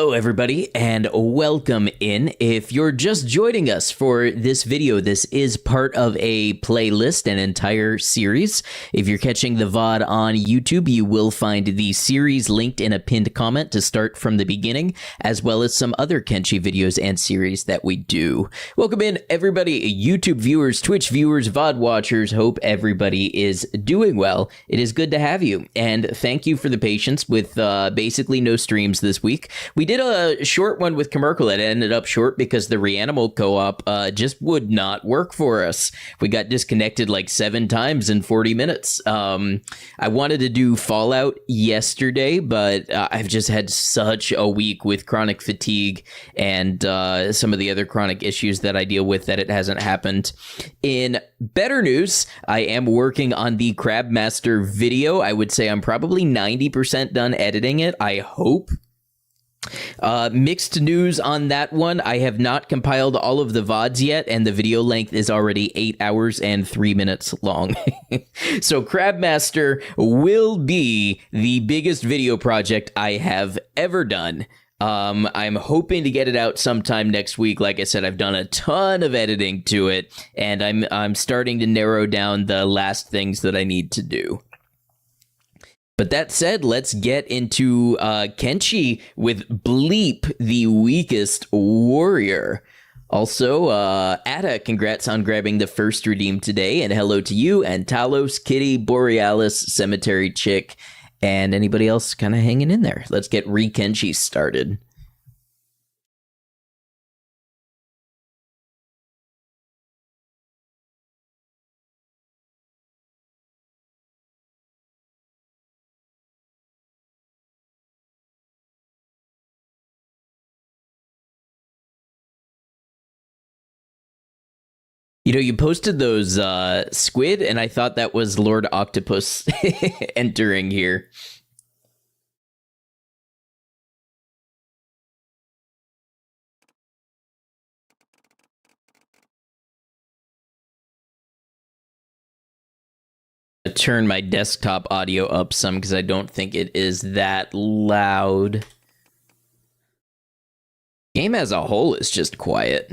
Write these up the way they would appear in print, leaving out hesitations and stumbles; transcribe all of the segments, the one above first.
Hello everybody and welcome in. If you're just joining us for this video, this is part of a playlist, an entire series. If you're catching the VOD on YouTube, you will find the series linked in a pinned comment to start from the beginning, as well as some other Kenshi videos and series that we do. Welcome in everybody, YouTube viewers, Twitch viewers, VOD watchers. Hope everybody is doing well. It is good to have you, and thank you for the patience with basically no streams this week. We did a short one with Commercial. It ended up short because the Reanimal co-op just would not work for us. We got disconnected like 7 times in 40 minutes. I wanted to do Fallout yesterday, but I've just had such a week with chronic fatigue and some of the other chronic issues that I deal with that it hasn't happened. In better news, I am working on the Crabmaster video. I would say I'm probably 90% done editing it, I hope. Mixed news on that one. I have not compiled all of the VODs yet, and the video length is already 8 hours and 3 minutes long. So Crabmaster will be the biggest video project I have ever done. I'm hoping to get it out sometime next week. Like I said, I've done a ton of editing to it, and I'm starting to narrow down the last things that I need to do. But that said, let's get into Kenshi with Bleep, the weakest warrior. Also, Ada, congrats on grabbing the first redeem today, and hello to you, and Talos, Kitty, Borealis, Cemetery Chick, and anybody else kind of hanging in there. Let's get Kenshi started. You know, you posted those squid, and I thought that was Lord Octopus entering here. I turn my desktop audio up some because I don't think it is that loud. Game as a whole is just quiet.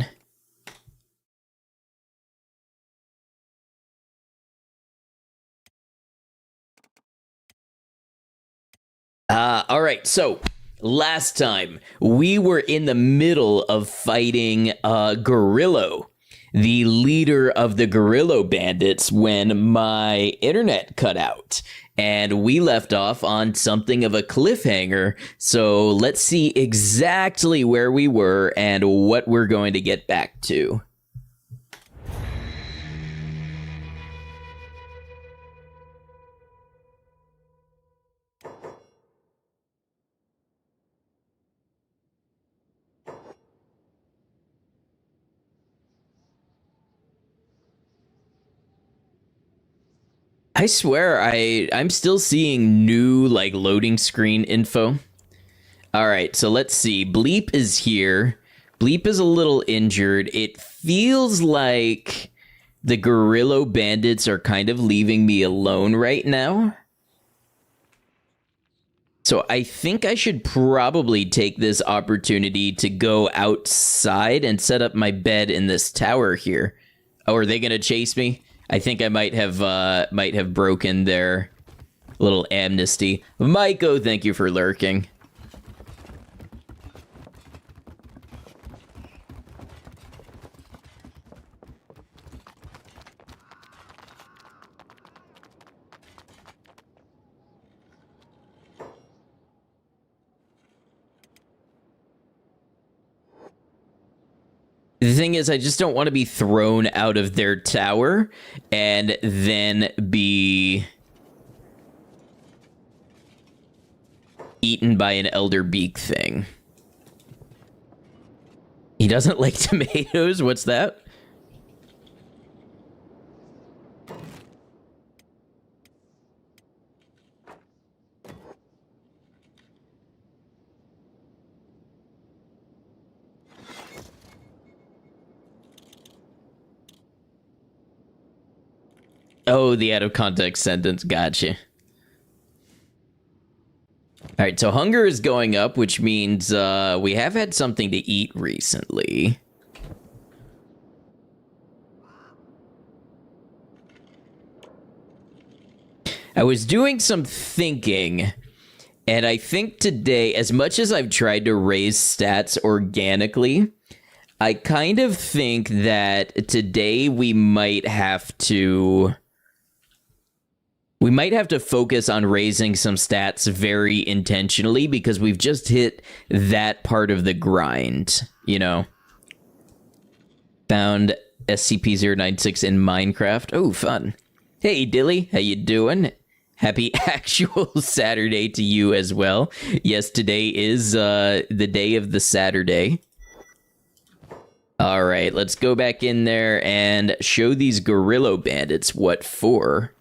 All right, so last time we were in the middle of fighting Gorillo, the leader of the Gorillo bandits, when my internet cut out, and we left off on something of a cliffhanger. So let's see exactly where we were and what we're going to get back to. I swear I'm still seeing new like loading screen info. All right, so let's see. Bleep is here. Bleep is a little injured. It feels like the Gorillo bandits are kind of leaving me alone right now. So I think I should probably take this opportunity to go outside and set up my bed in this tower here. Oh, are they gonna chase me? I think I might have broken their little amnesty. Maiko, thank you for lurking. The thing is, I just don't want to be thrown out of their tower and then be eaten by an elder beak thing. He doesn't like tomatoes? What's that? Oh, the out of context sentence. Gotcha. All right, so hunger is going up, which means we have had something to eat recently. I was doing some thinking, and I think today, as much as I've tried to raise stats organically, I kind of think that today we might have to focus on raising some stats very intentionally because we've just hit that part of the grind, you know. Found SCP-096 in Minecraft. Oh, fun. Hey, Dilly, how you doing? Happy actual Saturday to you as well. Yes, today is the day of the Saturday. All right, let's go back in there and show these Gorilla Bandits what for.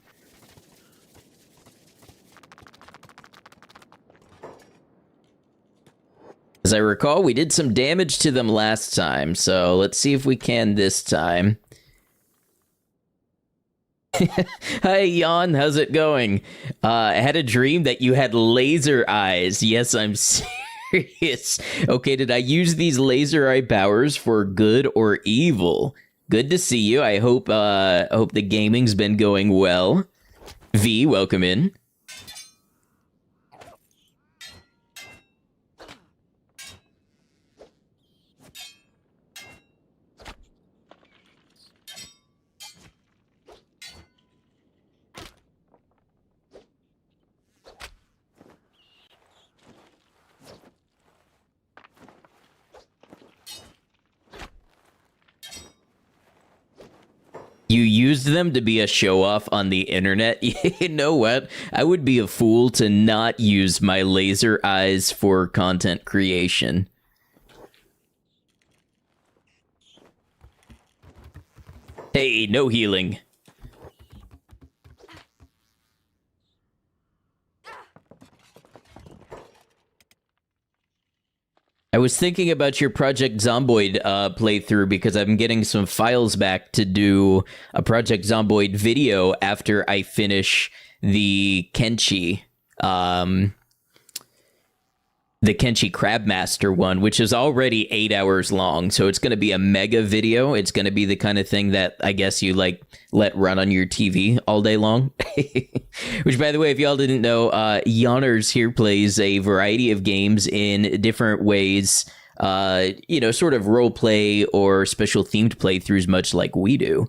As I recall, we did some damage to them last time, so let's see if we can this time. Hi, Jan. How's it going? I had a dream that you had laser eyes. Yes, I'm serious. Okay, did I use these laser eye powers for good or evil? Good to see you. I hope the gaming's been going well. V, welcome in. You used them to be a show-off on the internet? You know what? I would be a fool to not use my laser eyes for content creation. Hey, no healing. I was thinking about your Project Zomboid playthrough because I'm getting some files back to do a Project Zomboid video after I finish the Kenshi, Crabmaster one, which is already 8 hours long. So it's going to be a mega video. It's going to be the kind of thing that I guess you like let run on your TV all day long. Which, by the way, if y'all didn't know, Yonners here plays a variety of games in different ways, you know, sort of role play or special themed playthroughs, much like we do.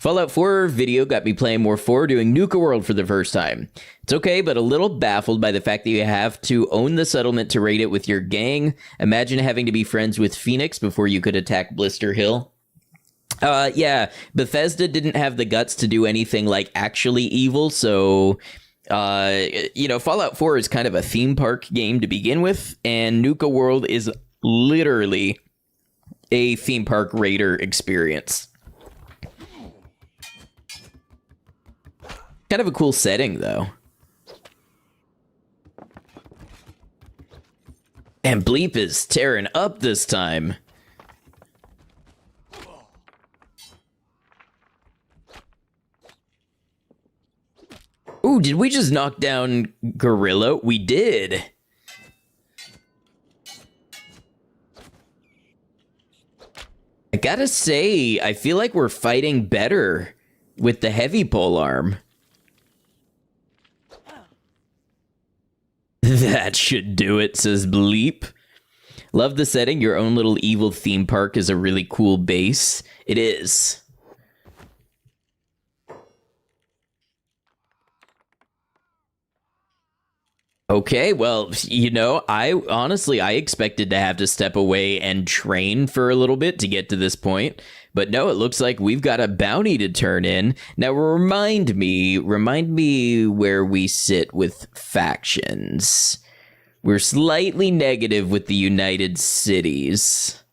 Fallout 4 video got me playing more 4, doing Nuka World for the first time. It's okay, but a little baffled by the fact that you have to own the settlement to raid it with your gang. Imagine having to be friends with Phoenix before you could attack Blister Hill. Yeah, Bethesda didn't have the guts to do anything like actually evil, so, you know, Fallout 4 is kind of a theme park game to begin with, and Nuka World is literally a theme park raider experience. Kind of a cool setting, though. And Bleep is tearing up this time. Ooh, did we just knock down Gorilla? We did. I gotta say, I feel like we're fighting better with the heavy polearm. That should do it, says Bleep. Love the setting. Your own little evil theme park is a really cool base. It is. Okay, well, you know, I expected to have to step away and train for a little bit to get to this point. But no, it looks like we've got a bounty to turn in. Now, remind me where we sit with factions. We're slightly negative with the United Cities.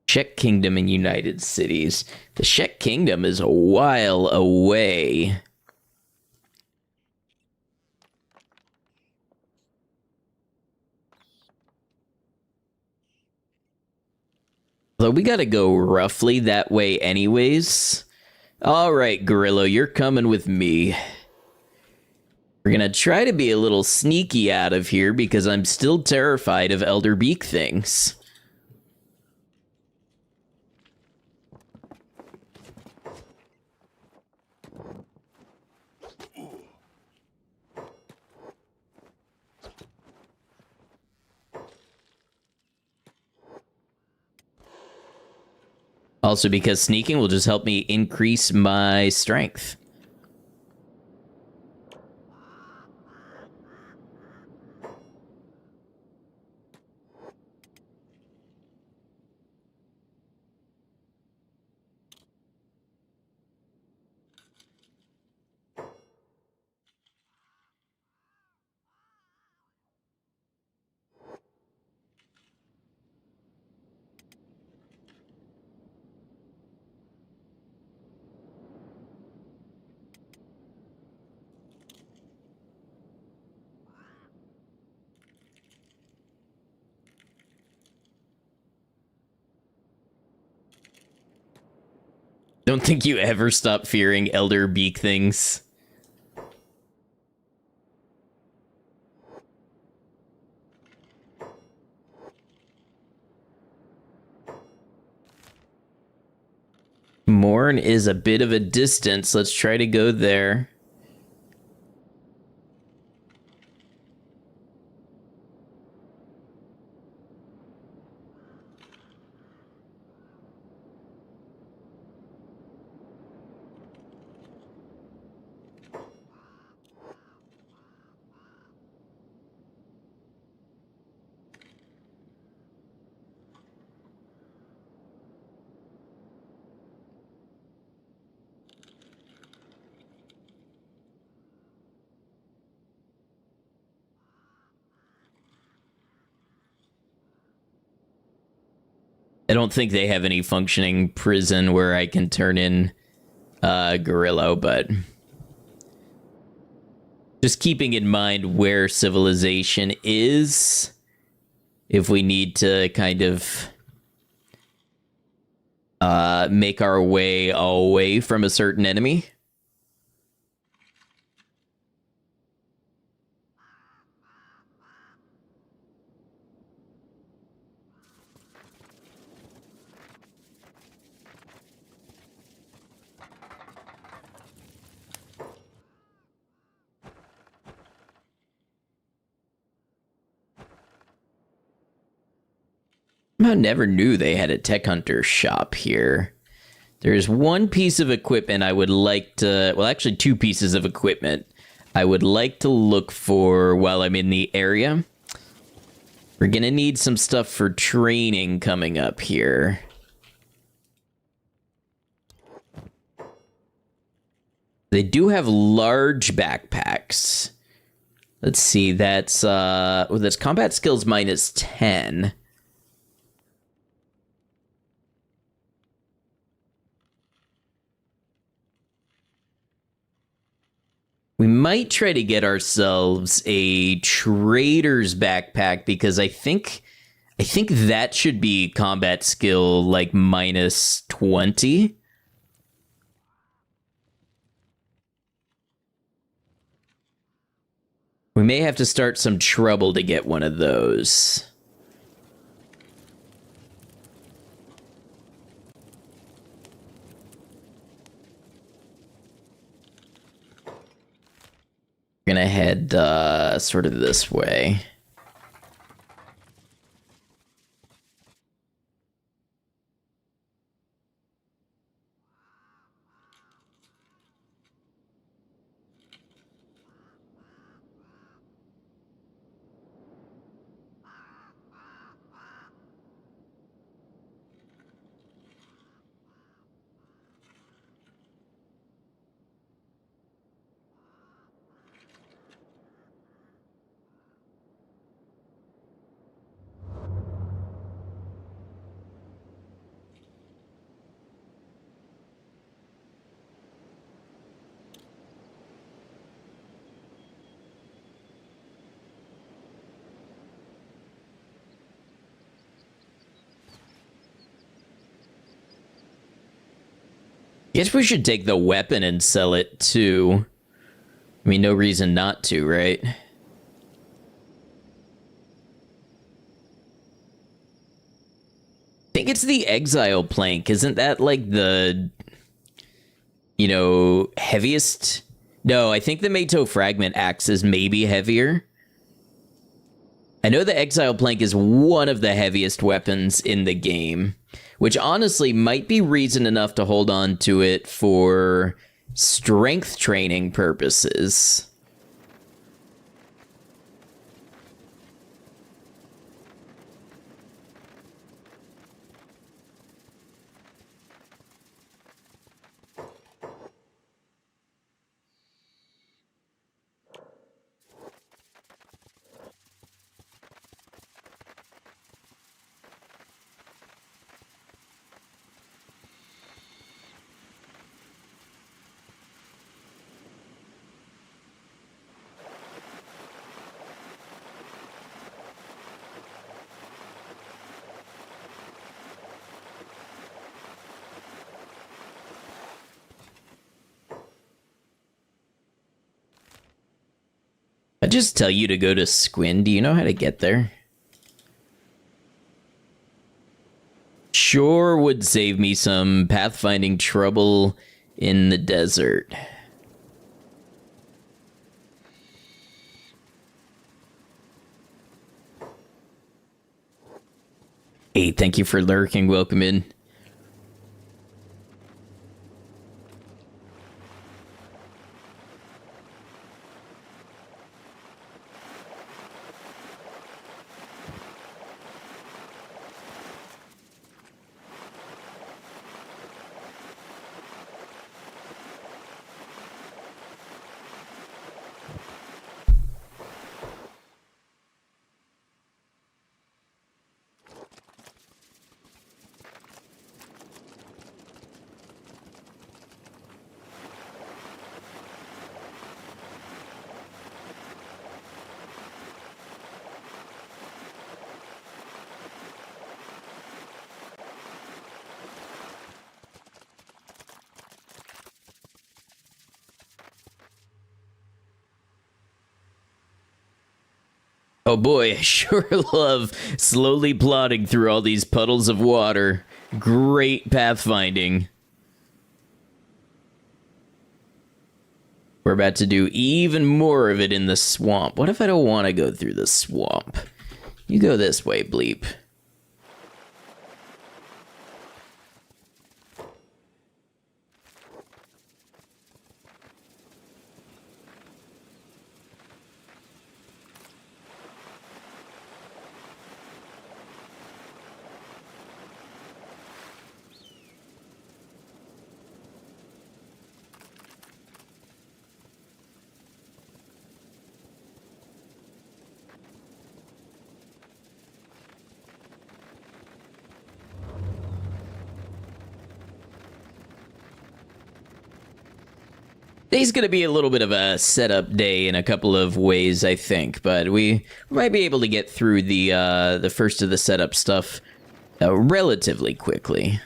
Czech Kingdom and United Cities. The Czech Kingdom is a while away. Although we gotta go roughly that way anyways. Alright, Gorilla, you're coming with me. We're gonna try to be a little sneaky out of here because I'm still terrified of Elder Beak things. Also because sneaking will just help me increase my strength. Don't think you ever stop fearing Elder Beak things. Morn is a bit of a distance. Let's try to go there. I don't think they have any functioning prison where I can turn in Gorilla, but just keeping in mind where civilization is, if we need to kind of make our way away from a certain enemy. I never knew they had a tech hunter shop here. There's one piece of equipment I would like to... Well, actually, two pieces of equipment I would like to look for while I'm in the area. We're gonna need some stuff for training coming up here. They do have large backpacks. Let's see, that's combat skills minus 10. We might try to get ourselves a trader's backpack because I think that should be combat skill like minus 20. We may have to start some trouble to get one of those. Gonna head sort of this way. Guess we should take the weapon and sell it too. I mean, no reason not to, right? I think it's the exile plank. Isn't that like the, heaviest? No, I think the Meito fragment axe is maybe heavier. I know the exile plank is one of the heaviest weapons in the game, which honestly might be reason enough to hold on to it for strength training purposes. I just tell you to go to Squin. Do you know how to get there? Sure would save me some pathfinding trouble in the desert. Hey, thank you for lurking. Welcome in. Oh boy, I sure love slowly plodding through all these puddles of water. Great pathfinding. We're about to do even more of it in the swamp. What if I don't want to go through the swamp? You go this way, Bleep. Today's going to be a little bit of a setup day in a couple of ways, I think, but we might be able to get through the first of the setup stuff relatively quickly.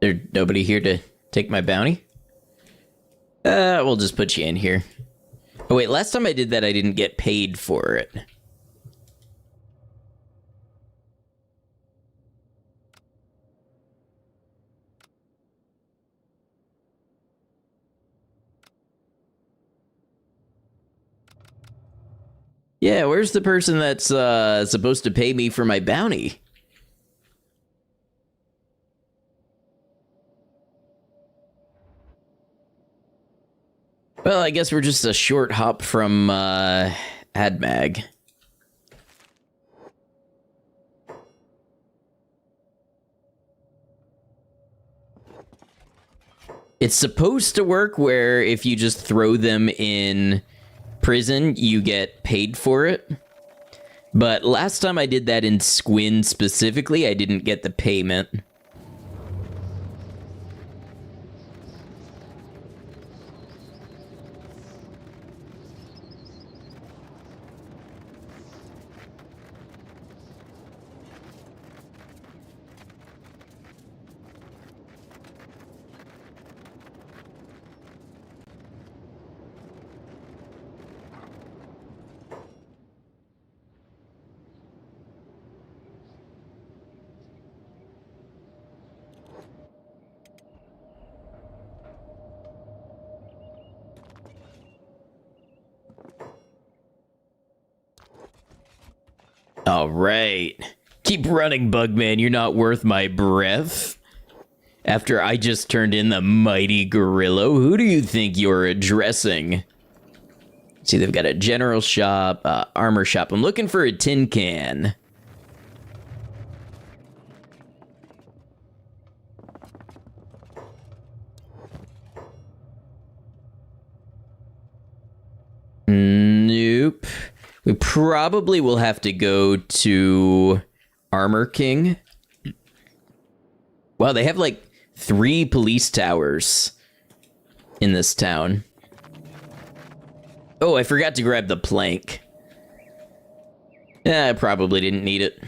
There's nobody here to Take my bounty? We'll just put you in here. Oh wait, last time I did that I didn't get paid for it. Yeah, where's the person that's supposed to pay me for my bounty? Well, I guess we're just a short hop from AdMag. It's supposed to work where if you just throw them in prison, you get paid for it. But last time I did that in Squin specifically, I didn't get the payment. All right. Keep running, Bugman. You're not worth my breath. After I just turned in the mighty gorilla, who do you think you're addressing? See, they've got a general shop, armor shop. I'm looking for a tin can. Nope. We probably will have to go to Armor King. Wow, they have like 3 police towers in this town. Oh, I forgot to grab the plank. Yeah, I probably didn't need it.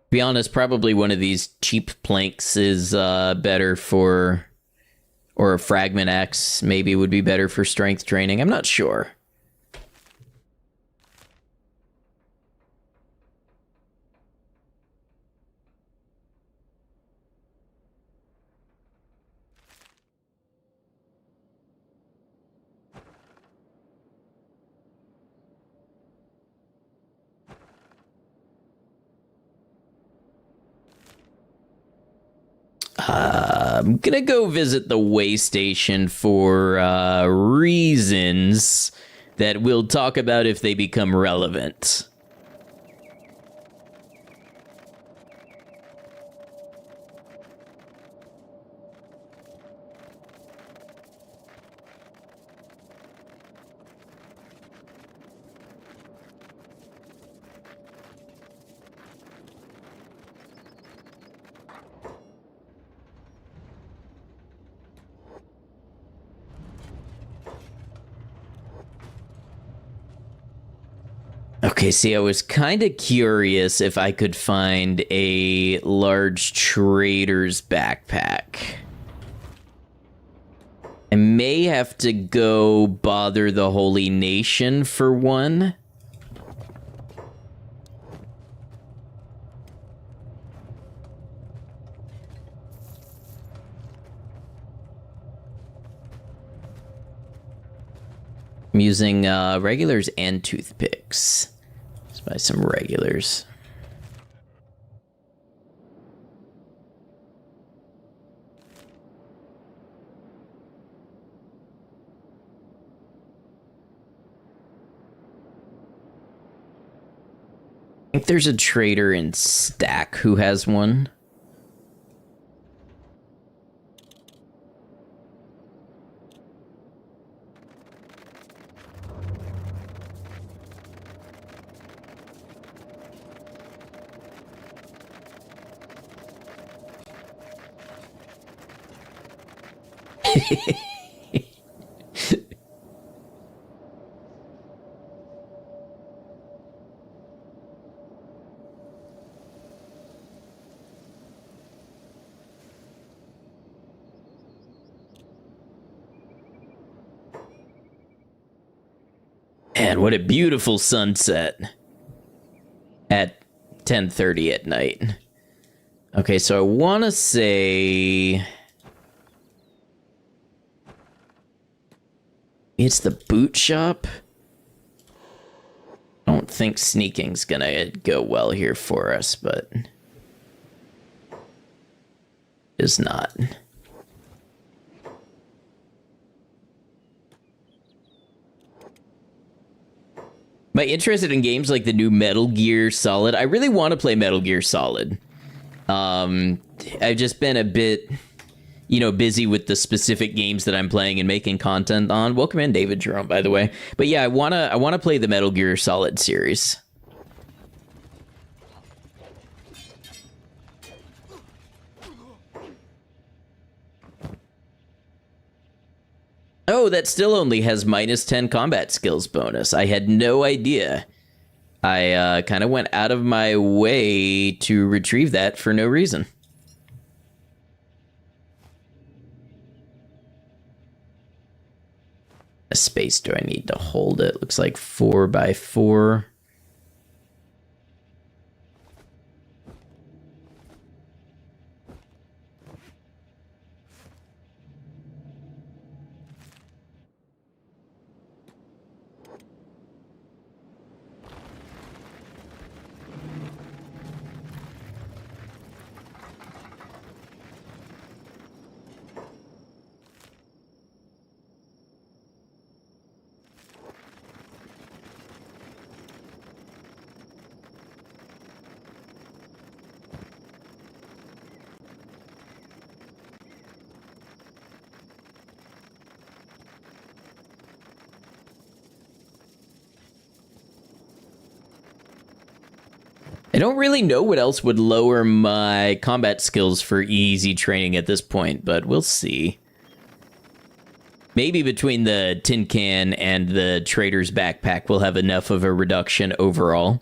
To be honest, probably one of these cheap planks is better for... Or a fragment axe maybe would be better for strength training. I'm not sure. I'm gonna go visit the way station for reasons that we'll talk about if they become relevant. Okay, see, I was kind of curious if I could find a large trader's backpack. I may have to go bother the Holy Nation for one. I'm using regulars and toothpicks. Let's buy some regulars. I think there's a trader in Stack who has one. And what a beautiful sunset at 10:30 at night. Okay, so I want to say it's the boot shop. I don't think sneaking's gonna go well here for us, but it's not. Am I interested in games like the new Metal Gear Solid? I really want to play Metal Gear Solid. I've just been a bit, busy with the specific games that I'm playing and making content on. Welcome in, David Jerome, by the way. But yeah, I wanna play the Metal Gear Solid series. Oh, that still only has -10 combat skills bonus. I had no idea. I kind of went out of my way to retrieve that for no reason. A space do I need to hold it? Looks like 4x4. I don't really know what else would lower my combat skills for easy training at this point, but we'll see. Maybe between the tin can and the trader's backpack, we'll have enough of a reduction overall.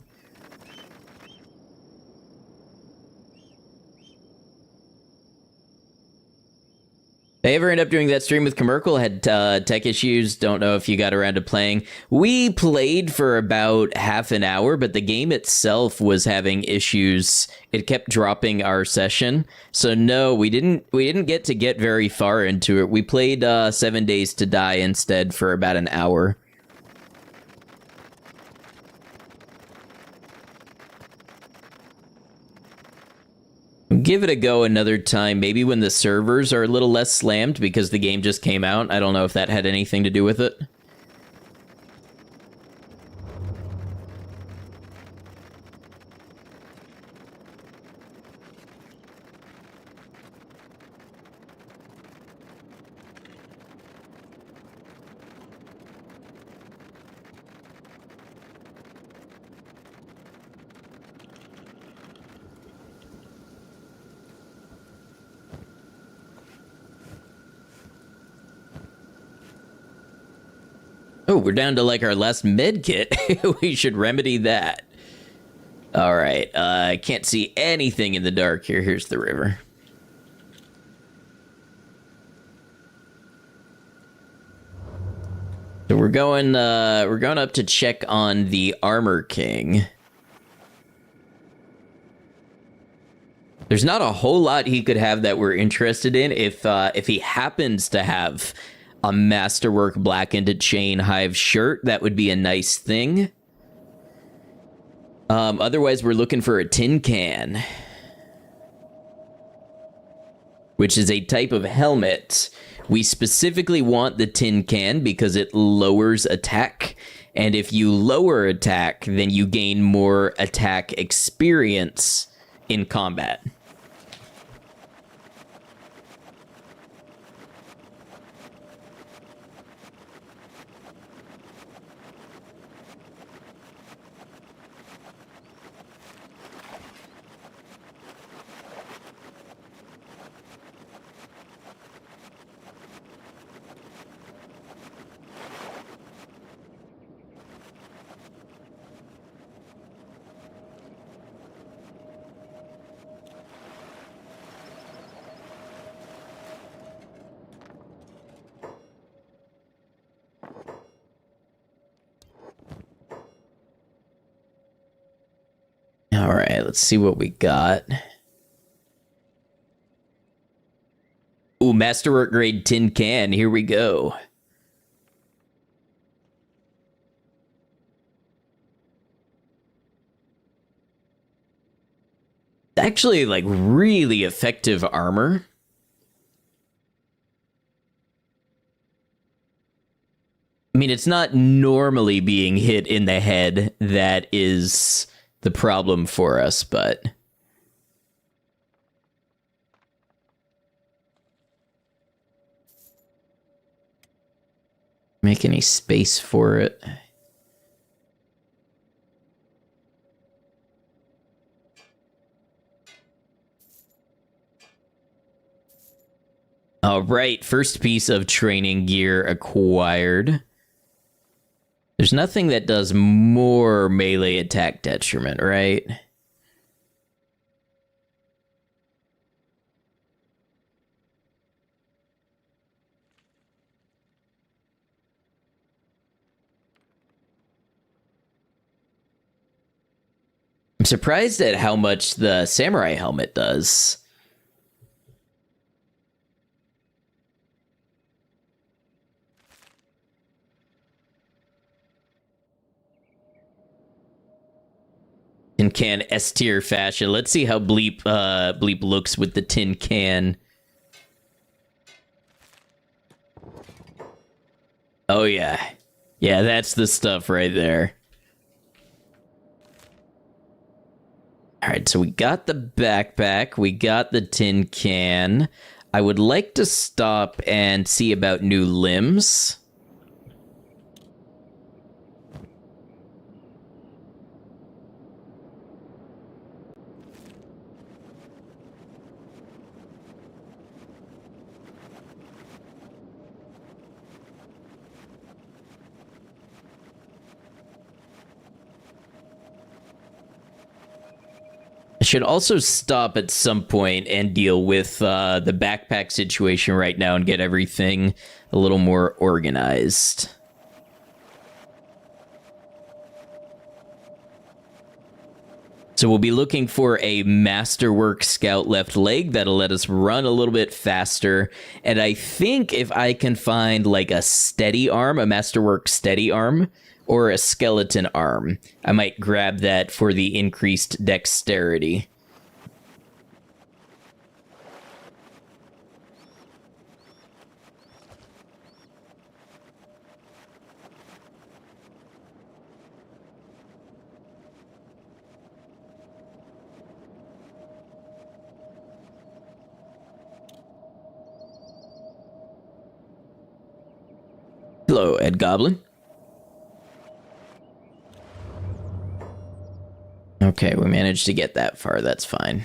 If I ever end up doing that stream with Commercial, had tech issues, don't know if you got around to playing. We played for about half an hour, but the game itself was having issues. It kept dropping our session. So no, we didn't get very far into it. We played 7 Days to Die instead for about an hour. Give it a go another time, maybe when the servers are a little less slammed because the game just came out. I don't know if that had anything to do with it. Oh, we're down to like our last med kit. We should remedy that. All right. I can't see anything in the dark here. Here's the river. So we're going up to check on the Armor King. There's not a whole lot he could have that we're interested in. If he happens to have a Masterwork Blackened Chain Hive shirt, that would be a nice thing. Otherwise, we're looking for a tin can, which is a type of helmet. We specifically want the tin can because it lowers attack, and if you lower attack, then you gain more attack experience in combat. right, let's see what we got. Ooh, Masterwork grade tin can. Here we go. Actually, like, really effective armor. I mean, it's not normally being hit in the head that is the problem for us, but... Make any space for it. All right, first piece of training gear acquired. There's nothing that does more melee attack detriment, right? I'm surprised at how much the samurai helmet does. Tin can S tier fashion. Let's see how Bleep looks with the tin can. Oh yeah. Yeah, that's the stuff right there. Alright, so we got the backpack, we got the tin can. I would like to stop and see about new limbs. I should also stop at some point and deal with the backpack situation right now and get everything a little more organized. So we'll be looking for a Masterwork Scout left leg that'll let us run a little bit faster. And I think if I can find like a steady arm, a Masterwork steady arm, or a skeleton arm, I might grab that for the increased dexterity. Hello, Ed Goblin. Okay, we managed to get that far. That's fine.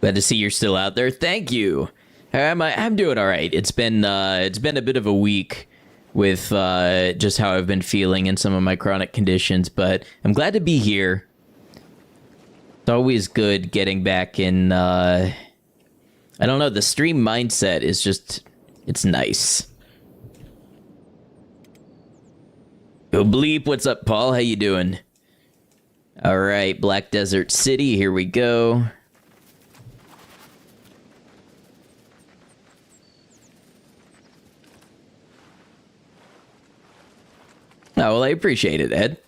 Glad to see you're still out there. Thank you. I'm doing all right. It's been a bit of a week with just how I've been feeling and some of my chronic conditions, but I'm glad to be here. It's always good getting back in, I don't know, the stream mindset is just, it's nice. Go Bleep, what's up, Paul? How you doing? All right, Black Desert City, here we go. Oh, well, I appreciate it, Ed.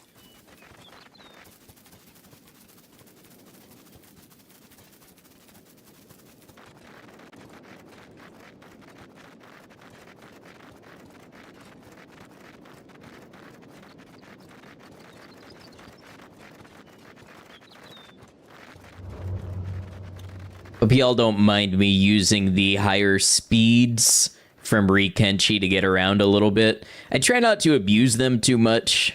Hope y'all don't mind me using the higher speeds from Kenshi to get around a little bit. I try not to abuse them too much.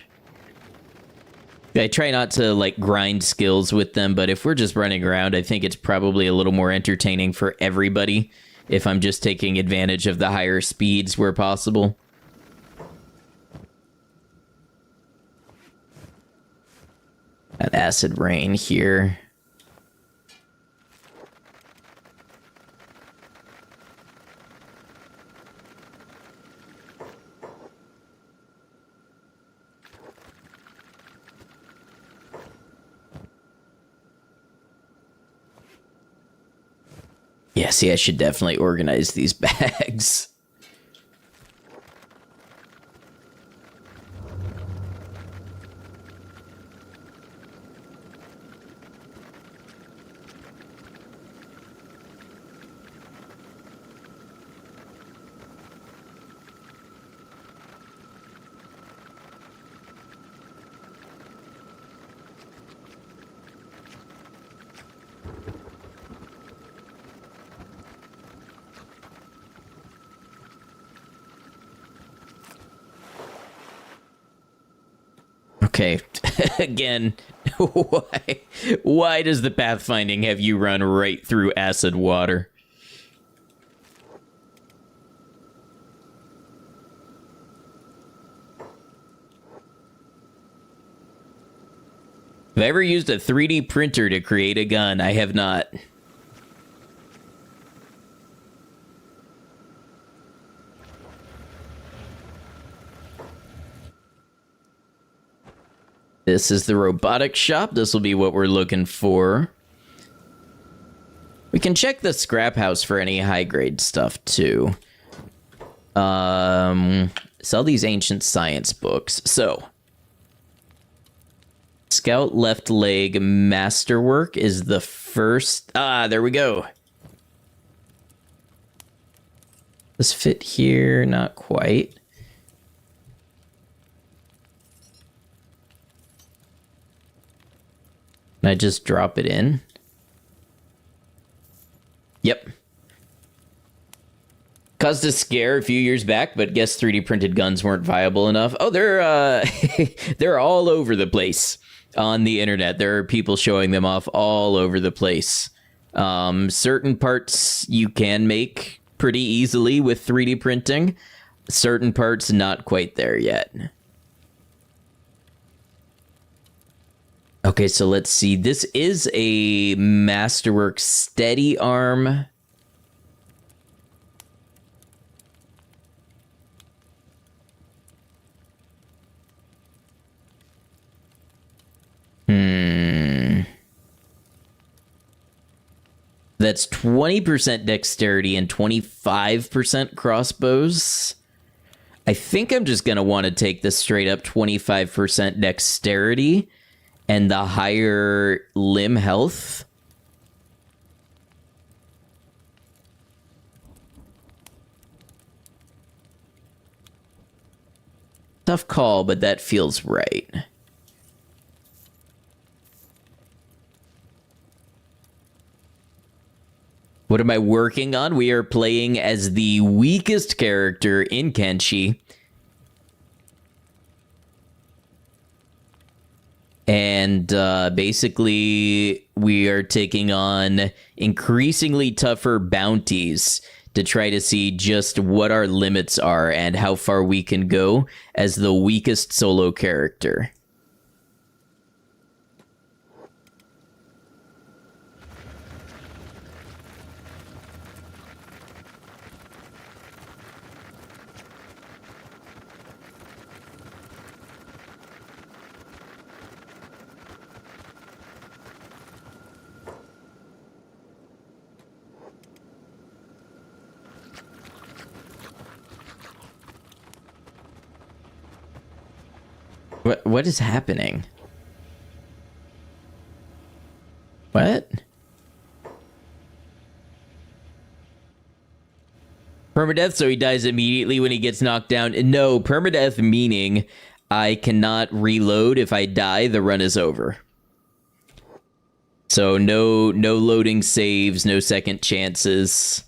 I try not to, like, grind skills with them, but if we're just running around, I think it's probably a little more entertaining for everybody if I'm just taking advantage of the higher speeds where possible. An acid rain here. see, I should definitely organize these bags. Okay, again, why does the pathfinding have you run right through acid water? Have I ever used a 3D printer to create a gun? I have not. This is the robotics shop. This will be what we're looking for. We can check the scrap house for any high-grade stuff, too. Sell these ancient science books. So, Scout left leg masterwork is the first... Ah, there we go. Does fit here? Not quite. Can I just drop it in? Yep. Caused a scare a few years back, but guess 3D printed guns weren't viable enough. Oh, they're they're all over the place on the internet. There are people showing them off all over the place. Certain parts you can make pretty easily with 3D printing. Certain parts not quite there yet. Okay, so let's see. This is a Masterwork steady arm. That's 20% dexterity and 25% crossbows. I think I'm just going to want to take this straight up 25% dexterity and the higher limb health. Tough call, but that feels right. What am I working on? We are playing as the weakest character in Kenshi. And basically, we are taking on increasingly tougher bounties to try to see just what our limits are and how far we can go as the weakest solo character. What is happening? What? Permadeath, so he dies immediately when he gets knocked down. No, permadeath meaning I cannot reload. If I die, the run is over. So no loading saves, no second chances.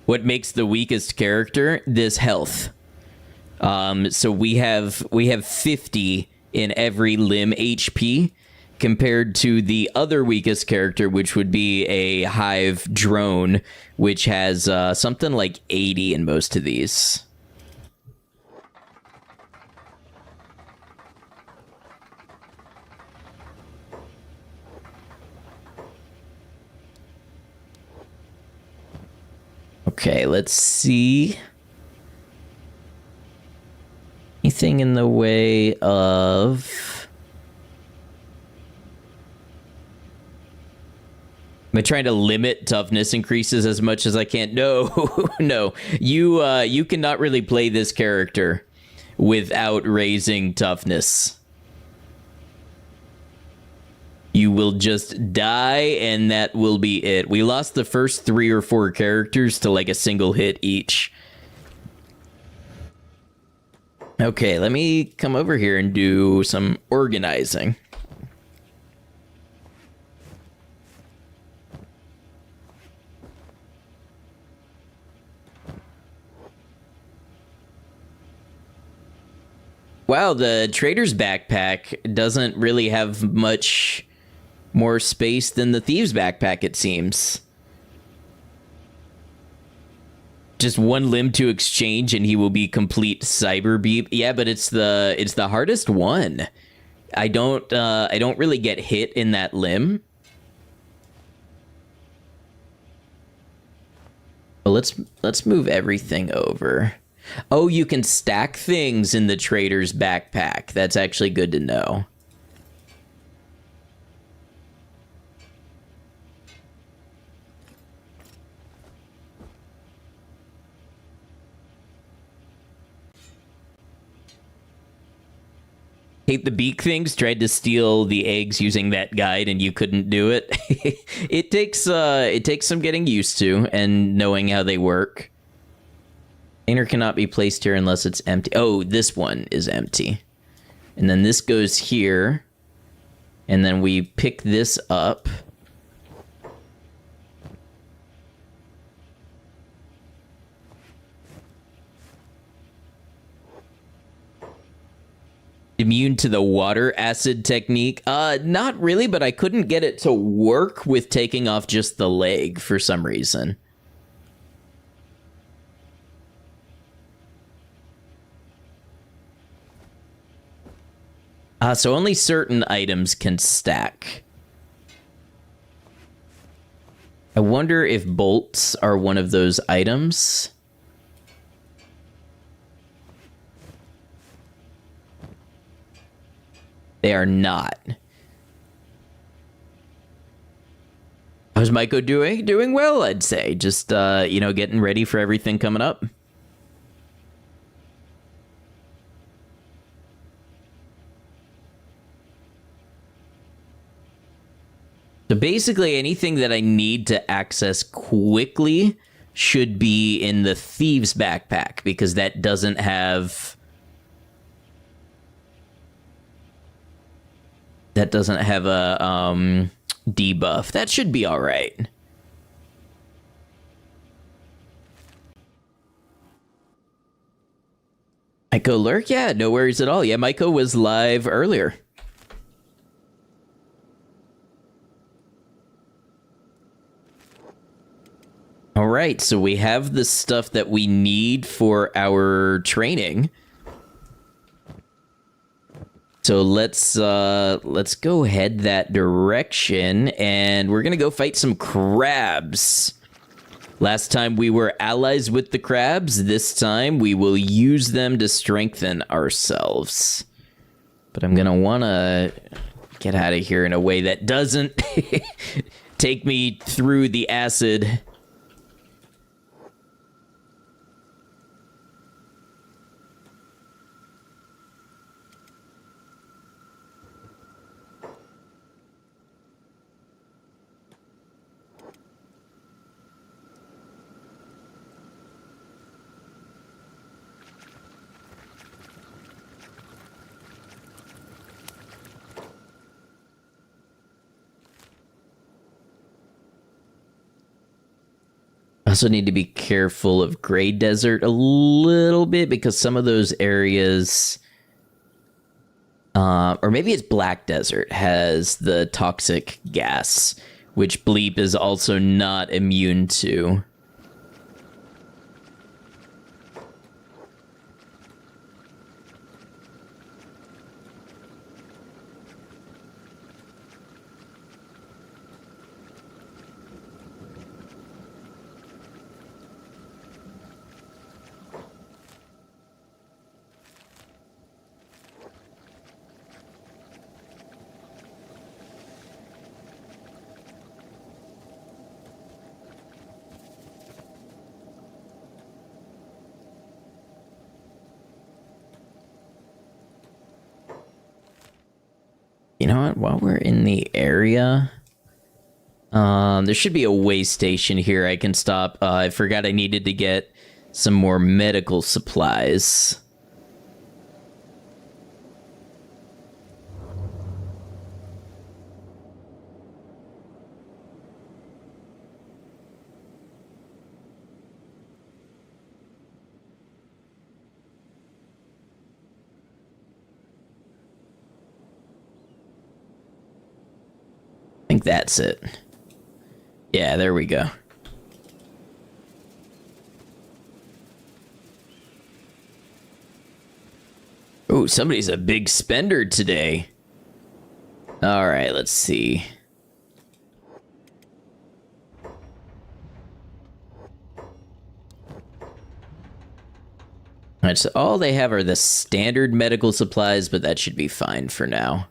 What makes the weakest character? This health. So we have 50 in every limb HP compared to the other weakest character, which would be a hive drone, which has something like 80 in most of these. Okay, let's see. Anything in the way of I'm trying to limit toughness increases as much as I can. No, no. You cannot really play this character without raising toughness. You will just die, and that will be it. We lost the first 3 or 4 characters to like a single hit each. Okay, let me come over here and do some organizing. Wow, the trader's backpack doesn't really have much more space than the thieves' backpack, it seems. Just one limb to exchange and he will be complete cyber beep. Yeah, but it's the hardest one. I don't really get hit in that limb. But let's move everything over. Oh, you can stack things in the trader's backpack. That's actually good to know. Hate the beak things. Tried to steal the eggs using that guide and you couldn't do it. It takes some getting used to and knowing how they work. Container cannot be placed here unless it's empty. Oh, this one is empty. And then this goes here. And then we pick this up. Immune to the water acid technique? Not really, but I couldn't get it to work with taking off just the leg for some reason. So only certain items can stack. I wonder if bolts are one of those items. They are not. How's Maiko doing? Doing well, I'd say. Just, you know, getting ready for everything coming up. So basically anything that I need to access quickly should be in the thieves' backpack because that doesn't have... That doesn't have a debuff. That should be all right. Maiko lurk? Yeah, no worries at all. Yeah, Maiko was live earlier. All right, so we have the stuff that we need for our training. So let's go head that direction, and we're gonna go fight some crabs. Last time we were allies with the crabs. This time we will use them to strengthen ourselves. But I'm gonna wanna get out of here in a way that doesn't take me through the acid. I also need to be careful of Gray Desert a little bit because some of those areas, or maybe it's Black Desert, has the toxic gas, which Bleep is also not immune to. You know what? While we're in the area, there should be a way station here I can stop. I forgot I needed to get some more medical supplies. I think that's it. Yeah, there we go. Oh, somebody's a big spender today. All right, let's see. All right, so all they have are the standard medical supplies, but that should be fine for now.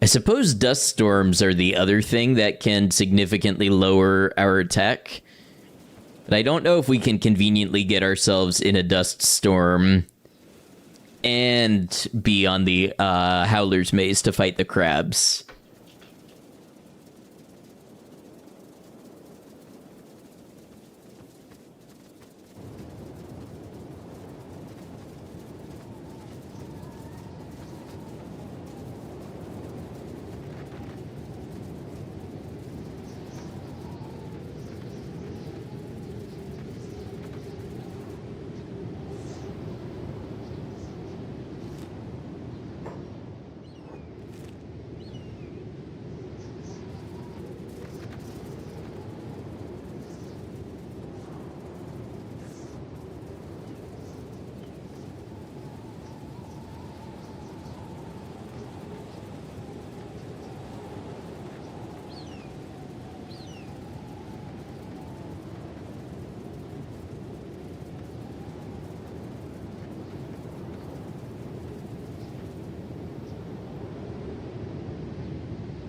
I suppose dust storms are the other thing that can significantly lower our attack. But I don't know if we can conveniently get ourselves in a dust storm and be on the Howler's Maze to fight the crabs.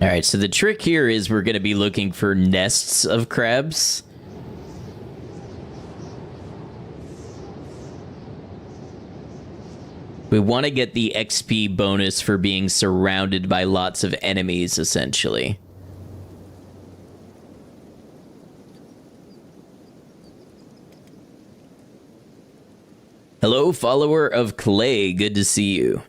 All right, so the trick here is we're going to be looking for nests of crabs. We want to get the XP bonus for being surrounded by lots of enemies, essentially. Hello, follower of Clay. Good to see you.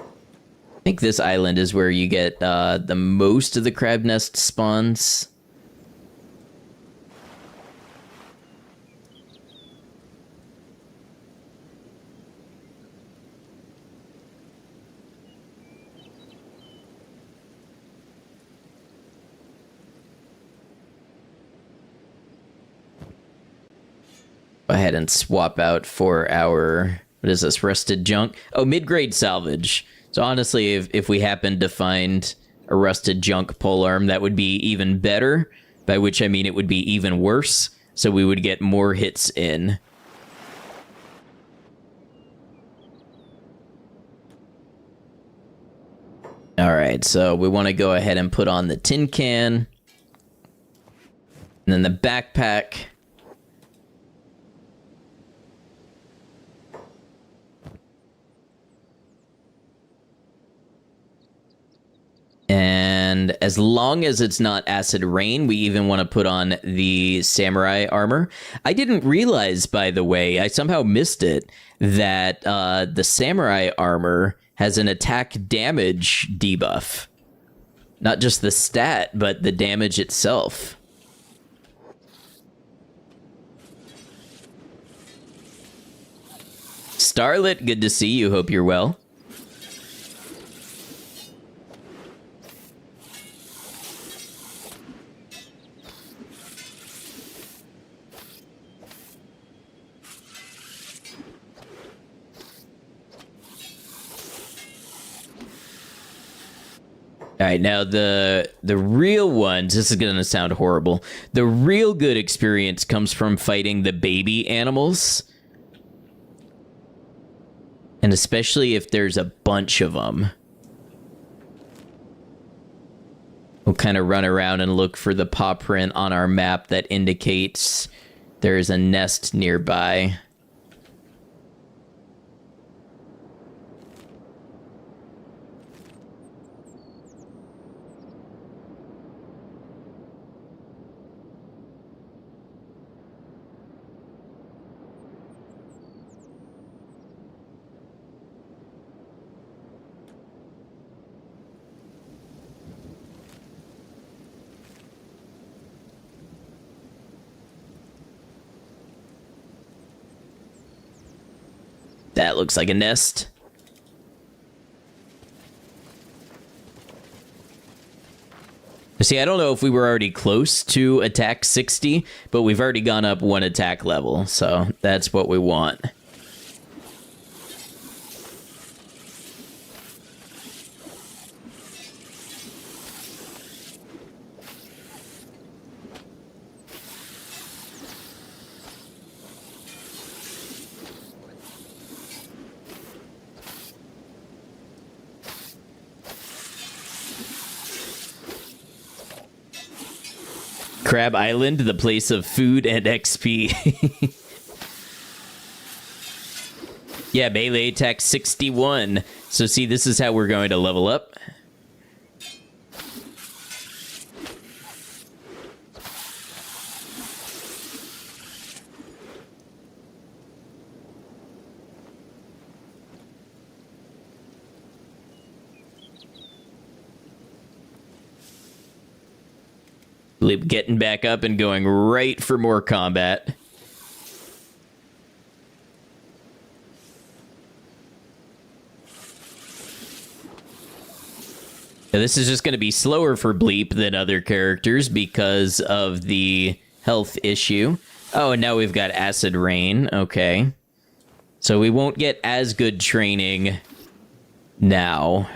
I think this island is where you get the most of the crab nest spawns. Go ahead and swap out for our, what is this, rusted junk? Oh, mid-grade salvage. So honestly, if we happened to find a rusted junk polearm, that would be even better, by which I mean it would be even worse, so we would get more hits in. Alright, so we want to go ahead and put on the tin can, and then the backpack. And as long as it's not acid rain, we even want to put on the samurai armor. I didn't realize, by the way, I somehow missed it, that the samurai armor has an attack damage debuff. Not just the stat, but the damage itself. Starlet, good to see you. Hope you're well. All right, now the real ones, this is going to sound horrible. The real good experience comes from fighting the baby animals. And especially if there's a bunch of them. We'll kind of run around and look for the paw print on our map that indicates there's a nest nearby. That looks like a nest. See, I don't know if we were already close to attack 60, but we've already gone up one attack level, so that's what we want. Crab Island, the place of food and XP. Yeah, melee attack 61. So see, this is how we're going to level up. Bleep getting back up and going right for more combat. Now, this is just going to be slower for Bleep than other characters because of the health issue. Oh, and now we've got Acid Rain. Okay. So we won't get as good training now.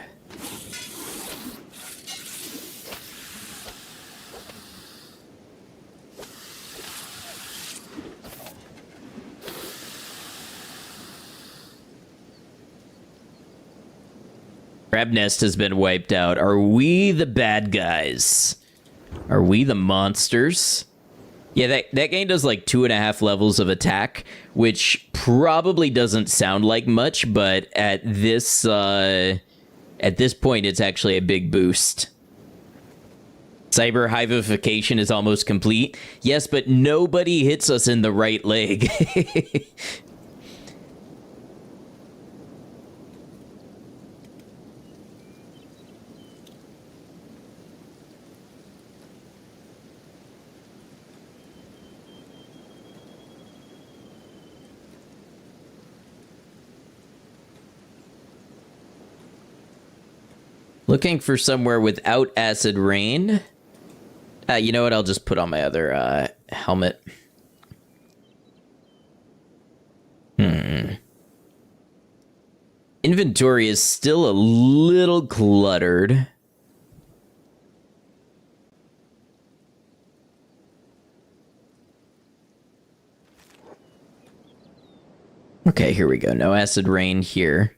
Crab Nest has been wiped out. Are we the bad guys? Are we the monsters? Yeah, that game does like 2.5 levels of attack, which probably doesn't sound like much, but at this point, it's actually a big boost. Cyber Hivification is almost complete. Yes, but nobody hits us in the right leg. Looking for somewhere without Acid Rain. You know what? I'll just put on my other helmet. Inventory is still a little cluttered. Okay, here we go. No Acid Rain here.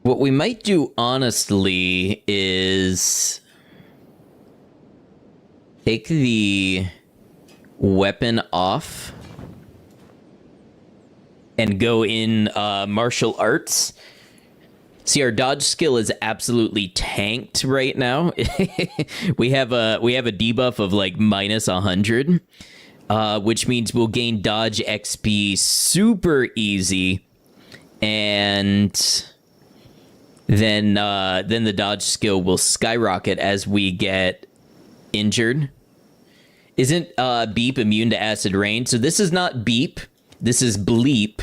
What we might do, honestly, is take the weapon off and go in martial arts. See, our dodge skill is absolutely tanked right now. we have a debuff of like -100, which means we'll gain dodge XP super easy, and then the dodge skill will skyrocket as we get injured. Isn't Beep immune to Acid Rain? So this is not Beep. This is Bleep.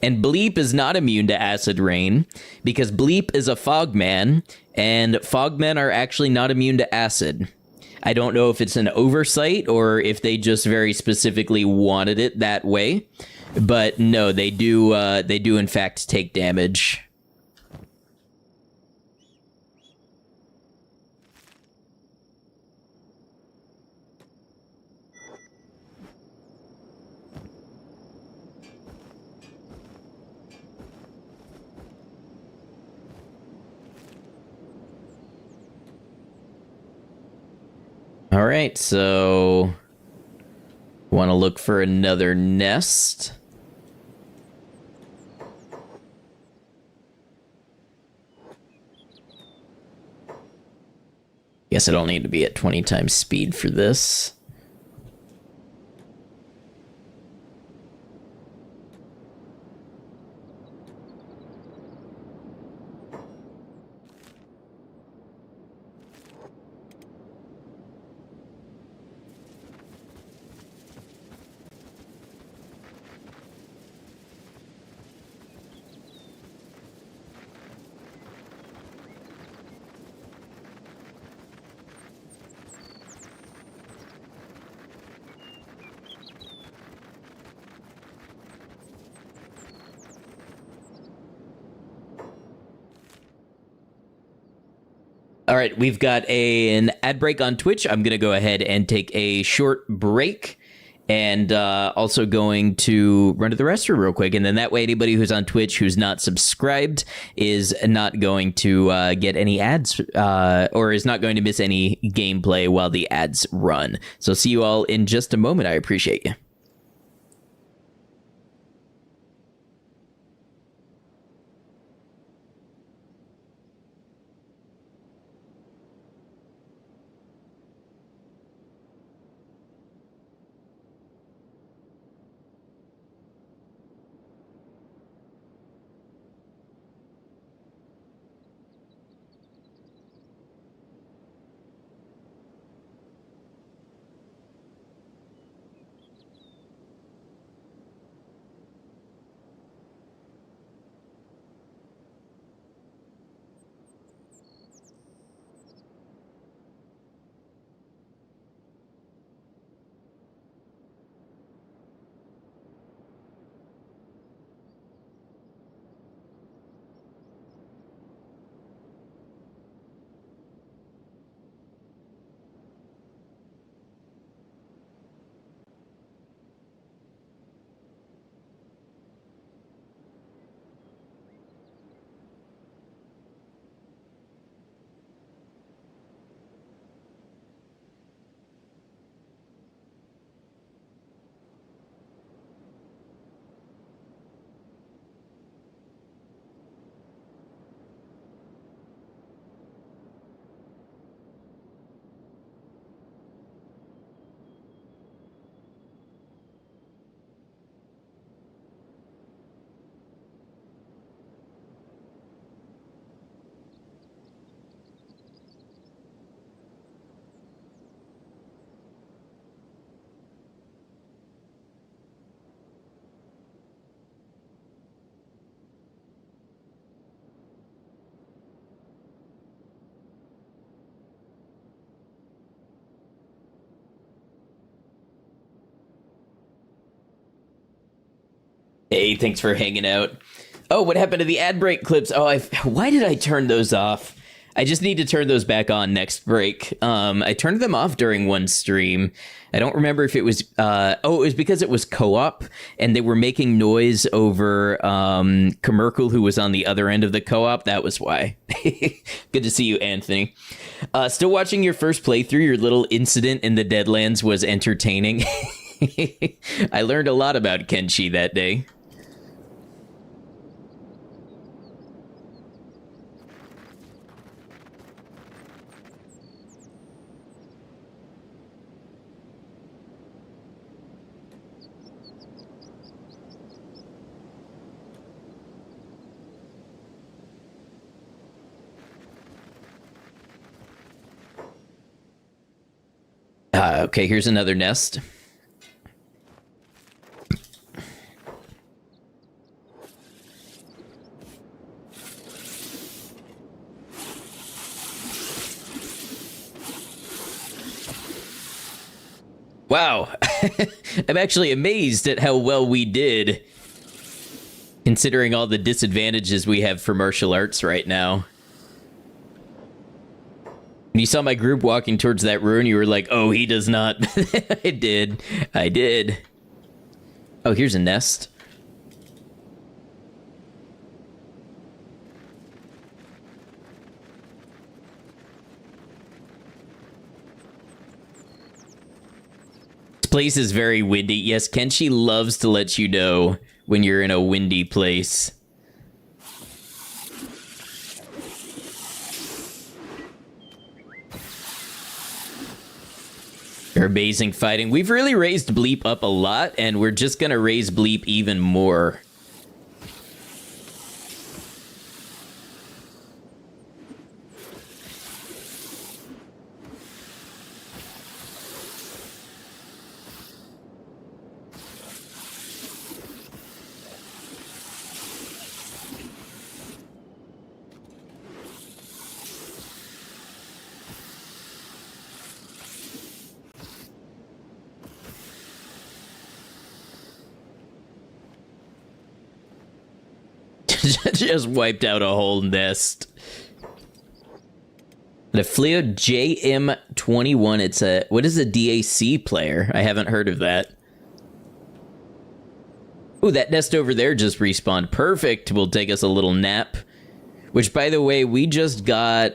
And Bleep is not immune to Acid Rain because Bleep is a Fogman, and Fogmen are actually not immune to acid. I don't know if it's an oversight or if they just very specifically wanted it that way. But no, they do in fact take damage. All right, so want to look for another nest. Guess I don't need to be at 20 times speed for this. All right, we've got an ad break on Twitch. I'm going to go ahead and take a short break and also going to run to the restroom real quick. And then that way, anybody who's on Twitch who's not subscribed is not going to get any ads or is not going to miss any gameplay while the ads run. So see you all in just a moment. I appreciate you. Hey, thanks for hanging out. Oh, what happened to the ad break clips? Oh, why did I turn those off? I just need to turn those back on next break. I turned them off during one stream. I don't remember if it was... it was because it was co-op, and they were making noise over Commercial, who was on the other end of the co-op. That was why. Good to see you, Anthony. Still watching your first playthrough. Your little incident in the Deadlands was entertaining. I learned a lot about Kenshi that day. Okay, here's another nest. Wow. I'm actually amazed at how well we did, considering all the disadvantages we have for martial arts right now. When you saw my group walking towards that ruin, you were like, oh, he does not. I did. I did. Oh, here's a nest. This place is very windy. Yes, Kenshi loves to let you know when you're in a windy place. They're amazing fighting. We've really raised Bleep up a lot, and we're just gonna raise Bleep even more. Just wiped out a whole nest. The Fleo JM21. It's a... What is a DAC player? I haven't heard of that. Ooh, that nest over there just respawned. Perfect. Will take us a little nap. Which, by the way, we just got...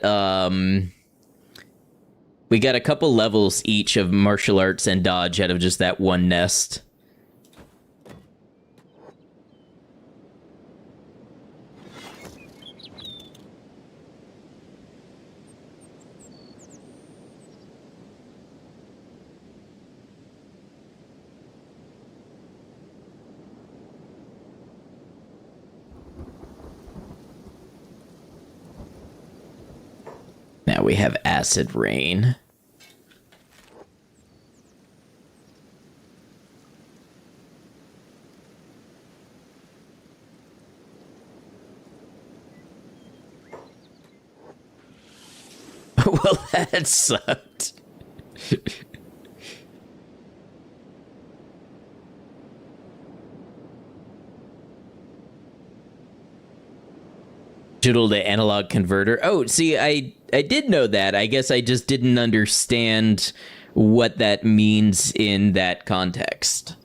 We got a couple levels each of martial arts and dodge out of just that one nest. Now we have acid rain. Well, that sucked. Digital to analog converter. Oh, see, I did know that. I guess I just didn't understand what that means in that context.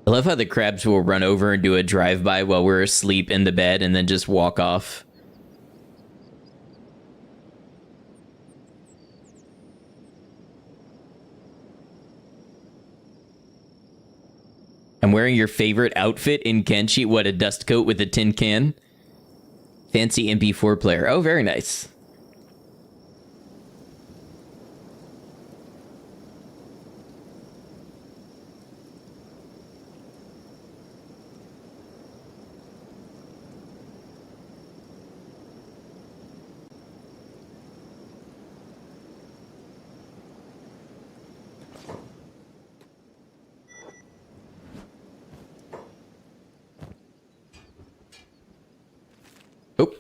I love how the crabs will run over and do a drive-by while we're asleep in the bed and then just walk off. I'm wearing your favorite outfit in Kenshi. What, a dust coat with a tin can? Fancy MP4 player. Oh, very nice. Oh.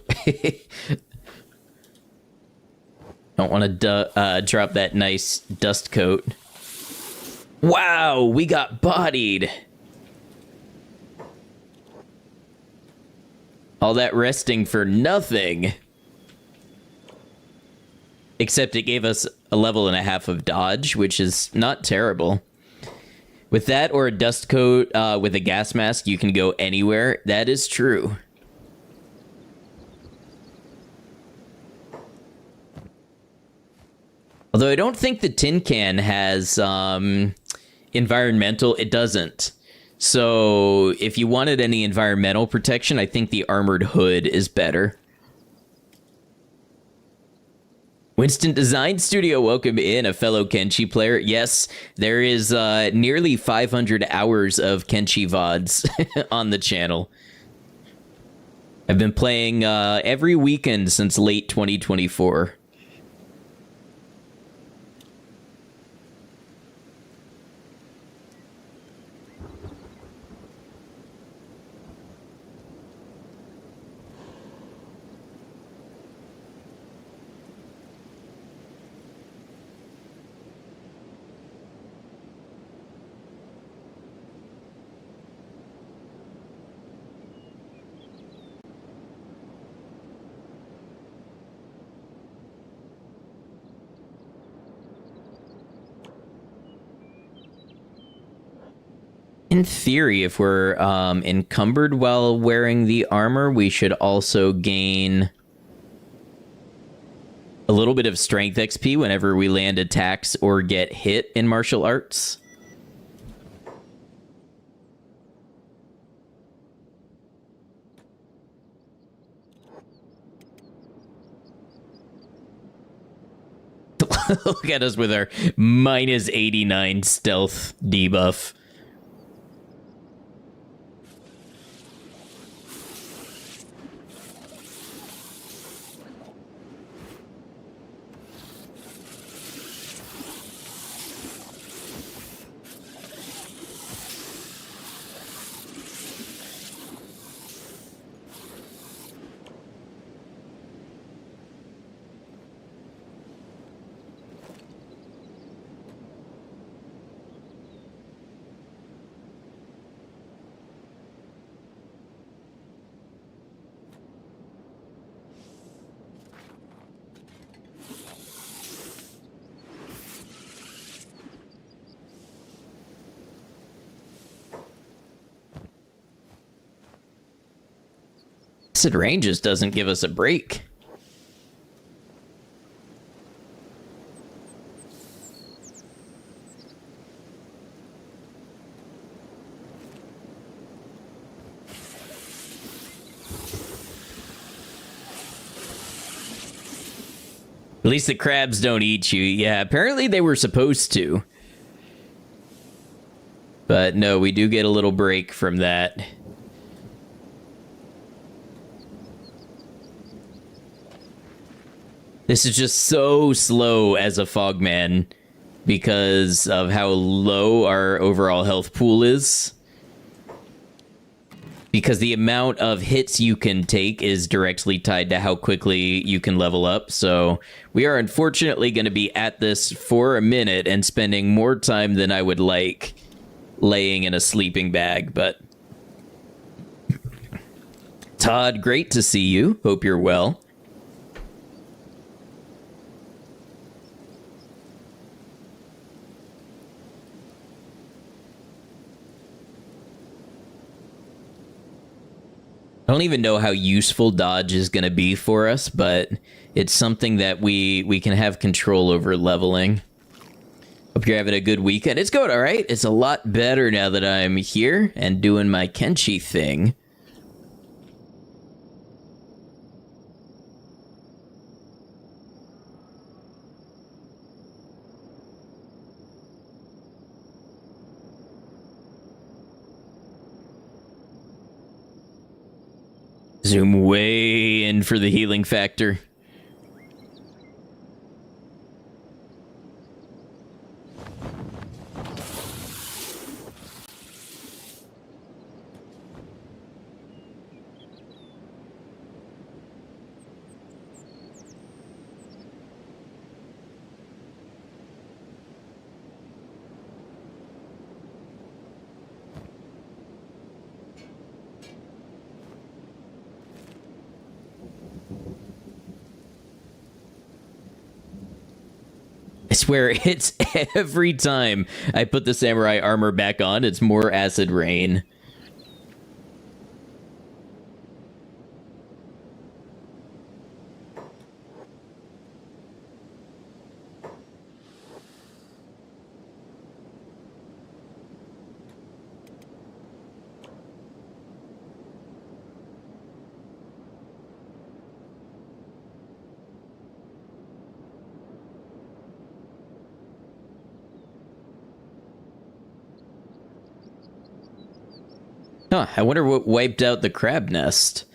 Don't want to drop that nice dust coat. Wow, we got bodied. All that resting for nothing. Except it gave us a level and a half of dodge, which is not terrible. With that or a dust coat with a gas mask, you can go anywhere. That is true. Although I don't think the tin can has environmental, it doesn't. So if you wanted any environmental protection, I think the armored hood is better. Winston Design Studio, welcome in, a fellow Kenshi player. Yes, there is nearly 500 hours of Kenshi VODs on the channel. I've been playing every weekend since late 2024. In theory, if we're encumbered while wearing the armor, we should also gain a little bit of strength XP whenever we land attacks or get hit in martial arts. Look at us with our minus 89 stealth debuff. Acid rain just doesn't give us a break. At least the crabs don't eat you. Yeah, apparently they were supposed to. But no, we do get a little break from that. This is just so slow as a Fogman because of how low our overall health pool is. Because the amount of hits you can take is directly tied to how quickly you can level up. So we are unfortunately going to be at this for a minute and spending more time than I would like laying in a sleeping bag. But Todd, great to see you. Hope you're well. I don't even know how useful dodge is going to be for us, but it's something that we can have control over leveling. Hope you're having a good weekend. It's going all right. It's a lot better now that I'm here and doing my Kenshi thing. Zoom way in for the healing factor. I swear, it's every time I put the samurai armor back on, it's more acid rain. Huh, I wonder what wiped out the crab nest.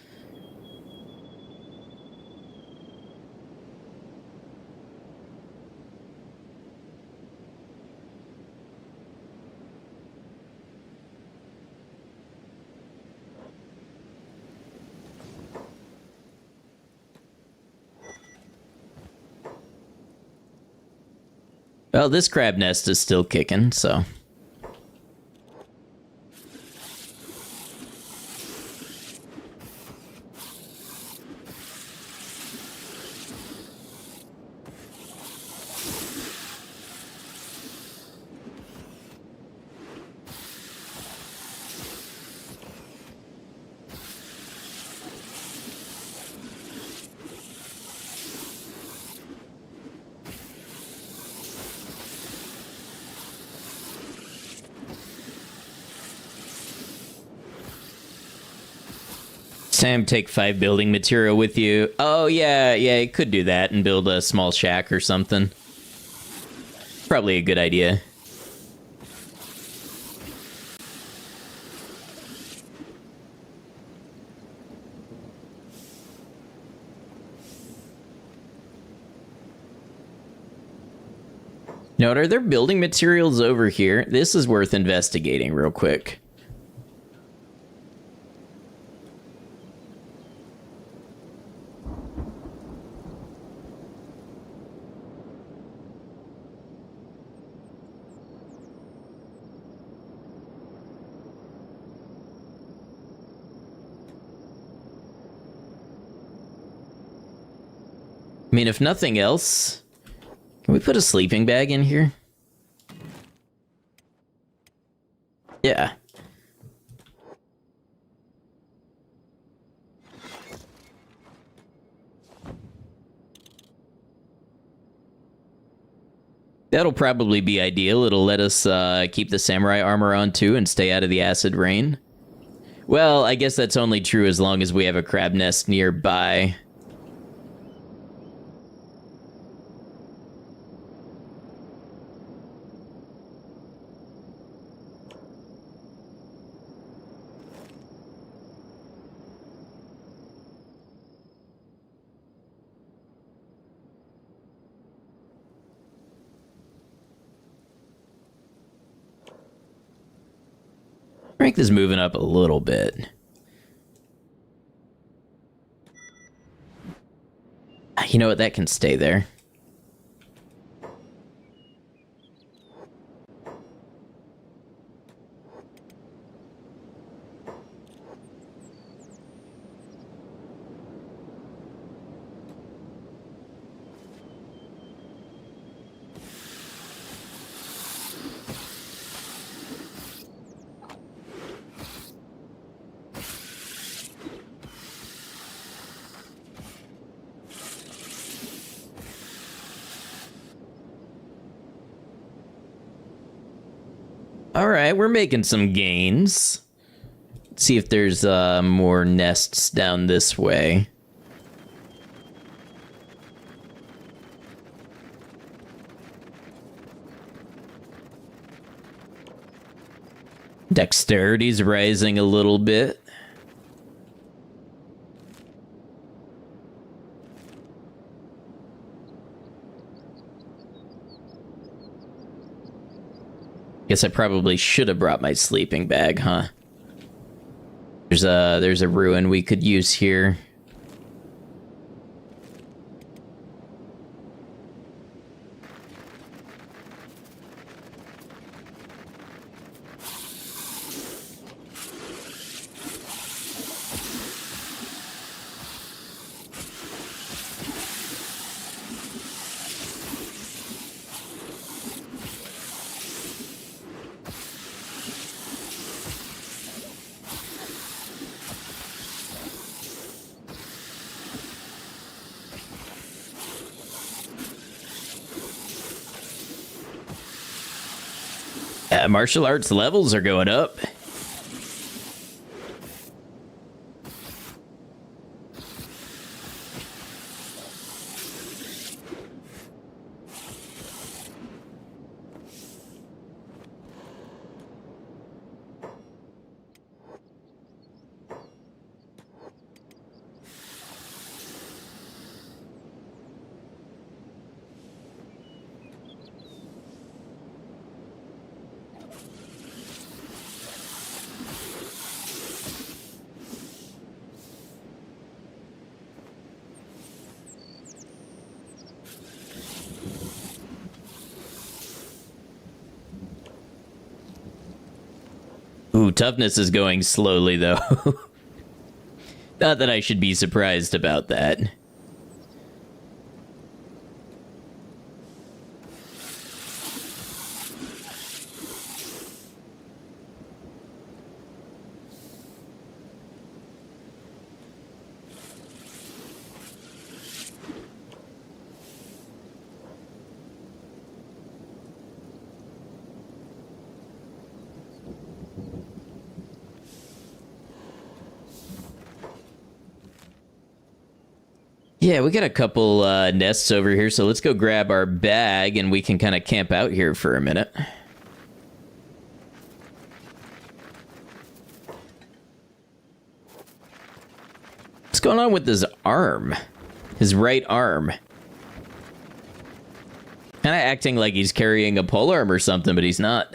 Well, this crab nest is still kicking, so... Sam, take 5 building material with you. Oh, yeah, you could do that and build a small shack or something. Probably a good idea. Note, are there building materials over here? This is worth investigating real quick. I mean, if nothing else, can we put a sleeping bag in here? Yeah. That'll probably be ideal. It'll let us keep the samurai armor on too and stay out of the acid rain. Well, I guess that's only true as long as we have a crab nest nearby. Strength is moving up a little bit. You know what? That can stay there. All right, we're making some gains. Let's see if there's more nests down this way. Dexterity's rising a little bit. Guess I probably should have brought my sleeping bag, huh? There's a ruin we could use here. Martial arts levels are going up. Ooh, toughness is going slowly, though. Not that I should be surprised about that. Yeah, we got a couple nests over here, so let's go grab our bag and we can kind of camp out here for a minute. What's going on with his arm? His right arm. Kind of acting like he's carrying a polearm or something, but he's not.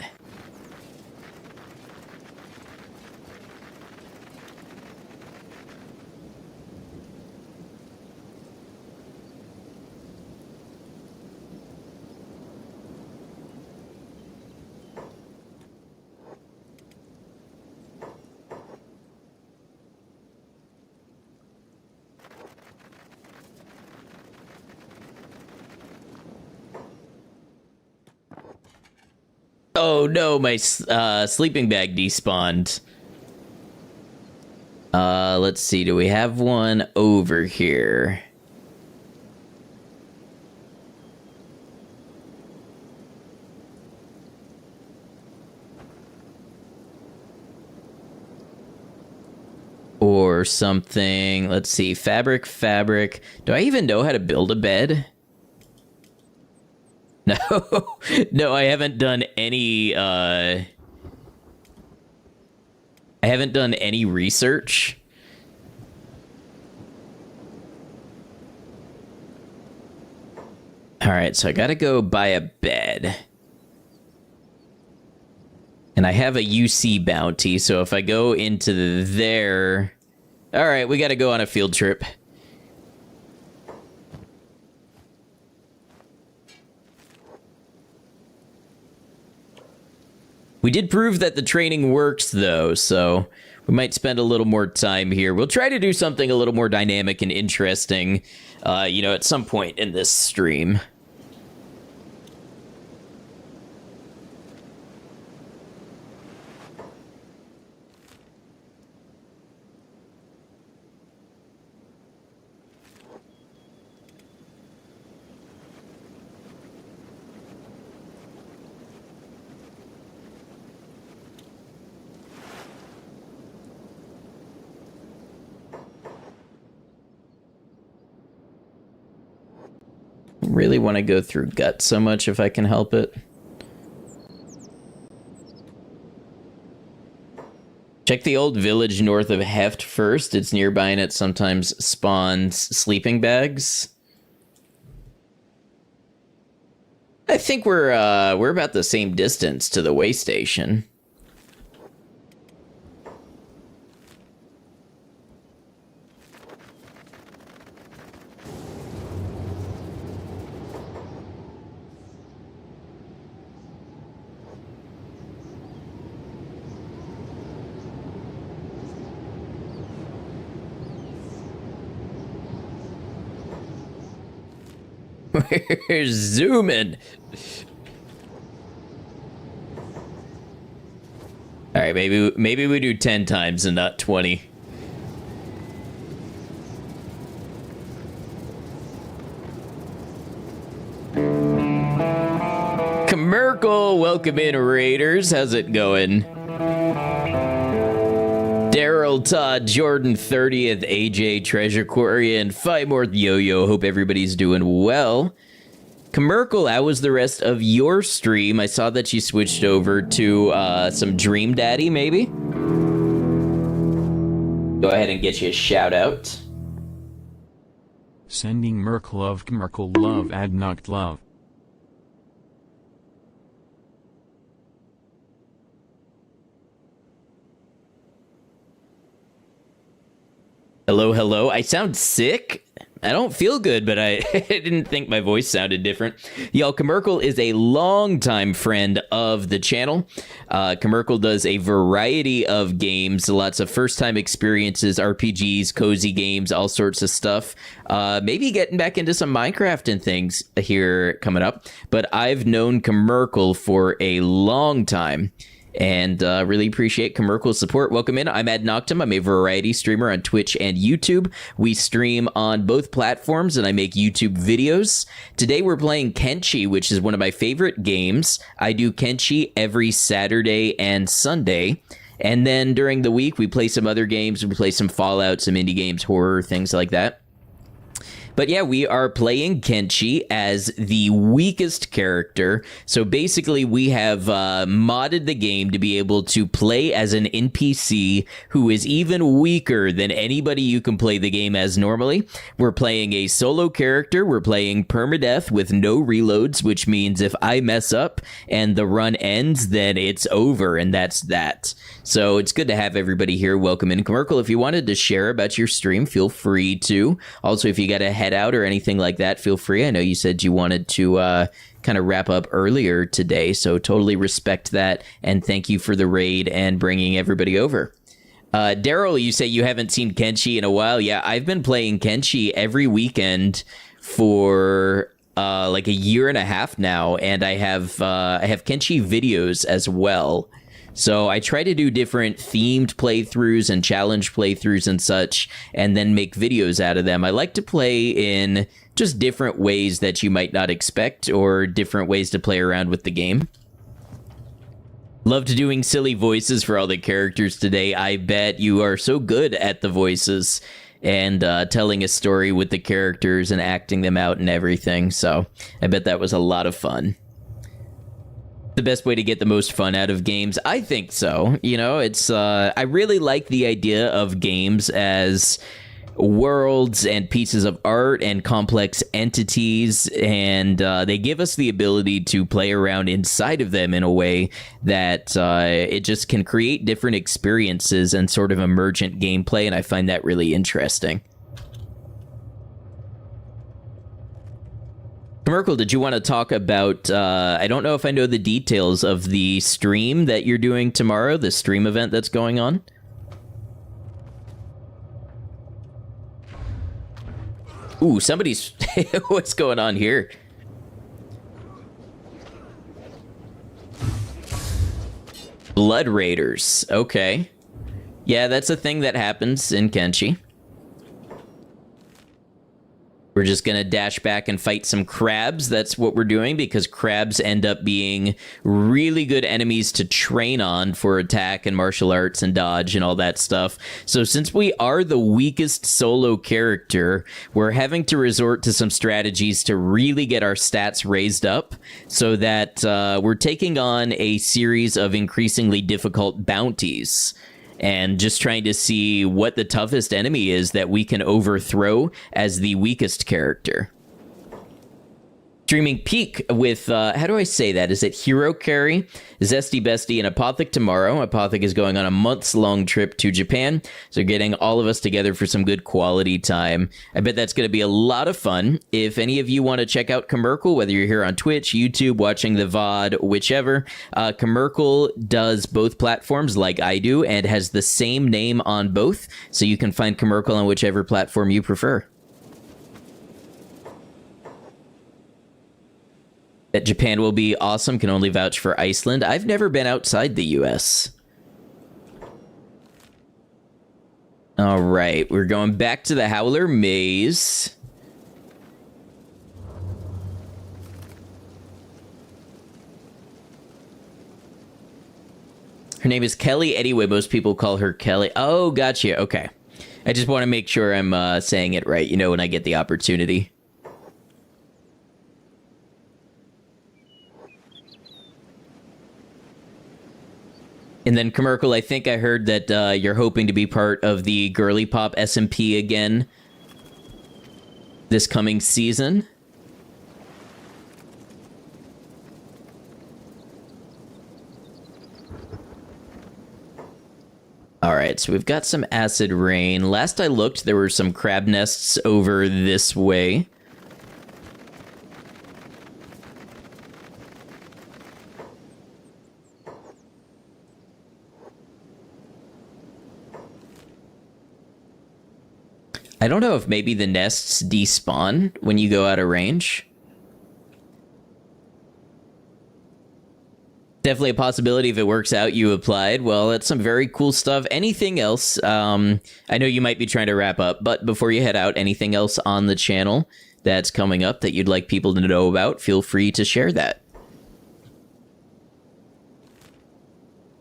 Oh no, my sleeping bag despawned. Let's see, do we have one over here? Or something. Let's see, fabric. Do I even know how to build a bed? No, no, I haven't done any, I haven't done any research. All right, so I gotta go buy a bed. And I have a UC bounty, so if I go into there... All right, we gotta go on a field trip. We did prove that the training works, though, so we might spend a little more time here. We'll try to do something a little more dynamic and interesting, you know, at some point in this stream. Really want to go through gut so much if I can help it. Check the old village north of Heft first. It's nearby and it sometimes spawns sleeping bags. I think we're about the same distance to the way station. We're zooming. All right, maybe we do 10 times and not 20. Commercial, welcome in, Raiders. How's it going? Daryl, Todd, Jordan, 30th, AJ, Treasure Quarry, and 5 more Yo-Yo. Hope everybody's doing well. Commercial, how was the rest of your stream? I saw that you switched over to some Dream Daddy, maybe? Go ahead and get you a shout out. Sending Merkel love, Adnocht love. Hello, hello. I sound sick. I don't feel good, but I didn't think my voice sounded different. Y'all, Commercial is a longtime friend of the channel. Commercial does a variety of games, lots of first-time experiences, RPGs, cozy games, all sorts of stuff. Maybe getting back into some Minecraft and things here coming up. But I've known Commercial for a long time. And really appreciate Commercial's support. Welcome in. I'm Ad Noctum. I'm a variety streamer on Twitch and YouTube. We stream on both platforms, and I make YouTube videos. Today we're playing Kenshi, which is one of my favorite games. I do Kenshi every Saturday and Sunday. And then during the week, we play some other games. We play some Fallout, some indie games, horror, things like that. But yeah, we are playing Kenshi as the weakest character. So basically, we have modded the game to be able to play as an NPC who is even weaker than anybody you can play the game as normally. We're playing a solo character. We're playing Permadeath with no reloads, which means if I mess up and the run ends, then it's over, and that's that. So it's good to have everybody here. Welcome in. Commercial, if you wanted to share about your stream, feel free to. Also, if you got to head out or anything like that, feel free. I know you said you wanted to kind of wrap up earlier today, so totally respect that, and thank you for the raid and bringing everybody over. Daryl, you say you haven't seen Kenshi in a while. Yeah, I've been playing Kenshi every weekend for like a year and a half now, and I have Kenshi videos as well. So I try to do different themed playthroughs and challenge playthroughs and such, and then make videos out of them. I like to play in just different ways that you might not expect, or different ways to play around with the game. Loved doing silly voices for all the characters today. I bet you are so good at the voices and telling a story with the characters and acting them out and everything. So I bet that was a lot of fun. The best way to get the most fun out of games? I think so. You know, it's I really like the idea of games as worlds and pieces of art and complex entities, and they give us the ability to play around inside of them in a way that it just can create different experiences and sort of emergent gameplay, and I find that really interesting. Merkel, did you want to talk about, I don't know if I know the details of the stream that you're doing tomorrow, the stream event that's going on? Ooh, somebody's... What's going on here? Blood Raiders. Okay. Yeah, that's a thing that happens in Kenshi. We're just gonna dash back and fight some crabs. That's what we're doing, because crabs end up being really good enemies to train on for attack and martial arts and dodge and all that stuff. So since we are the weakest solo character, we're having to resort to some strategies to really get our stats raised up, so that we're taking on a series of increasingly difficult bounties, and just trying to see what the toughest enemy is that we can overthrow as the weakest character. Streaming Peak with, how do I say that? Is it Hero Carry, Zesty Bestie, and Apothic tomorrow. Apothic is going on a months-long trip to Japan, so getting all of us together for some good quality time. I bet that's going to be a lot of fun. If any of you want to check out Commercial, whether you're here on Twitch, YouTube, watching the VOD, whichever, Commercial does both platforms like I do, and has the same name on both, so you can find Commercial on whichever platform you prefer. That Japan will be awesome. Can only vouch for Iceland. I've never been outside the US. All right, we're going back to the Howler Maze. Her name is Kelly. Anyway, most people call her Kelly. Oh, gotcha. Okay. I just want to make sure I'm saying it right, you know, when I get the opportunity. And then, Commercial, I think I heard that you're hoping to be part of the Girly Pop SMP again this coming season. All right, so we've got some acid rain. Last I looked, there were some crab nests over this way. I don't know if maybe the nests despawn when you go out of range. Definitely a possibility if it works out you applied. Well, that's some very cool stuff. Anything else? I know you might be trying to wrap up, but before you head out, anything else on the channel that's coming up that you'd like people to know about, feel free to share that.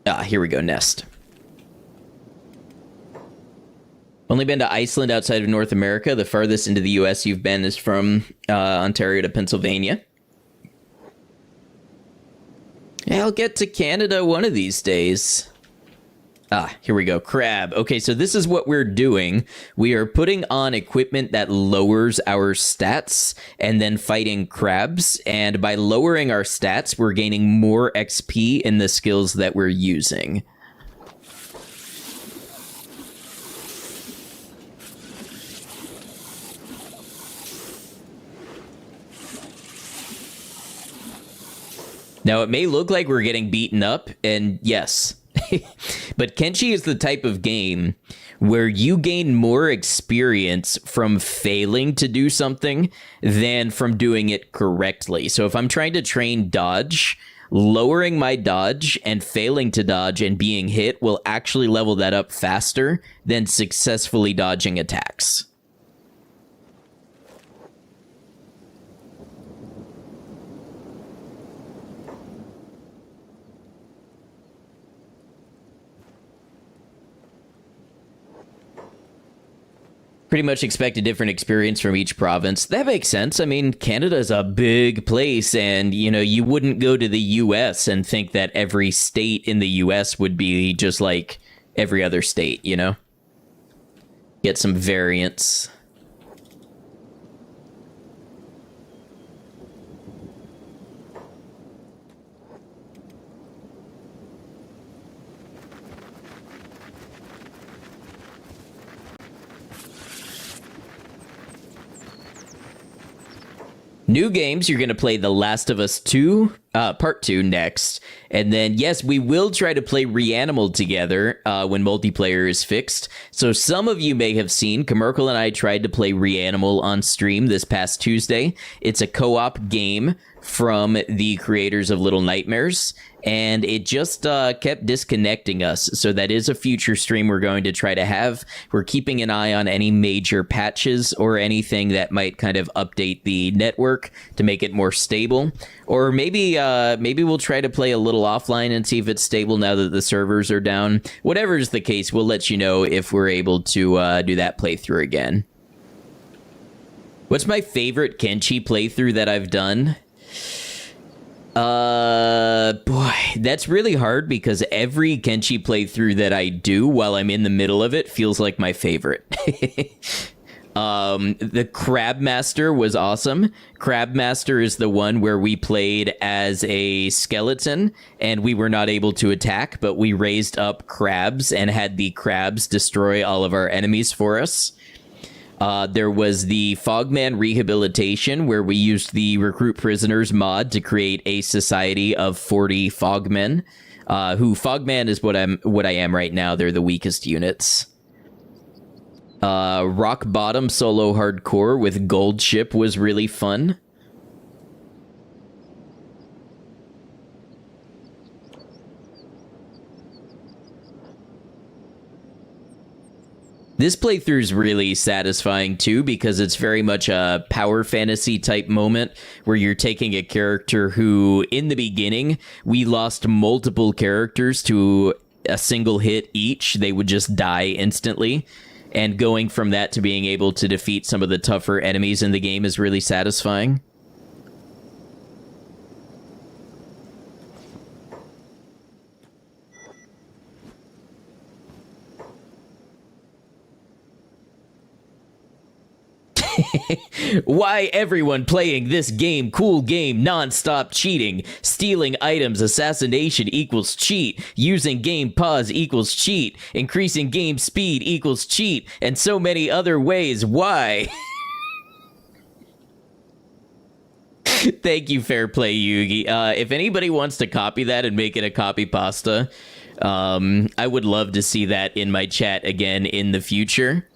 Ah, here we go, nest. Only been to Iceland outside of North America. The farthest into the U.S. you've been is from Ontario to Pennsylvania. Yeah, I'll get to Canada one of these days. Ah, here we go. Crab. Okay, so this is what we're doing. We are putting on equipment that lowers our stats and then fighting crabs. And by lowering our stats, we're gaining more XP in the skills that we're using. Now, it may look like we're getting beaten up, and yes, but Kenshi is the type of game where you gain more experience from failing to do something than from doing it correctly. So if I'm trying to train dodge, lowering my dodge and failing to dodge and being hit will actually level that up faster than successfully dodging attacks. Pretty much expect a different experience from each province. That makes sense. I mean, Canada's a big place, and, you know, you wouldn't go to the U.S. and think that every state in the U.S. would be just like every other state, you know? Get some variance. New games, you're going to play The Last of Us 2, Part 2 next. And then, yes, we will try to play Reanimal together when multiplayer is fixed. So some of you may have seen, Commercial and I tried to play Reanimal on stream this past Tuesday. It's a co-op game from the creators of Little Nightmares, and it just kept disconnecting us. So that is a future stream we're going to try to have. We're keeping an eye on any major patches or anything that might kind of update the network to make it more stable. Or maybe we'll try to play a little offline and see if it's stable now that the servers are down. Whatever is the case, we'll let you know if we're able to do that playthrough again. What's my favorite Kenshi playthrough that I've done? Boy, that's really hard because every Kenshi playthrough that I do while I'm in the middle of it feels like my favorite. The Crab Master was awesome. Crab Master is the one where we played as a skeleton and we were not able to attack, but we raised up crabs and had the crabs destroy all of our enemies for us. There was the Fogman Rehabilitation, where we used the Recruit Prisoners mod to create a society of 40 Fogmen. Who Fogman is what I am right now. They're the weakest units. Rock Bottom Solo Hardcore with Gold Ship was really fun. This playthrough is really satisfying too because it's very much a power fantasy type moment where you're taking a character who, in the beginning, we lost multiple characters to a single hit each. They would just die instantly. And going from that to being able to defeat some of the tougher enemies in the game is really satisfying. Why everyone playing this game, cool game, non-stop cheating, stealing items, assassination equals cheat, using game pause equals cheat, increasing game speed equals cheat, and so many other ways. Why? Thank you, Fair Play Yugi. If anybody wants to copy that and make it a copy pasta, I would love to see that in my chat again in the future.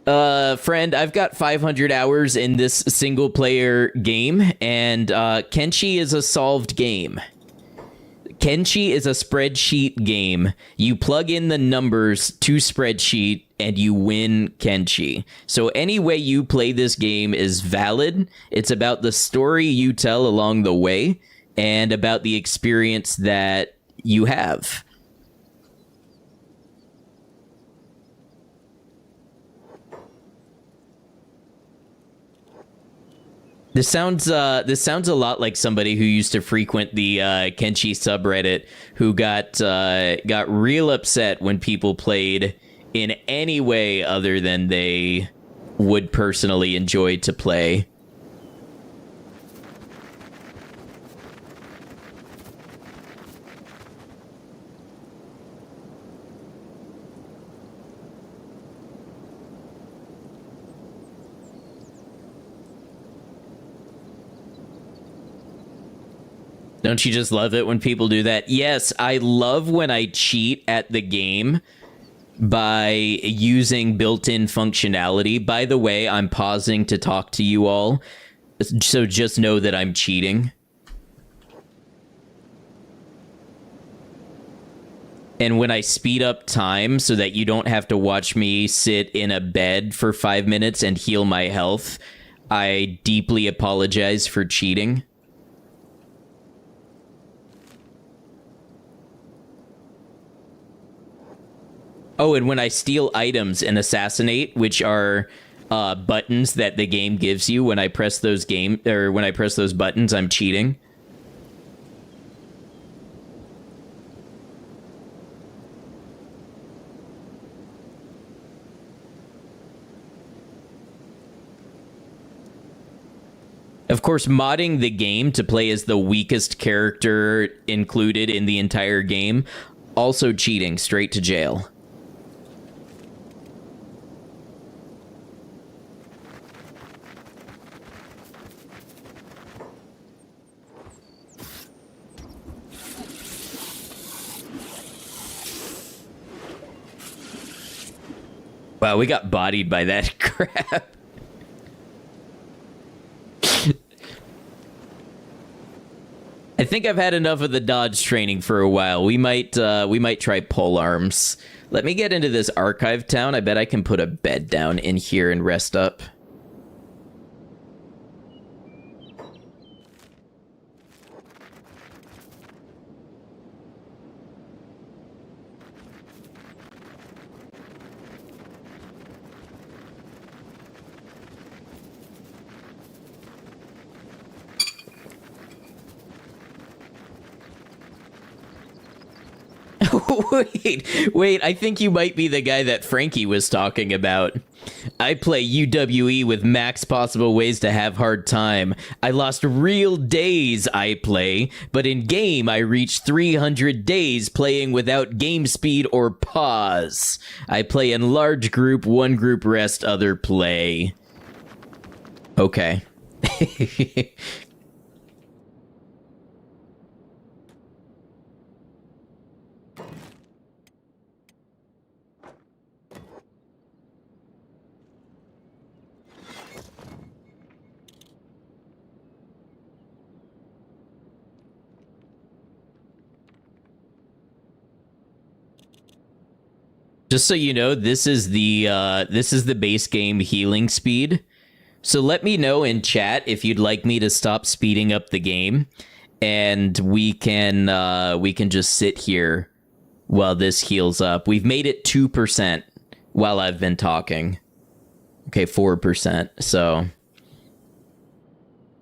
Friend, I've got 500 hours in this single-player game, and Kenshi is a solved game. Kenshi is a spreadsheet game. You plug in the numbers to spreadsheet, and you win Kenshi. So any way you play this game is valid. It's about the story you tell along the way, and about the experience that you have. This sounds a lot like somebody who used to frequent the Kenshi subreddit, who got real upset when people played in any way other than they would personally enjoy to play. Don't you just love it when people do that? Yes, I love when I cheat at the game by using built-in functionality. By the way, I'm pausing to talk to you all, so just know that I'm cheating. And when I speed up time so that you don't have to watch me sit in a bed for 5 minutes and heal my health, I deeply apologize for cheating. Oh, and when I steal items and assassinate, which are buttons that the game gives you, when I press those buttons, I'm cheating. Of course, modding the game to play as the weakest character included in the entire game, also cheating, straight to jail. Wow, we got bodied by that crap. I think I've had enough of the dodge training for a while. We might try pole arms. Let me get into this archive town. I bet I can put a bed down in here and rest up. Wait, I think you might be the guy that Frankie was talking about. I play UWE with max possible ways to have hard time. I lost real days I play, but in game I reach 300 days playing without game speed or pause. I play in large group, one group rest, other play. Okay. Just so you know, this is the base game healing speed. So let me know in chat if you'd like me to stop speeding up the game, and we can just sit here while this heals up. We've made it 2% while I've been talking. Okay, 4%. So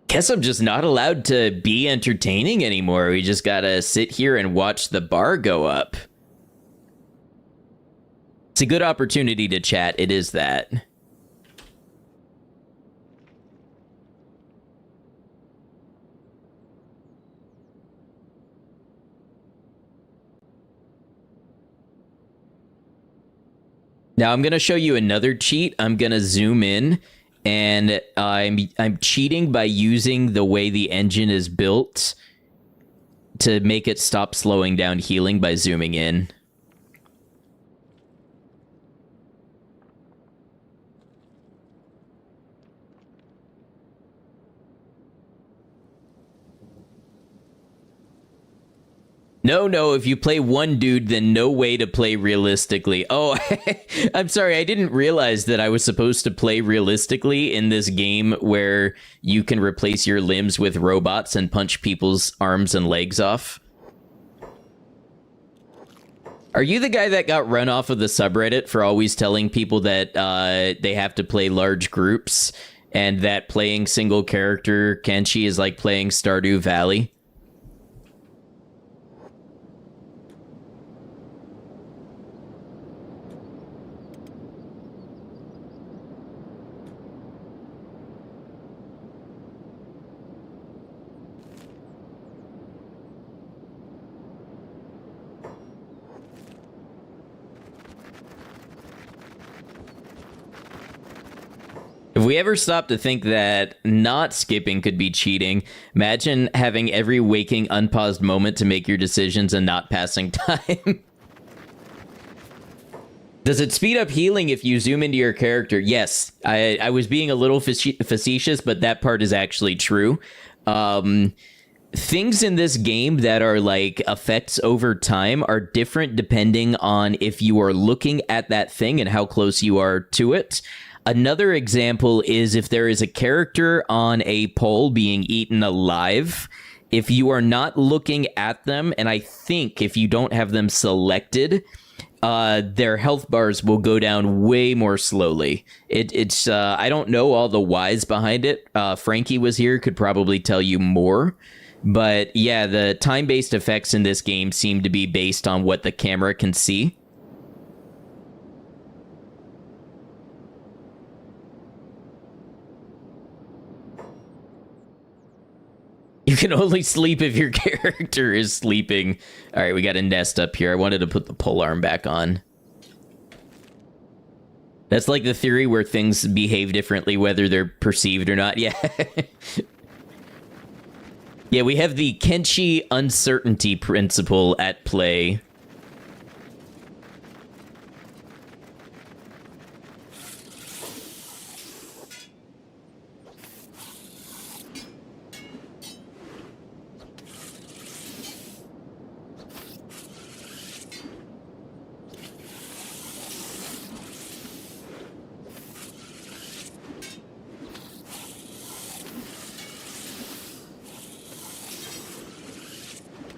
guess I'm just not allowed to be entertaining anymore. We just gotta sit here and watch the bar go up. It's a good opportunity to chat, it is that. Now I'm gonna show you another cheat. I'm gonna zoom in, and I'm cheating by using the way the engine is built to make it stop slowing down healing by zooming in. No, if you play one dude, then no way to play realistically. Oh, I'm sorry, I didn't realize that I was supposed to play realistically in this game where you can replace your limbs with robots and punch people's arms and legs off. Are you the guy that got run off of the subreddit for always telling people that they have to play large groups and that playing single character Kenshi is like playing Stardew Valley. If we ever stop to think that not skipping could be cheating, imagine having every waking unpaused moment to make your decisions and not passing time. Does it speed up healing if you zoom into your character? Yes. I was being a little facetious, but that part is actually true. Things in this game that are like effects over time are different depending on if you are looking at that thing and how close you are to it. Another example is if there is a character on a pole being eaten alive, if you are not looking at them, and I think if you don't have them selected, their health bars will go down way more slowly. It's I don't know all the whys behind it. Frankie was here, could probably tell you more. But yeah, the time-based effects in this game seem to be based on what the camera can see. You can only sleep if your character is sleeping. All right, we got a nest up here. I wanted to put the pole arm back on. That's like the theory where things behave differently, whether they're perceived or not. Yeah. Yeah, we have the Kenshi uncertainty principle at play.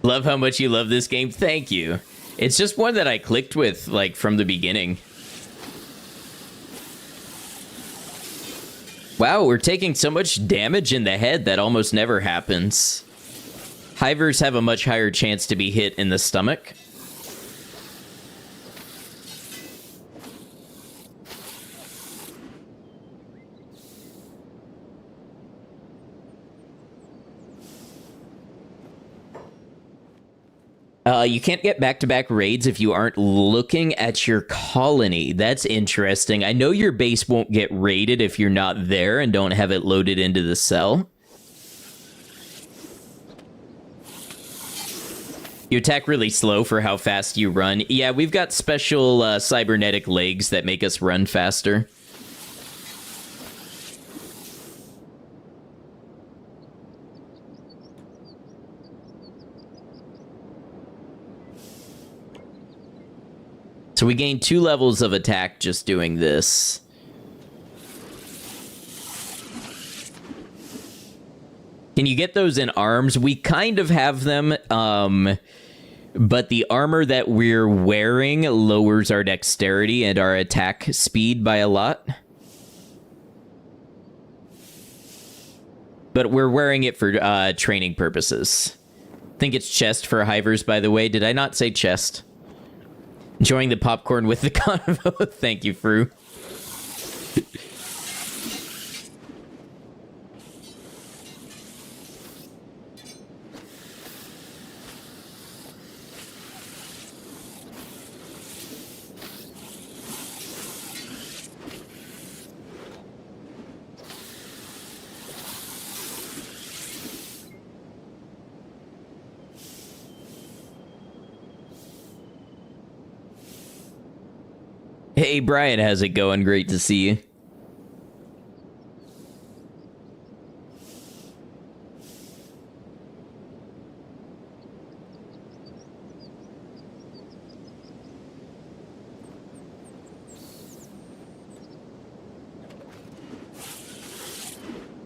Love how much you love this game. Thank you. It's just one that I clicked with, like, from the beginning. Wow, we're taking so much damage in the head that almost never happens. Hivers have a much higher chance to be hit in the stomach. You can't get back-to-back raids if you aren't looking at your colony. That's interesting. I know your base won't get raided if you're not there and don't have it loaded into the cell. You attack really slow for how fast you run. Yeah, we've got special cybernetic legs that make us run faster. So we gain 2 levels of attack just doing this. Can you get those in arms? We kind of have them, but the armor that we're wearing lowers our dexterity and our attack speed by a lot. But we're wearing it for training purposes. I think it's chest for hivers, by the way. Did I not say chest? Enjoying the popcorn with the convo. Thank you, Fru. Hey, Brian, how's it going? Great to see you.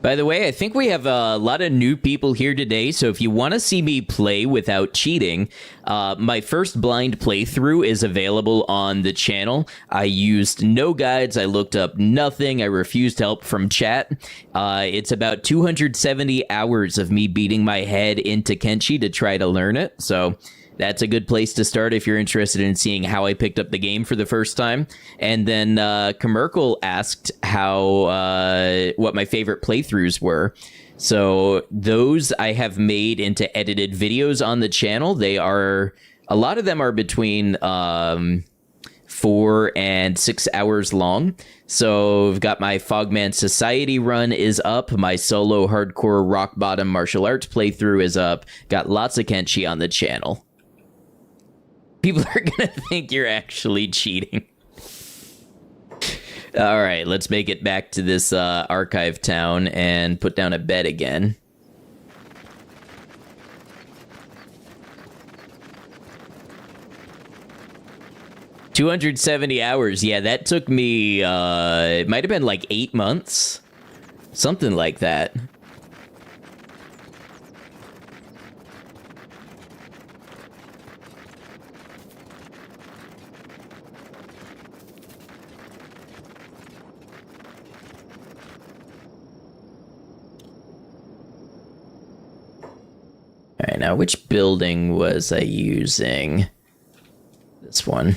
By the way, I think we have a lot of new people here today, so if you want to see me play without cheating, my first blind playthrough is available on the channel. I used no guides, I looked up nothing, I refused help from chat. It's about 270 hours of me beating my head into Kenshi to try to learn it, so that's a good place to start if you're interested in seeing how I picked up the game for the first time. And then Commercial asked what my favorite playthroughs were. So those I have made into edited videos on the channel. A lot of them are between 4 and 6 hours long. So I've got my Fogman Society run is up. My solo hardcore rock bottom martial arts playthrough is up. Got lots of Kenshi on the channel. People are going to think you're actually cheating. All right, let's make it back to this archive town and put down a bed again. $270 hours. Yeah, that took me, it might have been like 8 months. Something like that. All right, now which building was I using? This one.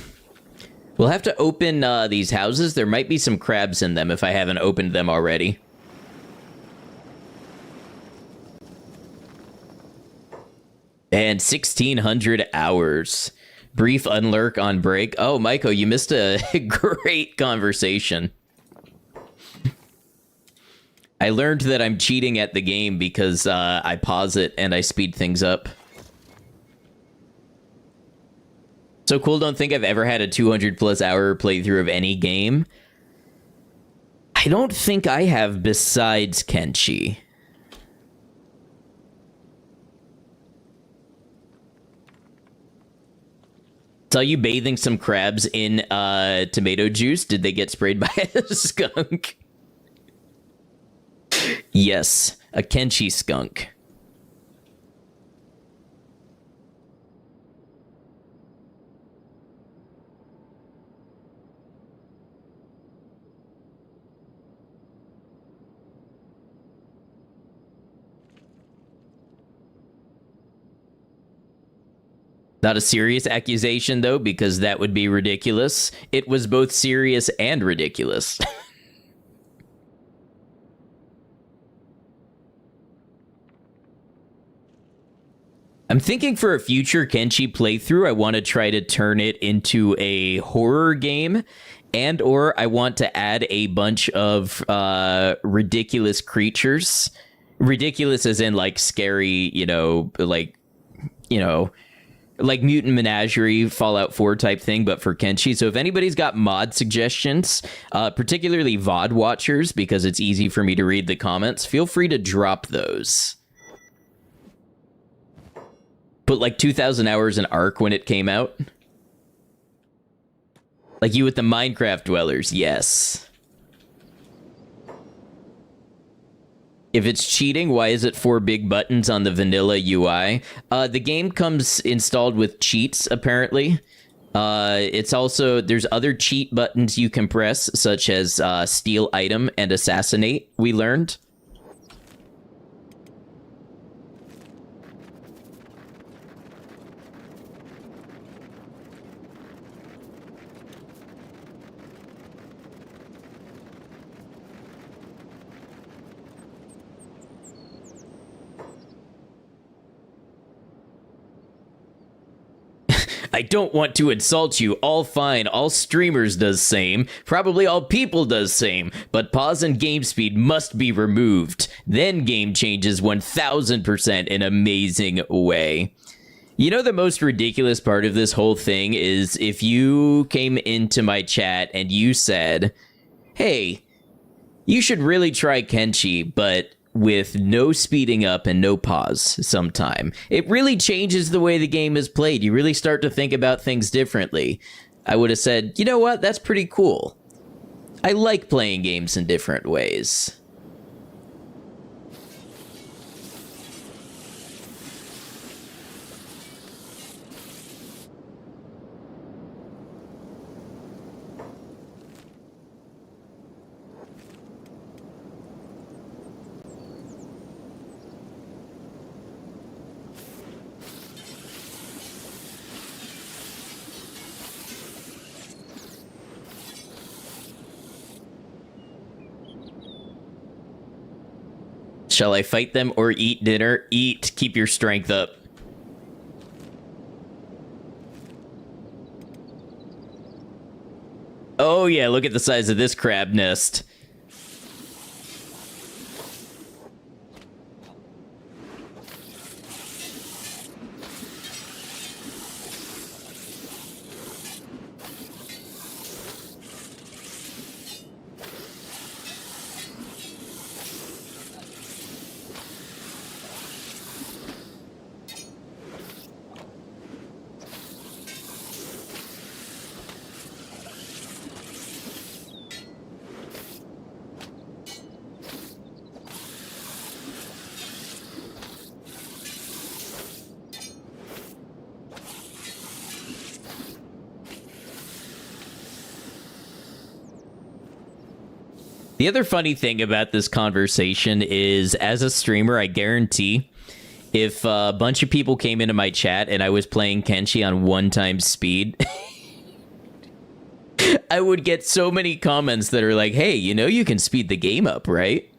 We'll have to open these houses. There might be some crabs in them if I haven't opened them already. And 1,600 hours. Brief unlurk on break. Oh, Maiko, you missed a great conversation. I learned that I'm cheating at the game because I pause it and I speed things up. So Cool don't think I've ever had a 200+ hour playthrough of any game. I don't think I have besides Kenshi. Saw you bathing some crabs in tomato juice. Did they get sprayed by a skunk? Yes, a Kenshi skunk. Not a serious accusation, though, because that would be ridiculous. It was both serious and ridiculous. I'm thinking for a future Kenshi playthrough, I want to try to turn it into a horror game, and or I want to add a bunch of ridiculous creatures. Ridiculous as in, like, scary, like Mutant Menagerie, Fallout 4 type thing, but for Kenshi. So if anybody's got mod suggestions, particularly VOD watchers, because it's easy for me to read the comments, feel free to drop those. Put like 2,000 hours in Ark when it came out. Like you with the Minecraft dwellers, yes. If it's cheating, why is it 4 big buttons on the vanilla UI? The game comes installed with cheats, apparently. It's also, there's other cheat buttons you can press, such as steal item and assassinate, we learned. I don't want to insult you, all fine, all streamers does same, probably all people does same, but pause and game speed must be removed. Then game changes 1000% in amazing way. You know, the most ridiculous part of this whole thing is if you came into my chat and you said, hey, you should really try Kenshi, but with no speeding up and no pause sometime. It really changes the way the game is played. You really start to think about things differently. I would have said, you know what, that's pretty cool. I like playing games in different ways. Shall I fight them or eat dinner? Eat. Keep your strength up. Oh yeah, look at the size of this crab nest. The other funny thing about this conversation is, as a streamer, I guarantee if a bunch of people came into my chat and I was playing Kenshi on 1x speed, I would get so many comments that are like, hey, you know you can speed the game up, right?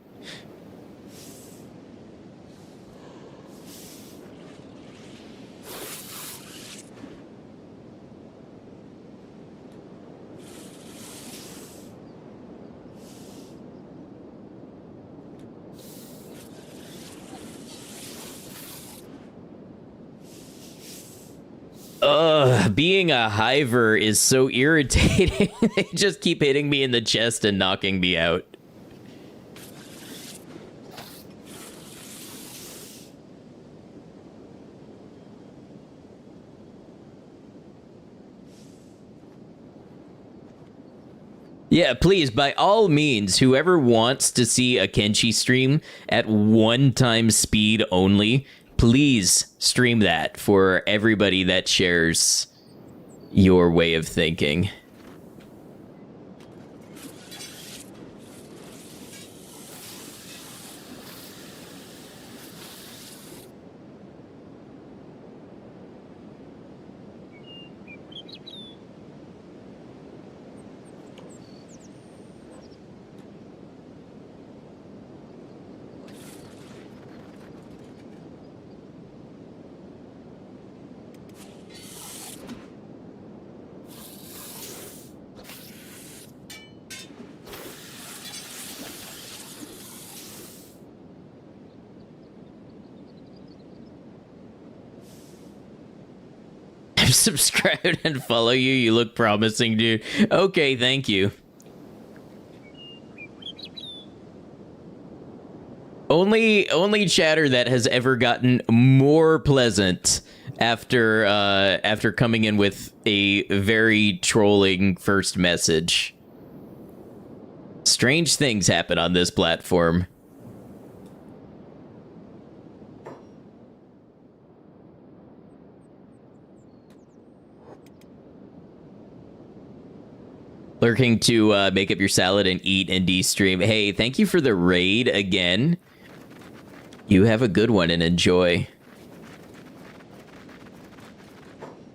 Being a hiver is so irritating. They just keep hitting me in the chest and knocking me out. Yeah, please, by all means, whoever wants to see a Kenshi stream at 1x speed only, please stream that for everybody that shares your way of thinking. Subscribe and follow you. You look promising, dude. Okay, thank you. Only chatter that has ever gotten more pleasant after coming in with a very trolling first message. Strange things happen on this platform. Lurking to make up your salad and eat and de-stream. Hey, thank you for the raid again. You have a good one and enjoy.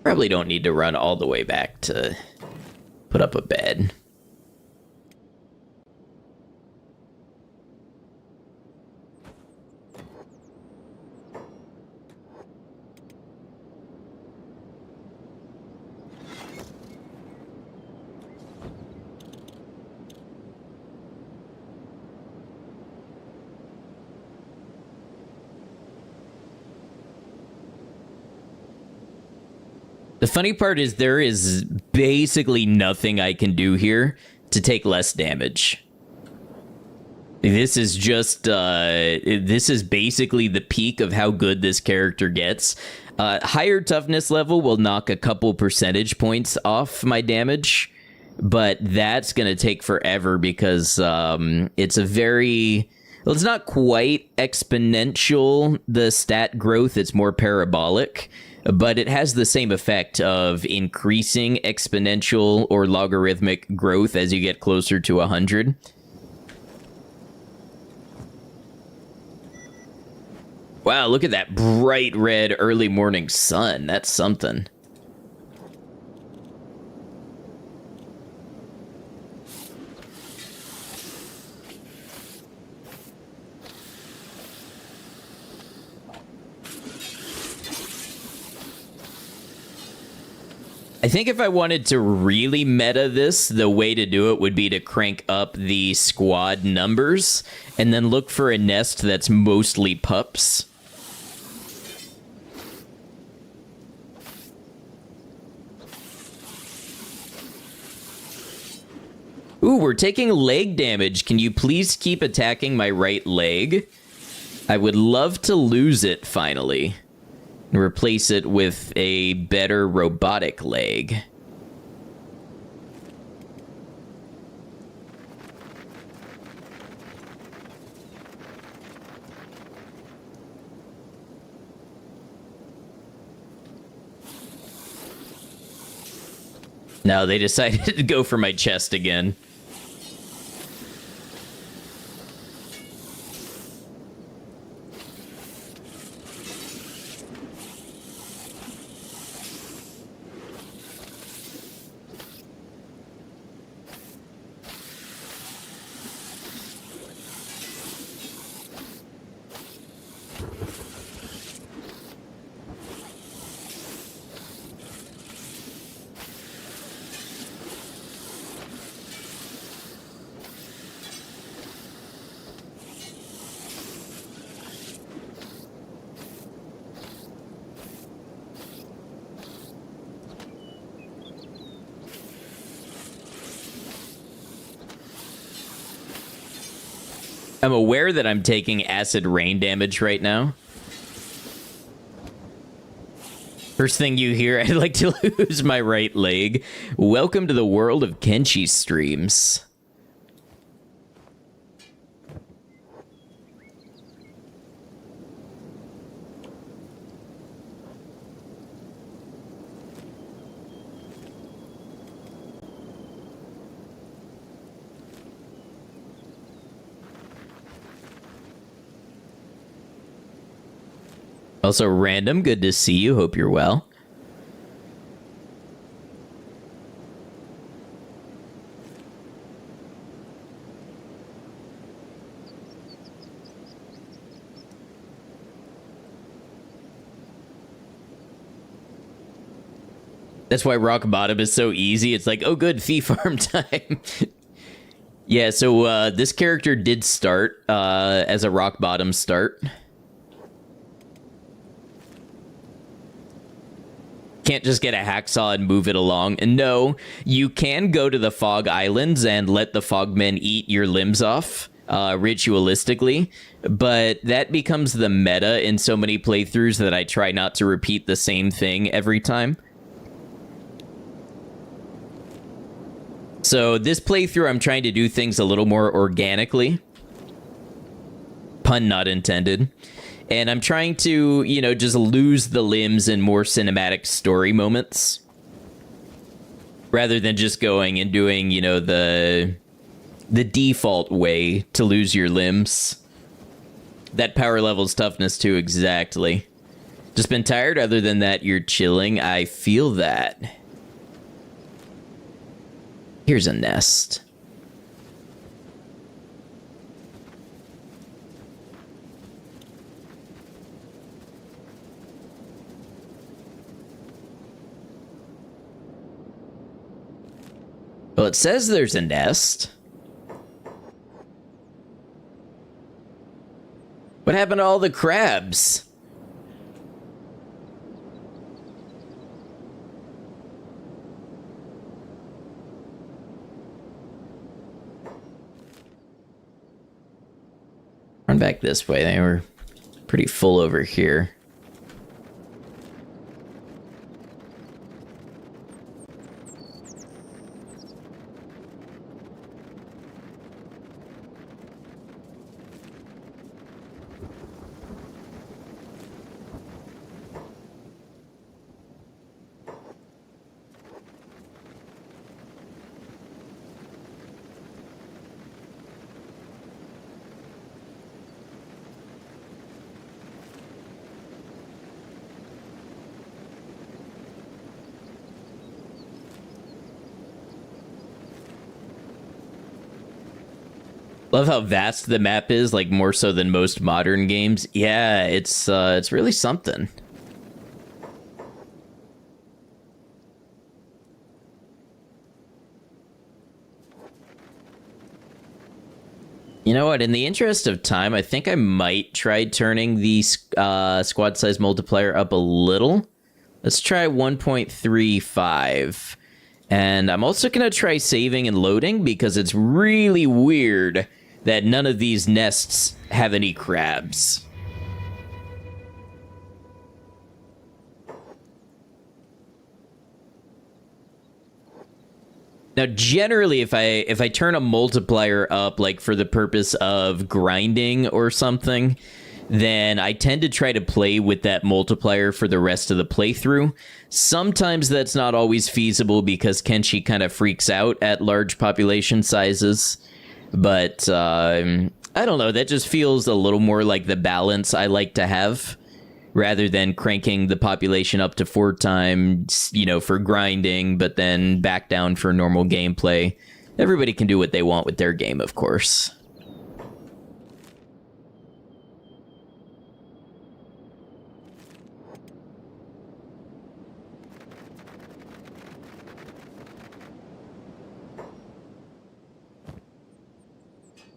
Probably don't need to run all the way back to put up a bed. The funny part is there is basically nothing I can do here to take less damage. This is just, this is basically the peak of how good this character gets. Higher toughness level will knock a couple percentage points off my damage, but that's going to take forever because it's a very... Well, it's not quite exponential, the stat growth. It's more parabolic. But it has the same effect of increasing exponential or logarithmic growth as you get closer to 100. Wow, look at that bright red early morning sun. That's something. I think if I wanted to really meta this, the way to do it would be to crank up the squad numbers and then look for a nest that's mostly pups. Ooh, we're taking leg damage. Can you please keep attacking my right leg? I would love to lose it finally. And replace it with a better robotic leg. No, they decided to go for my chest again. I'm aware that I'm taking acid rain damage right now. First thing you hear, I'd like to lose my right leg. Welcome to the world of Kenshi streams. Also, Random, good to see you. Hope you're well. That's why Rock Bottom is so easy. It's like, oh good, fee farm time. Yeah, so this character did start as a Rock Bottom start. Can't just get a hacksaw and move it along. And no, you can go to the Fog Islands and let the Fogmen eat your limbs off, ritualistically, but that becomes the meta in so many playthroughs that I try not to repeat the same thing every time. So this playthrough, I'm trying to do things a little more organically. Pun not intended. And I'm trying to, you know, just lose the limbs in more cinematic story moments. Rather than just going and doing, you know, the default way to lose your limbs. That power level's toughness too, exactly. Just been tired. Other than that, you're chilling. I feel that. Here's a nest. Well, it says there's a nest. What happened to all the crabs? Run back this way. They were pretty full over here. Love how vast the map is, like more so than most modern games. Yeah, it's really something. You know what? In the interest of time, I think I might try turning the squad size multiplier up a little. Let's try 1.35. And I'm also going to try saving and loading because it's really weird that none of these nests have any crabs. Now, generally, if I turn a multiplier up, like for the purpose of grinding or something, then I tend to try to play with that multiplier for the rest of the playthrough. Sometimes that's not always feasible because Kenshi kind of freaks out at large population sizes. But I don't know, that just feels a little more like the balance I like to have, rather than cranking the population up to 4 times, you know, for grinding, but then back down for normal gameplay. Everybody can do what they want with their game, of course.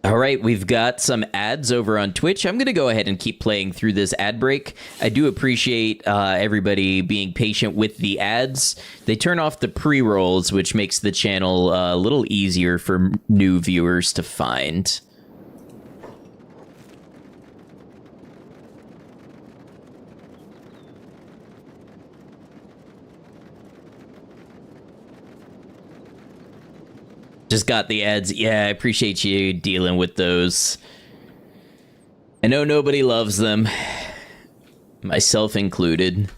All right, we've got some ads over on Twitch. I'm going to go ahead and keep playing through this ad break. I do appreciate everybody being patient with the ads. They turn off the pre-rolls, which makes the channel a little easier for new viewers to find. Just got the ads. Yeah, I appreciate you dealing with those. I know nobody loves them, myself included.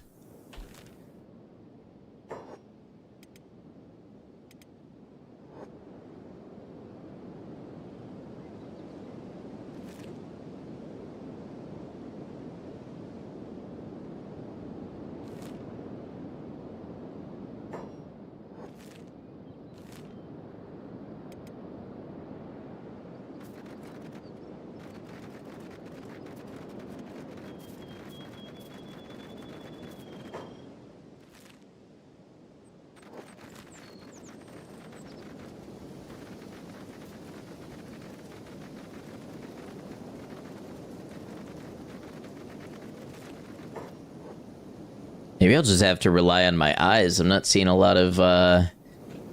Maybe I'll just have to rely on my eyes. I'm not seeing a lot of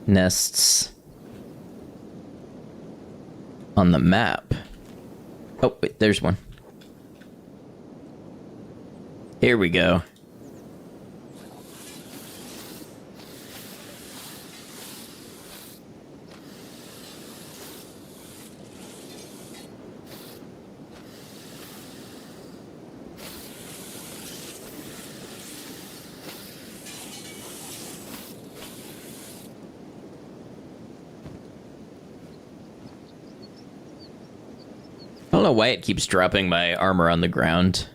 nests on the map. Oh, wait, there's one. Here we go. I don't know why it keeps dropping my armor on the ground.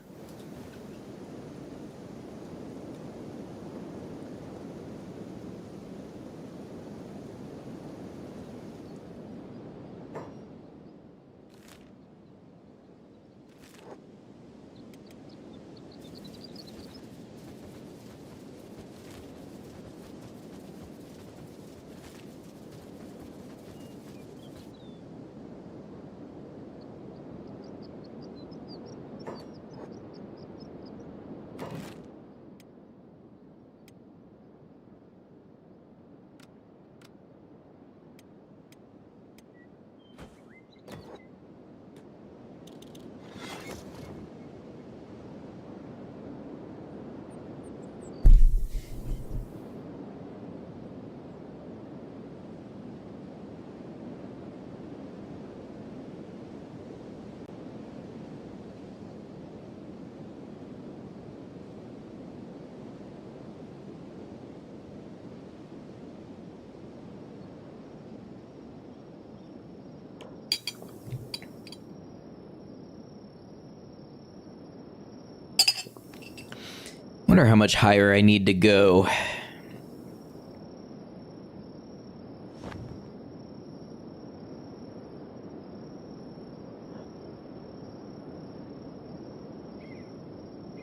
Wonder how much higher I need to go.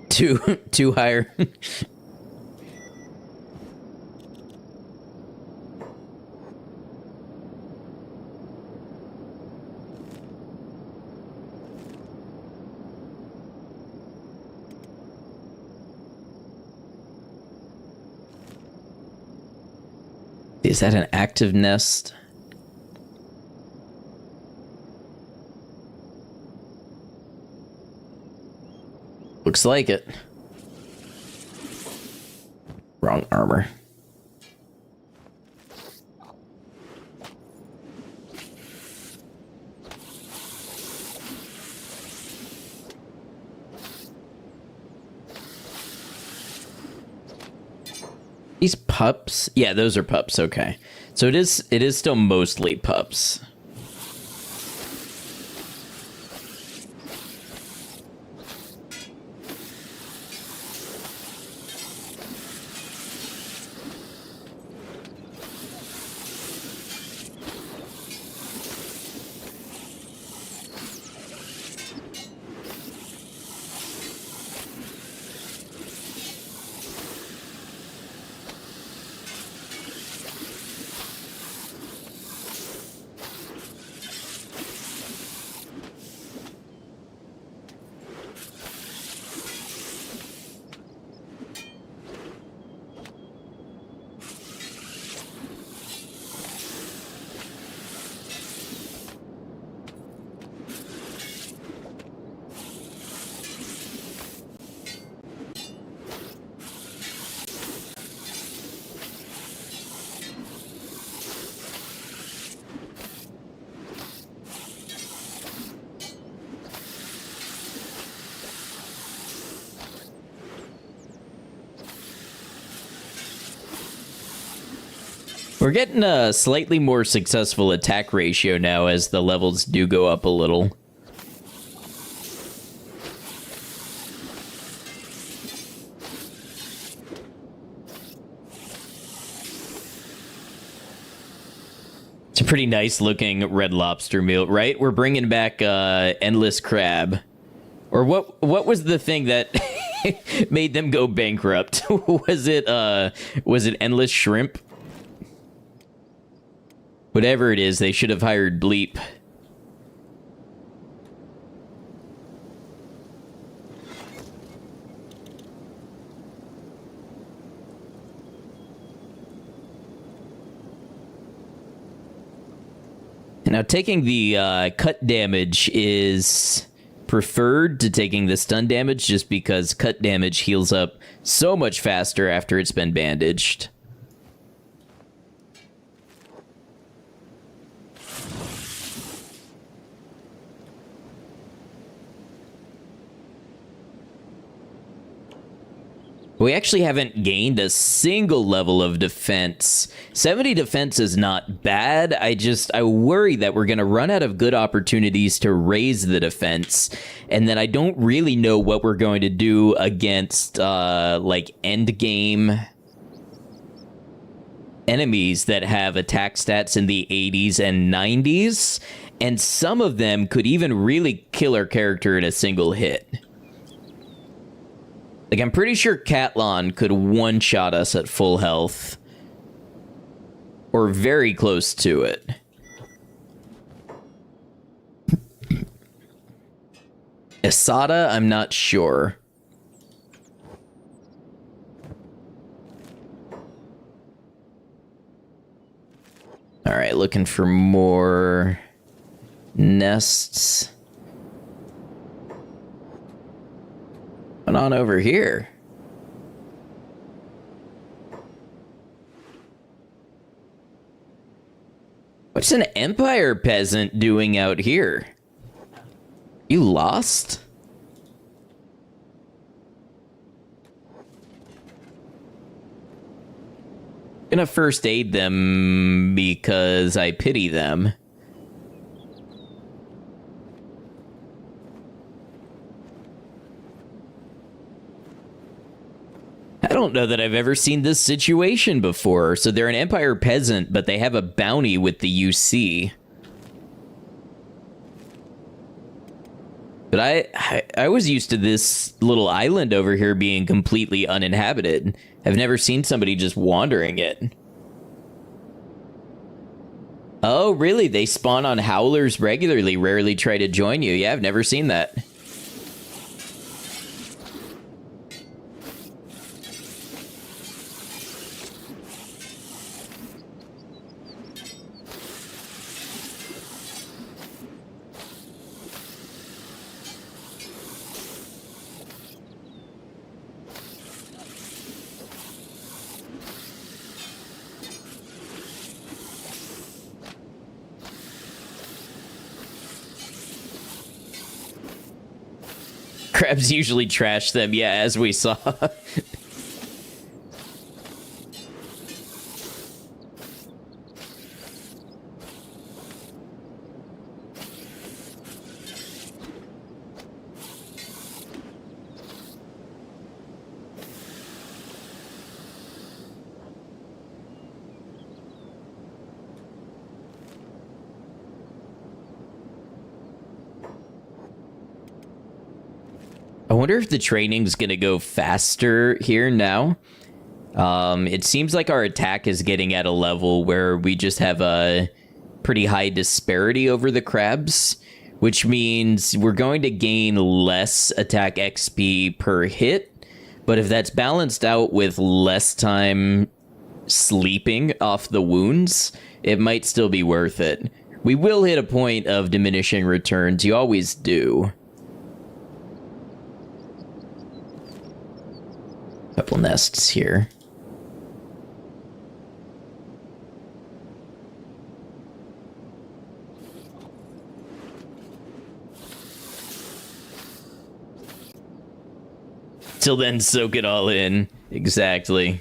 Too higher. Is that an active nest? Looks like it. Wrong armor. These pups? Yeah, those are pups, okay. So it is still mostly pups. We're getting a slightly more successful attack ratio now as the levels do go up a little. It's a pretty nice looking red lobster meal, right? We're bringing back endless crab. Or what was the thing that made them go bankrupt? Was it endless shrimp? Whatever it is, they should have hired Bleep. Now, taking the cut damage is preferred to taking the stun damage just because cut damage heals up so much faster after it's been bandaged. We actually haven't gained a single level of defense. 70 defense is not bad. I worry that we're going to run out of good opportunities to raise the defense. And then I don't really know what we're going to do against, like, end game enemies that have attack stats in the 80s and 90s. And some of them could even really kill our character in a single hit. Like, I'm pretty sure Catlon could one-shot us at full health. Or very close to it. Asada, I'm not sure. Alright, looking for more nests. What's on over here? What's an Empire peasant doing out here? You lost? Gonna first aid them because I pity them. I don't know that I've ever seen this situation before. So they're an Empire peasant, but they have a bounty with the UC. But I was used to this little island over here being completely uninhabited. I've never seen somebody just wandering it. Oh, really? They spawn on howlers regularly, rarely try to join you. Yeah, I've never seen that. Crabs usually trash them, yeah, as we saw. I wonder if the training's gonna go faster here now. It seems like our attack is getting at a level where we just have a pretty high disparity over the crabs, which means we're going to gain less attack XP per hit. But if that's balanced out with less time sleeping off the wounds, it might still be worth it. We will hit a point of diminishing returns. You always do. Couple nests here. Till then, soak it all in. Exactly.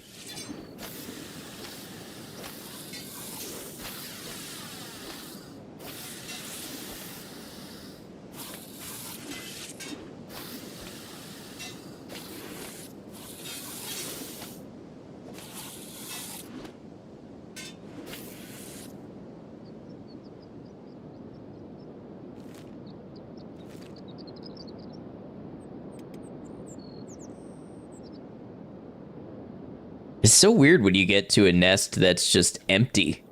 It's so weird when you get to a nest that's just empty.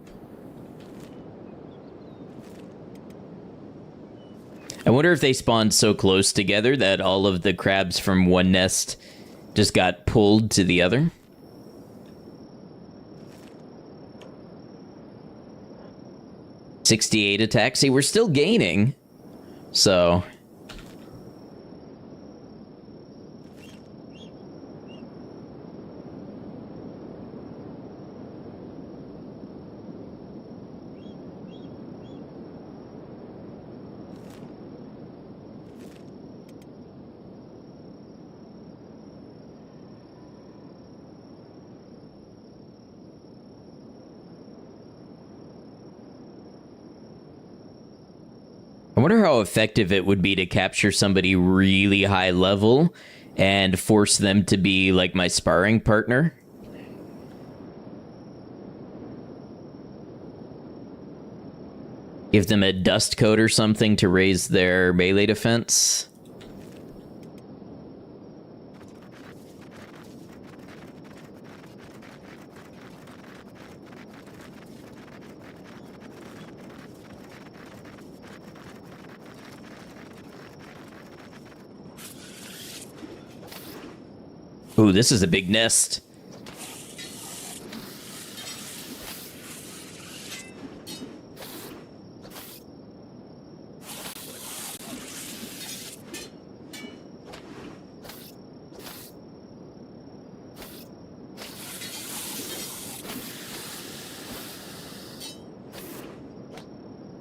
I wonder if they spawned so close together that all of the crabs from one nest just got pulled to the other. $68 attack. See, we're still gaining. So... I wonder how effective it would be to capture somebody really high level and force them to be like my sparring partner. Give them a dust coat or something to raise their melee defense. Ooh, this is a big nest.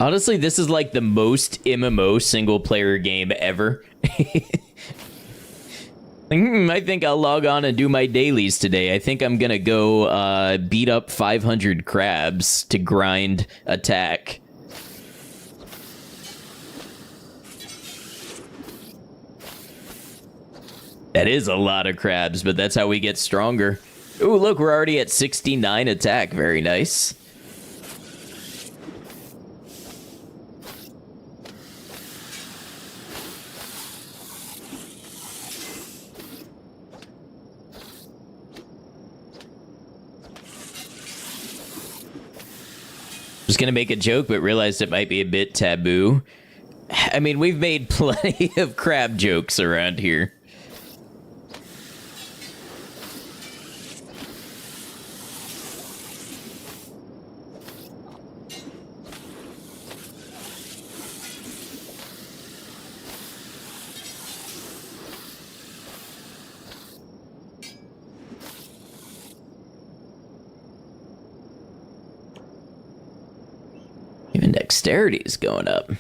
Honestly, this is like the most MMO single-player game ever. I think I'll log on and do my dailies today. I think I'm gonna go beat up 500 crabs to grind attack. That is a lot of crabs, but that's how we get stronger. Ooh, look, we're already at 69 attack. Very nice. Was gonna make a joke, but realized it might be a bit taboo. I mean, we've made plenty of crab jokes around here. Even dexterity is going up.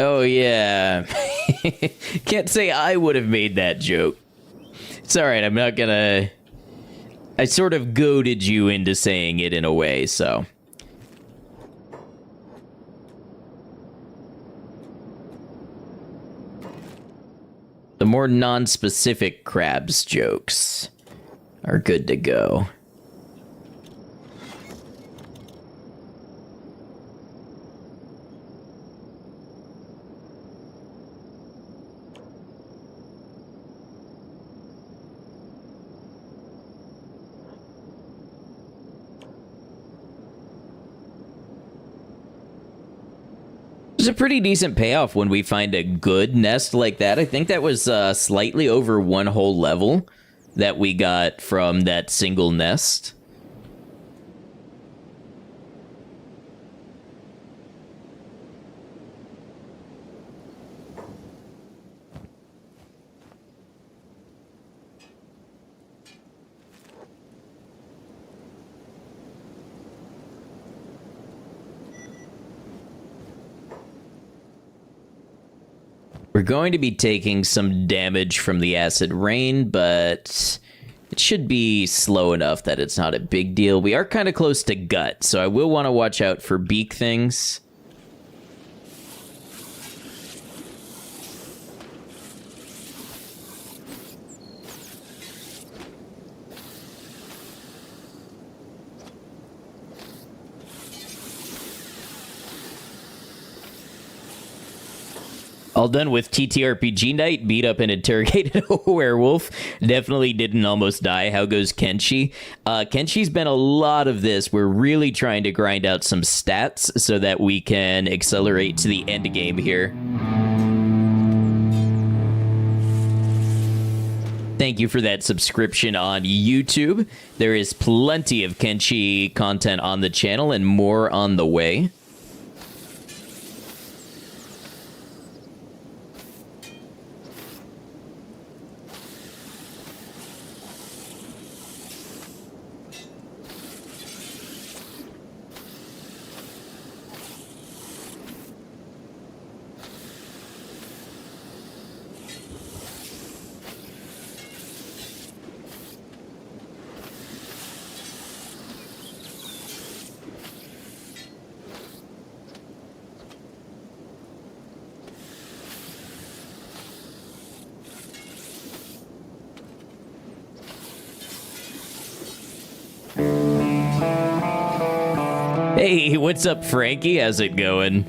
Oh, yeah. Can't say I would have made that joke. It's alright, I'm not gonna... I sort of goaded you into saying it in a way, so... The more non-specific crabs jokes are good to go. There's a pretty decent payoff when we find a good nest like that. I think that was slightly over one whole level that we got from that single nest. We're going to be taking some damage from the acid rain, but it should be slow enough that it's not a big deal. We are kind of close to gut, so I will want to watch out for beak things. All done with TTRPG night, beat up and interrogated a werewolf. Definitely didn't almost die. How goes Kenshi? Kenshi's been a lot of this. We're really trying to grind out some stats so that we can accelerate to the end game here. Thank you for that subscription on YouTube. There is plenty of Kenshi content on the channel and more on the way. Hey, what's up, Frankie? How's it going?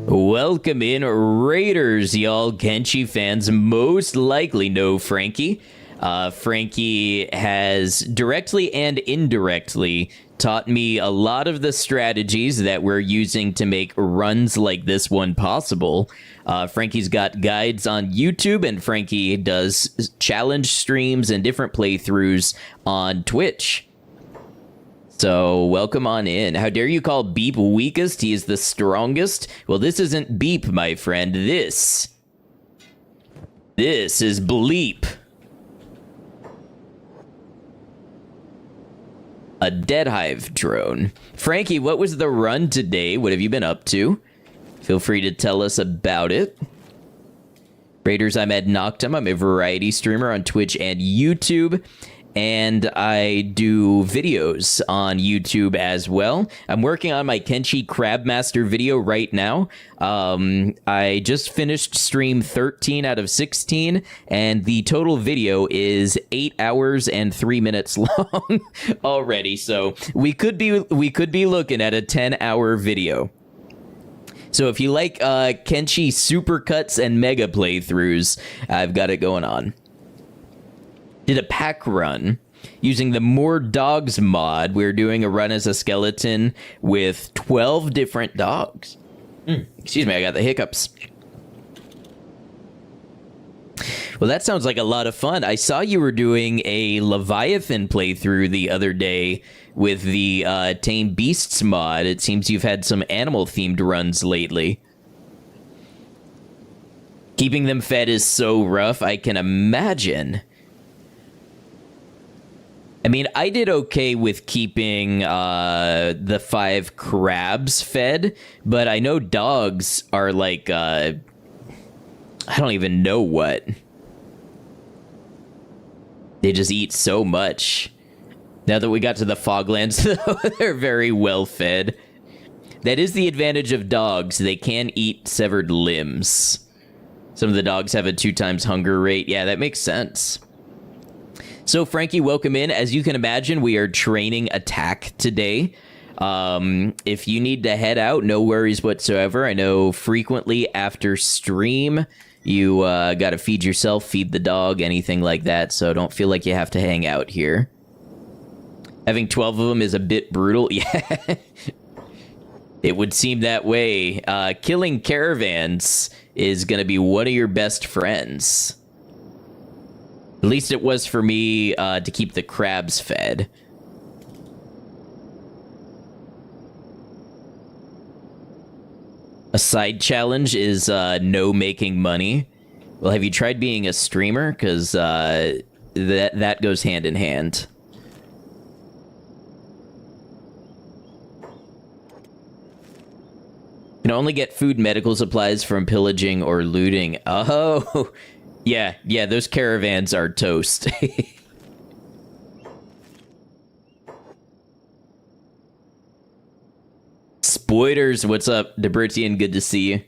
Welcome in, Raiders, y'all. Kenshi fans most likely know Frankie. Frankie has directly and indirectly taught me a lot of the strategies that we're using to make runs like this one possible. Frankie's got guides on YouTube, and Frankie does challenge streams and different playthroughs on Twitch. So, welcome on in. How dare you call Beep weakest? He is the strongest. Well, this isn't Beep, my friend. This is Bleep. A Deadhive drone. Frankie, what was the run today? What have you been up to? Feel free to tell us about it. Raiders, I'm Ed Noctum. I'm a variety streamer on Twitch and YouTube, and I do videos on YouTube as well. I'm working on my Kenshi Crabmaster video right now. I just finished stream 13 out of 16, and the total video is 8 hours and 3 minutes long already. So we could be looking at a 10-hour video. So if you like Kenshi supercuts and mega playthroughs, I've got it going on. Did a pack run using the More Dogs mod. We're doing a run as a skeleton with 12 different dogs. Excuse me, I got the hiccups. Well, that sounds like a lot of fun. I saw you were doing a Leviathan playthrough the other day with the Tame Beasts mod. It seems you've had some animal-themed runs lately. Keeping them fed is so rough, I can imagine. I mean, I did okay with keeping the 5 crabs fed, but I know dogs are like, I don't even know what. They just eat so much. Now that we got to the Foglands, they're very well fed. That is the advantage of dogs. They can eat severed limbs. Some of the dogs have a 2 times hunger rate. Yeah, that makes sense. So, Frankie, welcome in. As you can imagine, we are training attack today. If you need to head out, no worries whatsoever. I know frequently after stream, you got to feed yourself, feed the dog, anything like that. So don't feel like you have to hang out here. Having 12 of them is a bit brutal. Yeah. It would seem that way. Killing caravans is going to be one of your best friends. At least it was for me to keep the crabs fed. A side challenge is no making money. Well, have you tried being a streamer? Because that goes hand in hand. Can only get food, medical supplies from pillaging or looting. Oh, yeah, those caravans are toast. Spoilers, what's up, Debritian? Good to see you.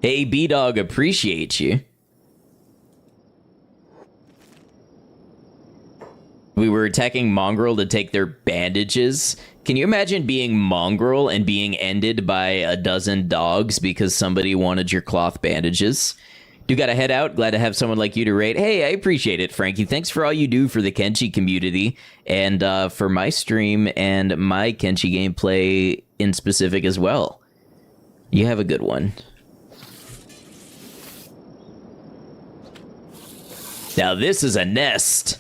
Hey, B-Dog, appreciate you. We were attacking Mongrel to take their bandages. Can you imagine being Mongrel and being ended by a dozen dogs because somebody wanted your cloth bandages? Do gotta head out. Glad to have someone like you to rate. Hey, I appreciate it, Frankie. Thanks for all you do for the Kenshi community and for my stream and my Kenshi gameplay in specific as well. You have a good one. Now this is a nest.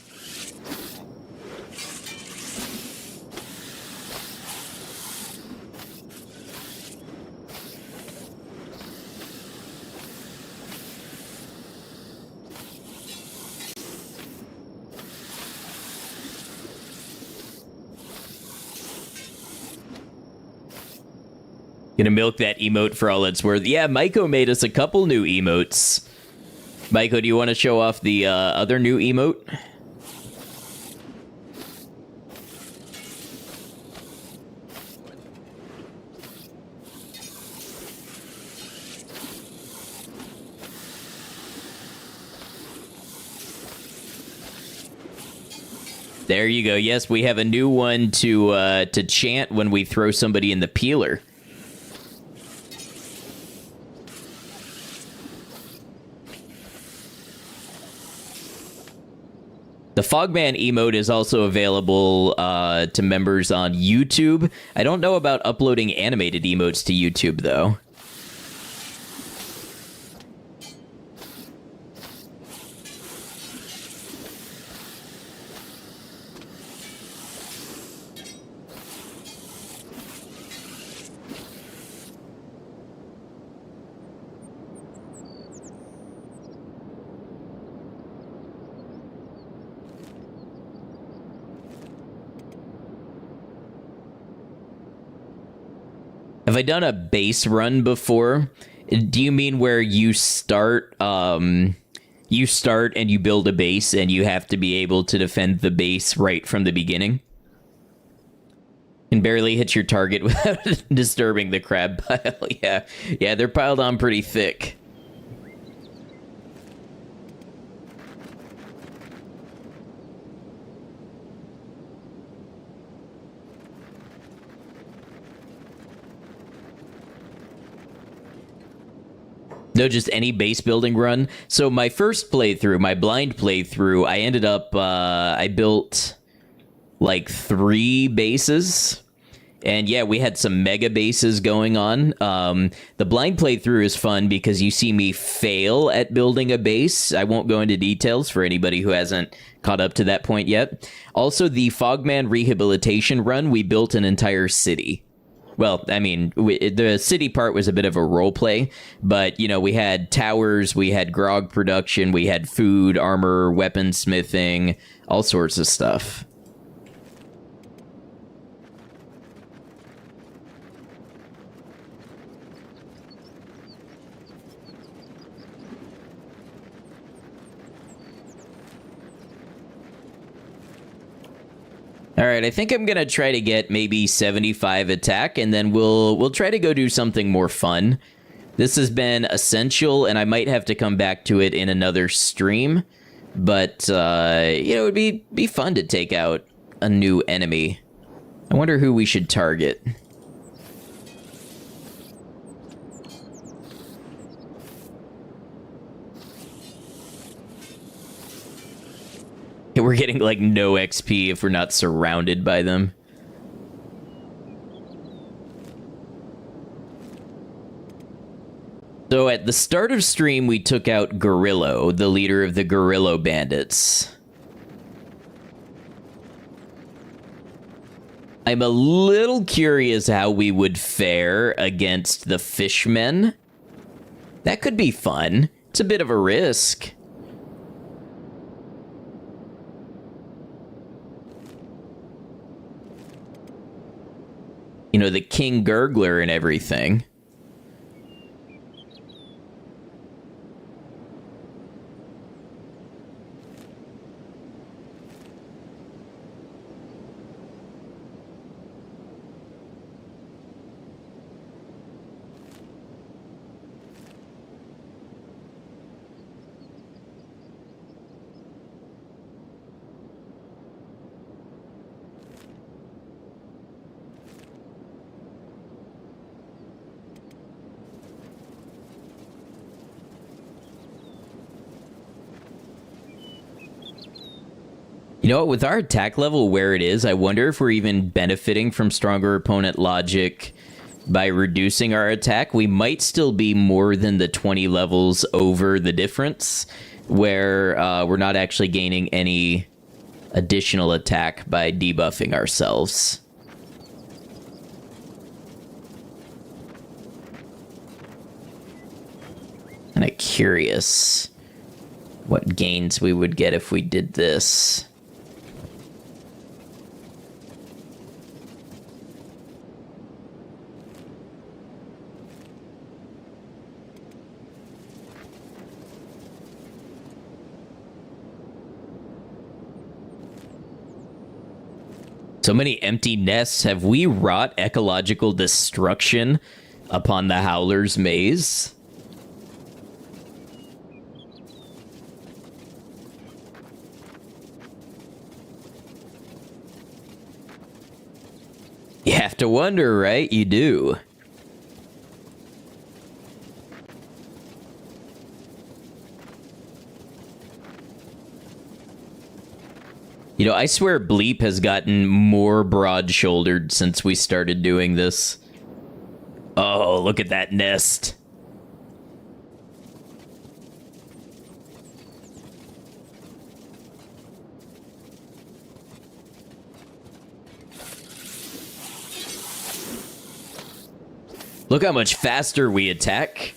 Gonna milk that emote for all it's worth. Yeah, Maiko made us a couple new emotes. Maiko, do you want to show off the other new emote? There you go. Yes, we have a new one to chant when we throw somebody in the peeler. The Fogman emote is also available to members on YouTube. I don't know about uploading animated emotes to YouTube, though. Have I done a base run before? Do you mean where you start and you build a base and you have to be able to defend the base right from the beginning? Can barely hit your target without disturbing the crab pile. Yeah, they're piled on pretty thick. No, just any base building run. So my first playthrough, my blind playthrough, I ended up, I built like 3 bases. And yeah, we had some mega bases going on. The blind playthrough is fun because you see me fail at building a base. I won't go into details for anybody who hasn't caught up to that point yet. Also, the Fogman rehabilitation run, we built an entire city. Well, I mean, the city part was a bit of a role play, but, you know, we had towers, we had grog production, we had food, armor, weaponsmithing, all sorts of stuff. All right, I think I'm gonna try to get maybe 75 attack, and then we'll try to go do something more fun. This has been essential, and I might have to come back to it in another stream. But you know, it'd be fun to take out a new enemy. I wonder who we should target. We're getting, like, no XP if we're not surrounded by them. So at the start of stream, we took out Gorillo, the leader of the Gorillo bandits. I'm a little curious how we would fare against the fishmen. That could be fun. It's a bit of a risk. You know, the King Gurgler and everything. You know what, with our attack level where it is, I wonder if we're even benefiting from stronger opponent logic by reducing our attack. We might still be more than the 20 levels over the difference, where we're not actually gaining any additional attack by debuffing ourselves. Kind of curious what gains we would get if we did this. So many empty nests. Have we wrought ecological destruction upon the Howler's Maze? You have to wonder, right? You do. You know, I swear Bleep has gotten more broad-shouldered since we started doing this. Oh, look at that nest. Look how much faster we attack.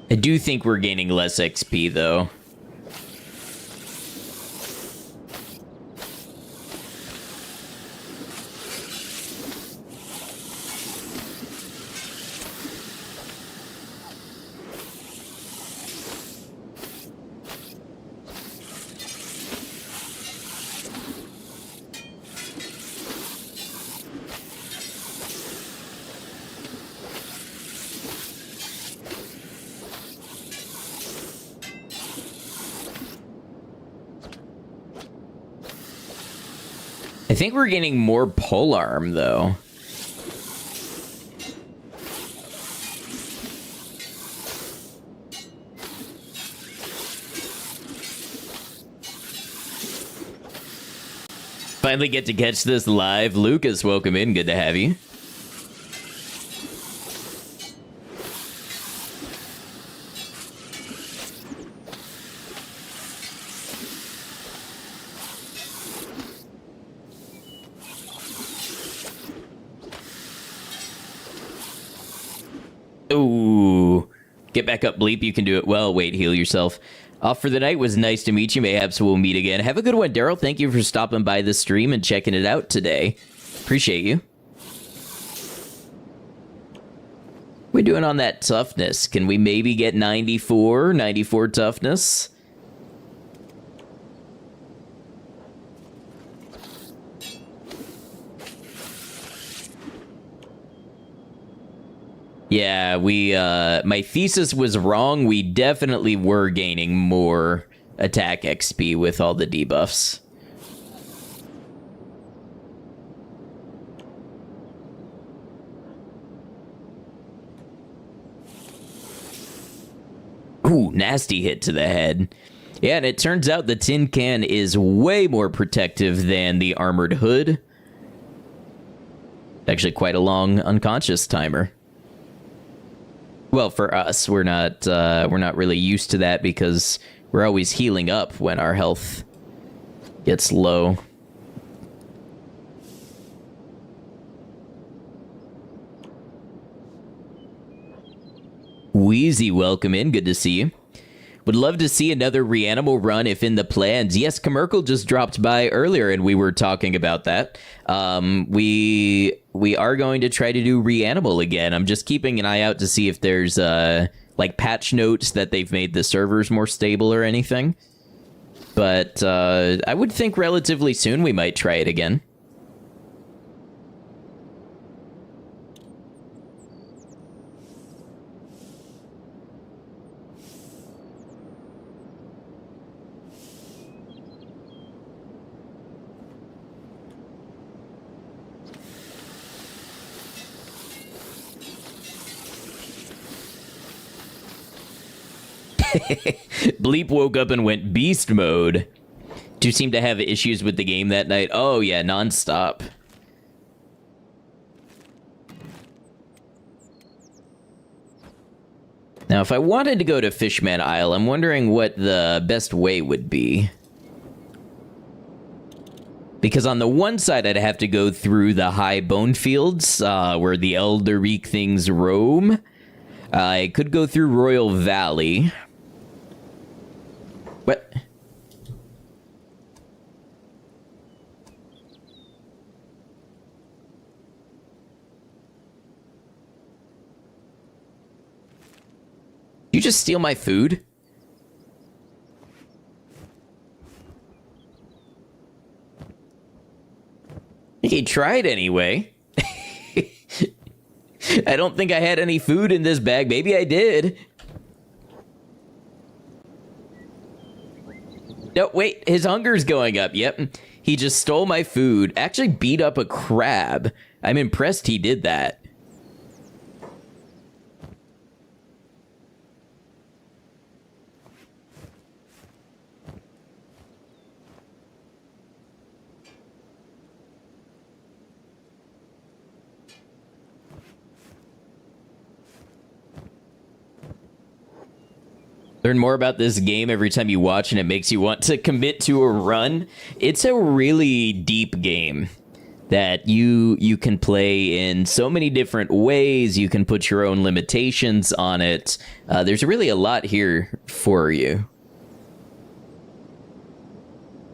I do think we're gaining less XP, though. I think we're getting more polearm, though. Finally get to catch this live. Lucas, welcome in. Good to have you. Ooh. Get back up, Bleep. You can do it well. Wait, heal yourself. Off for the night. Was nice to meet you. Mayhaps we'll meet again. Have a good one, Daryl. Thank you for stopping by the stream and checking it out today. Appreciate you. What are we doing on that toughness? Can we maybe get 94? 94 toughness? Yeah, my thesis was wrong. We definitely were gaining more attack XP with all the debuffs. Ooh, nasty hit to the head. Yeah, and it turns out the tin can is way more protective than the armored hood. Actually, quite a long unconscious timer. Well, for us, we're not really used to that because we're always healing up when our health gets low. Wheezy, welcome in. Good to see you. Would love to see another Reanimal run if in the plans. Yes, Commercial just dropped by earlier and we were talking about that. We are going to try to do Reanimal again. I'm just keeping an eye out to see if there's like patch notes that they've made the servers more stable or anything. But I would think relatively soon we might try it again. Bleep woke up and went beast mode. Do you seem to have issues with the game that night? Oh yeah, nonstop. Now, if I wanted to go to Fishman Isle, I'm wondering what the best way would be. Because on the one side, I'd have to go through the high bone fields, where the Elderic things roam. I could go through Royal Valley. What? You just steal my food? He tried anyway. I don't think I had any food in this bag. Maybe I did. No, wait, his hunger's going up. Yep, he just stole my food. Actually beat up a crab. I'm impressed he did that. Learn more about this game every time you watch and it makes you want to commit to a run. It's a really deep game that you can play in so many different ways. You can put your own limitations on it. There's really a lot here for you.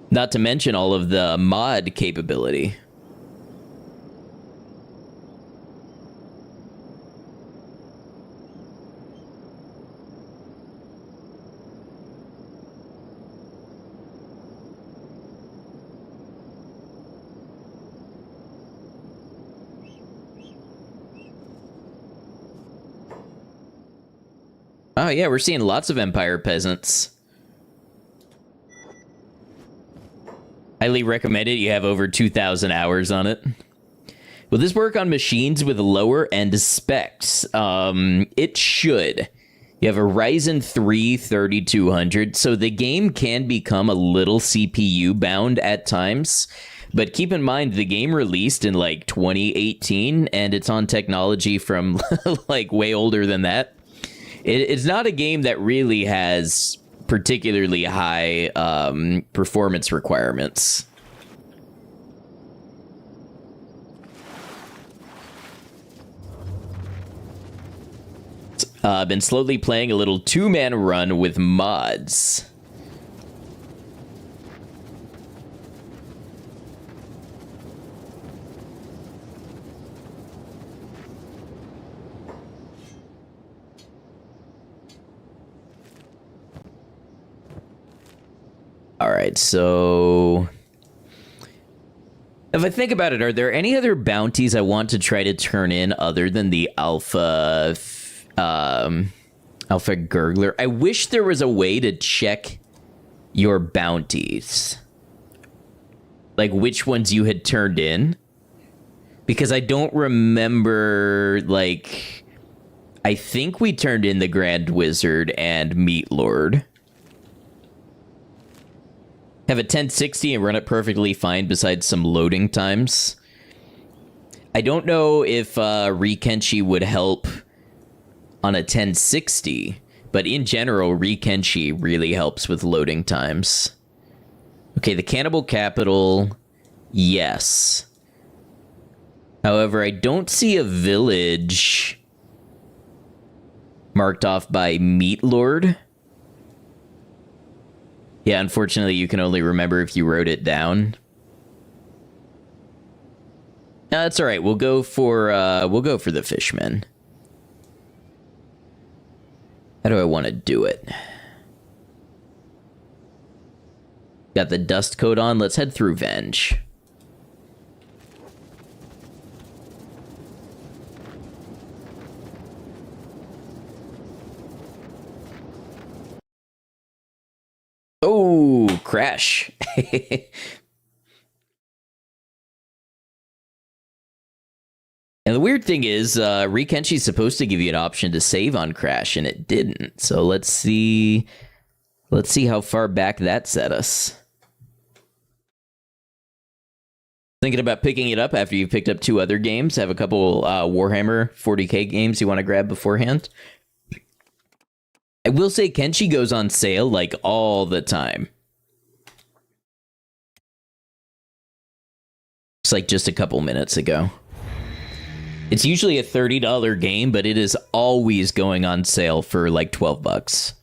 Not to mention all of the mod capability. Oh yeah, we're seeing lots of Empire peasants. Highly recommend it. You have over 2,000 hours on it. Will this work on machines with lower end specs? It should. You have a Ryzen 3 3200, so the game can become a little CPU bound at times. But keep in mind, the game released in like 2018, and it's on technology from like way older than that. It's not a game that really has particularly high performance requirements. Been slowly playing a little two-man run with mods. All right, so if I think about it, are there any other bounties I want to try to turn in other than the alpha gurgler? I wish there was a way to check your bounties, like which ones you had turned in, because I don't remember. Like, I think we turned in the Grand Wizard and Meat Lord. Have a 1060 and run it perfectly fine besides some loading times. I don't know if Kenshi would help on a 1060, but in general, Kenshi really helps with loading times. Okay, the Cannibal Capital, yes. However, I don't see a village marked off by Meat Lord. Yeah, unfortunately, you can only remember if you wrote it down. No, that's all right. We'll go for the Fishman. How do I want to do it? Got the dust coat on. Let's head through Venge. Oh, crash. And the weird thing is, Kenshi's supposed to give you an option to save on crash, and it didn't. So let's see how far back that set us. Thinking about picking it up after you've picked up 2 other games. Have a couple Warhammer 40k games you want to grab beforehand. I will say Kenshi goes on sale like all the time. It's like just a couple minutes ago. It's usually a $30 game, but it is always going on sale for like $12.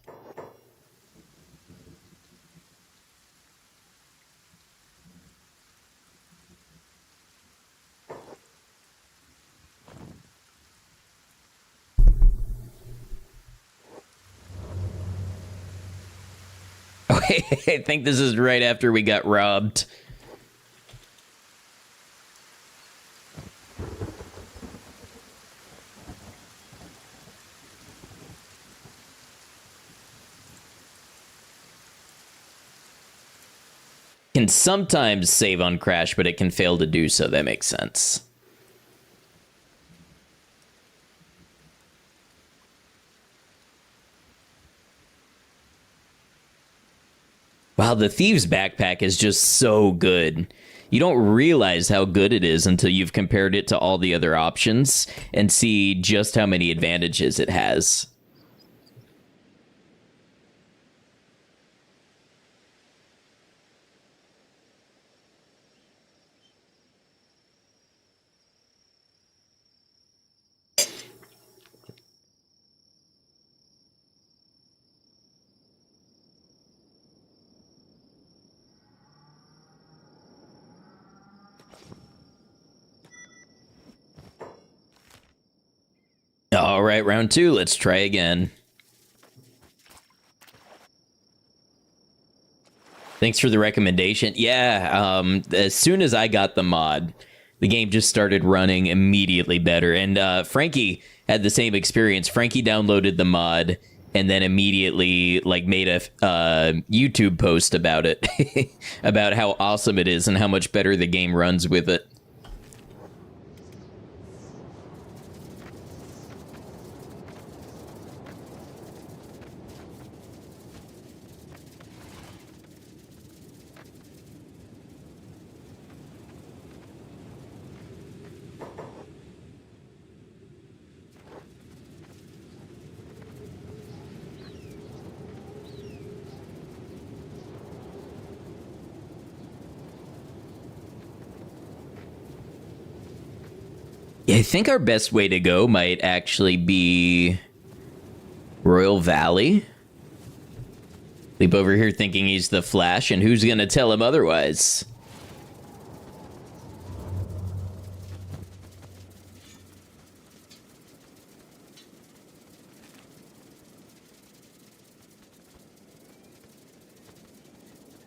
I think this is right after we got robbed. Can sometimes save on crash, but it can fail to do so. That makes sense. Wow, the Thieves Backpack is just so good. You don't realize how good it is until you've compared it to all the other options and see just how many advantages it has. All right, round 2. Let's try again. Thanks for the recommendation. Yeah, as soon as I got the mod, the game just started running immediately better. And Frankie had the same experience. Frankie downloaded the mod and then immediately like made a YouTube post about it, about how awesome it is and how much better the game runs with it. I think our best way to go might actually be Royal Valley. Bleep over here thinking he's the Flash, and who's gonna tell him otherwise?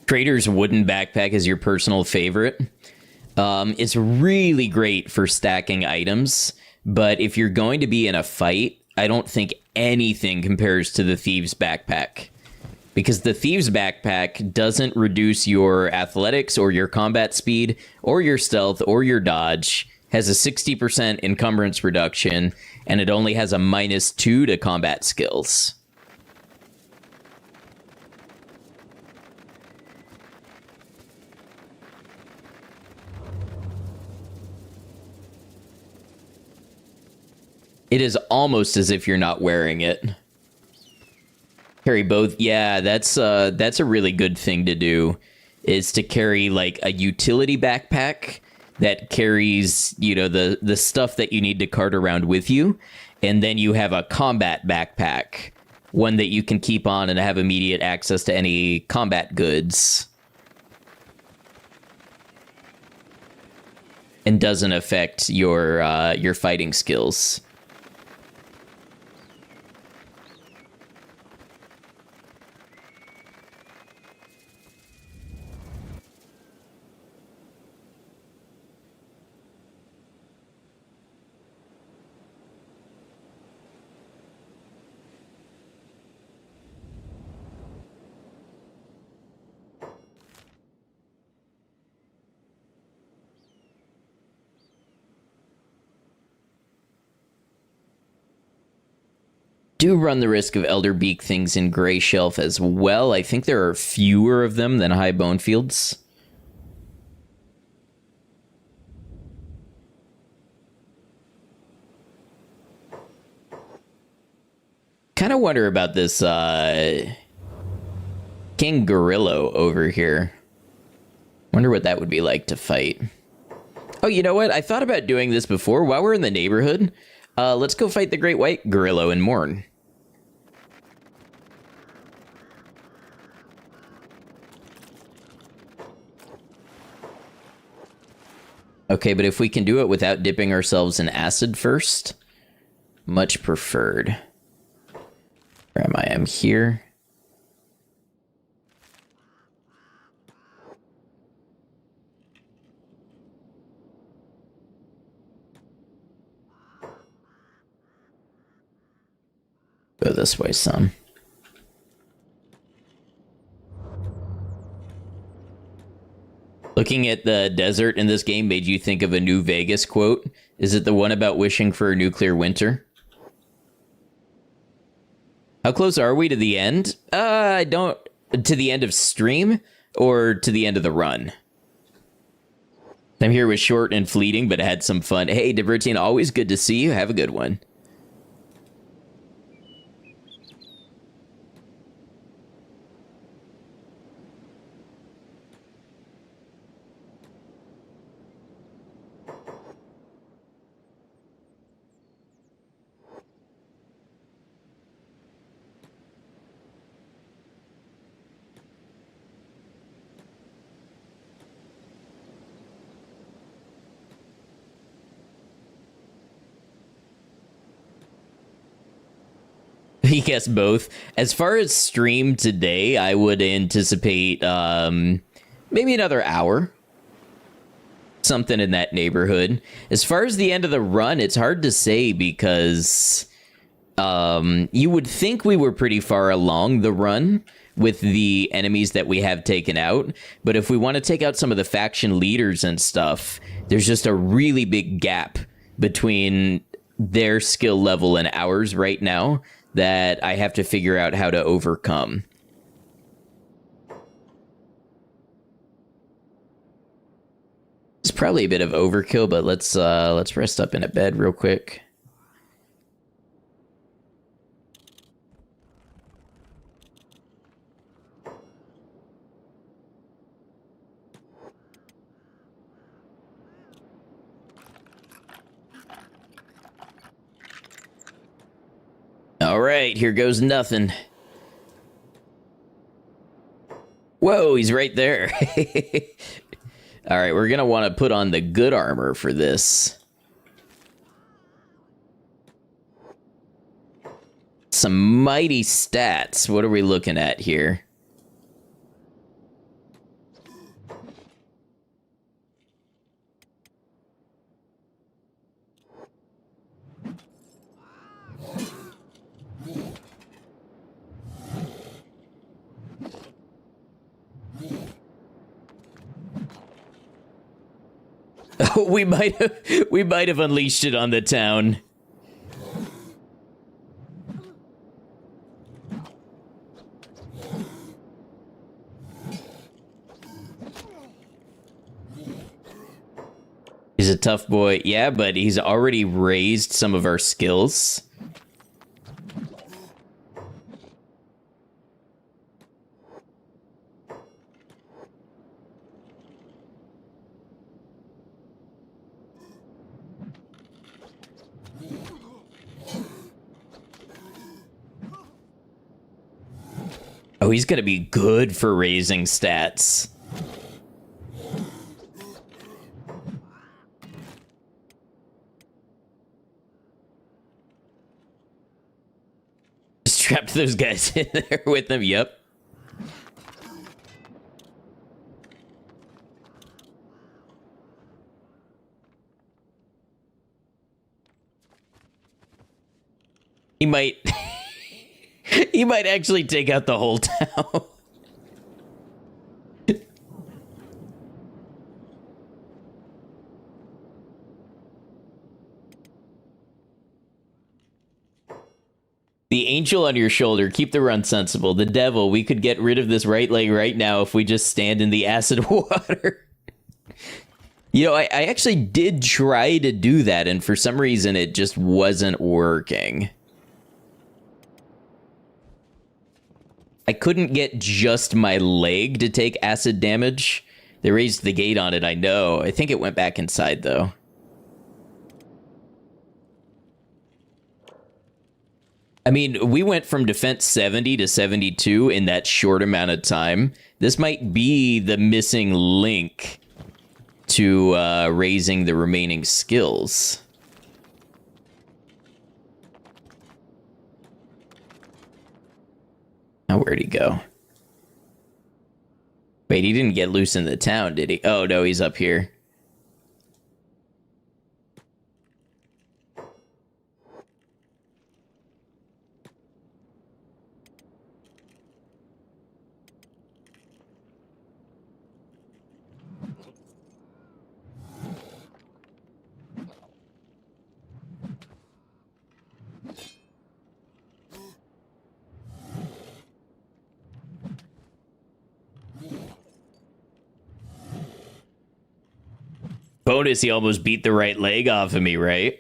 Trader's wooden backpack is your personal favorite. It's really great for stacking items, but if you're going to be in a fight, I don't think anything compares to the Thieves backpack. Because the Thieves backpack doesn't reduce your athletics or your combat speed or your stealth or your dodge, has a 60% encumbrance reduction, and it only has a -2 to combat skills. It is almost as if you're not wearing it. Carry both. Yeah, that's a really good thing to do, is to carry like a utility backpack that carries, you know, the stuff that you need to cart around with you, and then you have a combat backpack, one that you can keep on and have immediate access to any combat goods. And doesn't affect your fighting skills. Do run the risk of Elder Beak things in Gray Shelf as well. I think there are fewer of them than High Bone Fields. Kind of wonder about this King Gorillo over here. Wonder what that would be like to fight. Oh, you know what? I thought about doing this before. While we're in the neighborhood, let's go fight the Great White Gorillo in Morn. Okay, but if we can do it without dipping ourselves in acid first, much preferred. Where am I? I'm here. Go this way some. Looking at the desert in this game made you think of a New Vegas quote. Is it the one about wishing for a nuclear winter? How close are we to the end? I don't... To the end of stream or to the end of the run? Time here was short and fleeting, but had some fun. Hey, Divertine, always good to see you. Have a good one. Yes, both. As far as stream today, I would anticipate maybe another hour. Something in that neighborhood. As far as the end of the run, it's hard to say because you would think we were pretty far along the run with the enemies that we have taken out. But if we want to take out some of the faction leaders and stuff, there's just a really big gap between their skill level and ours right now that I have to figure out how to overcome. It's probably a bit of overkill, but let's rest up in a bed real quick. right, here goes nothing. Whoa, he's right there. All right, we're going to want to put on the good armor for this. Some mighty stats. What are we looking at here? Oh, we might have unleashed it on the town. He's a tough boy. Yeah, but he's already raised some of our skills. Oh, he's gonna be good for raising stats. Strapped those guys in there with them, yep. He might... he might actually take out the whole town. The angel on your shoulder, keep the run sensible. The devil, we could get rid of this right leg right now if we just stand in the acid water. You know, I actually did try to do that, and for some reason it just wasn't working. I couldn't get just my leg to take acid damage. They raised the gate on it, I know. I think it went back inside, though. I mean, we went from defense 70 to 72 in that short amount of time. This might be the missing link to raising the remaining skills. Now, where'd he go? Wait, he didn't get loose in the town, did he? Oh, no, he's up here. Bonus, he almost beat the right leg off of me, right?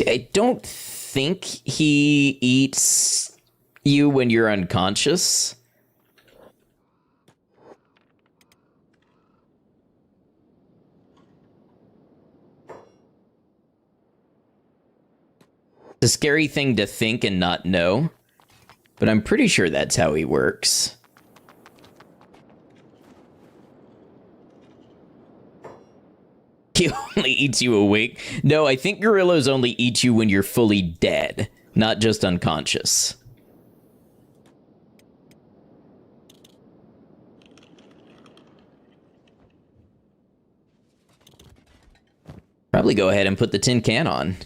I don't think he eats you when you're unconscious. It's a scary thing to think and not know, but I'm pretty sure that's how he works. He only eats you awake. No, I think gorillas only eat you when you're fully dead, not just unconscious. Probably go ahead and put the tin can on.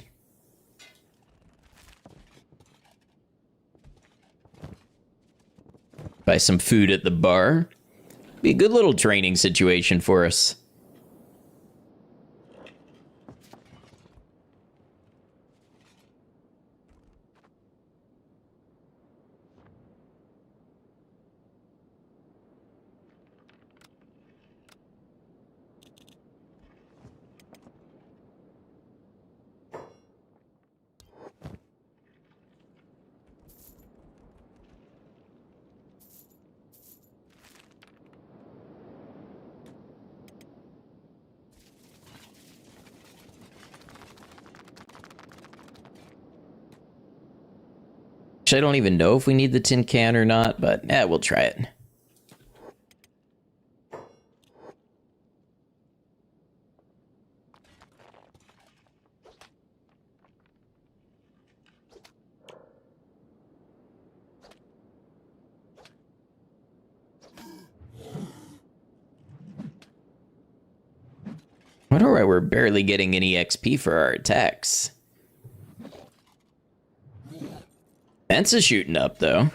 Buy some food at the bar. Be a good little training situation for us. Which I don't even know if we need the tin can or not, but we'll try it. I wonder why we're barely getting any XP for our attacks. Fence is shooting up, though.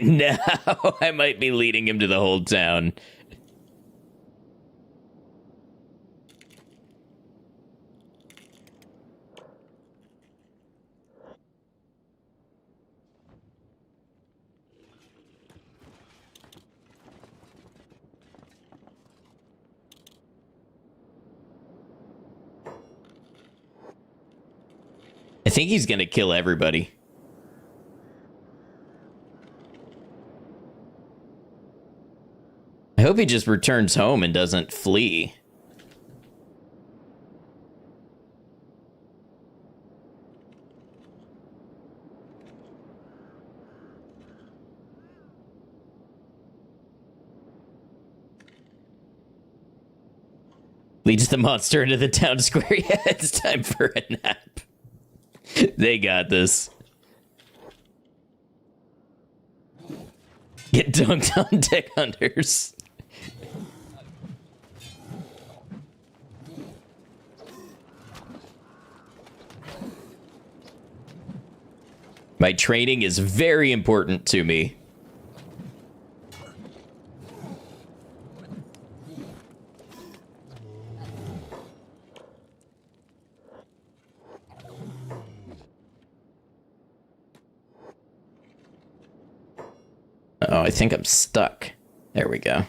Now I might be leading him to the whole town. I think he's gonna kill everybody. I hope he just returns home and doesn't flee. Leads the monster into the town square. Yeah, it's time for a nap. They got this. Get dunked on, tech hunters. My training is very important to me. Oh, I think I'm stuck. There we go.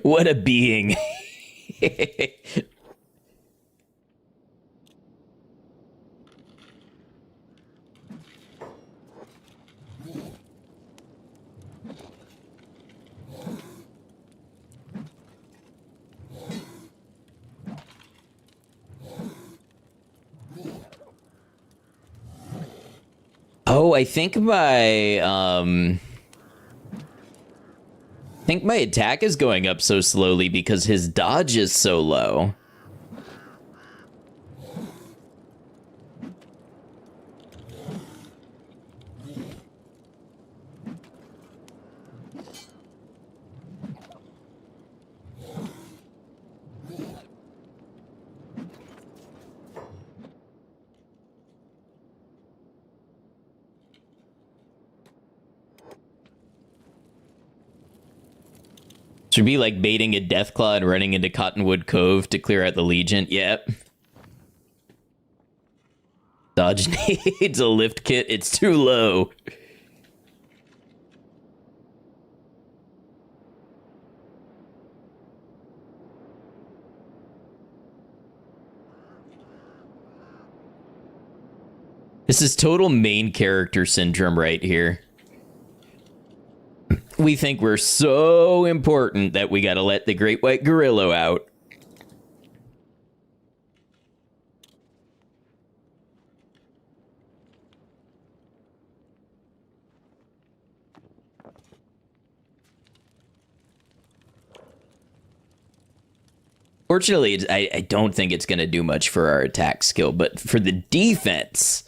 What a being. Oh, I think my attack is going up so slowly because his dodge is so low. Should be like baiting a Deathclaw and running into Cottonwood Cove to clear out the Legion. Yep. Dodge needs a lift kit. It's too low. This is total main character syndrome right here. We think we're so important that we gotta let the Great White Gorilla out. Fortunately, I don't think it's going to do much for our attack skill, but for the defense,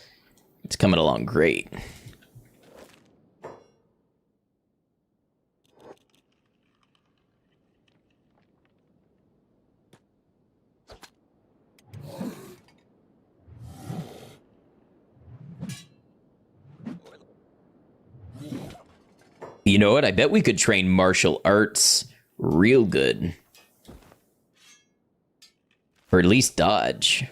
it's coming along great. You know what? I bet we could train martial arts real good. Or at least dodge.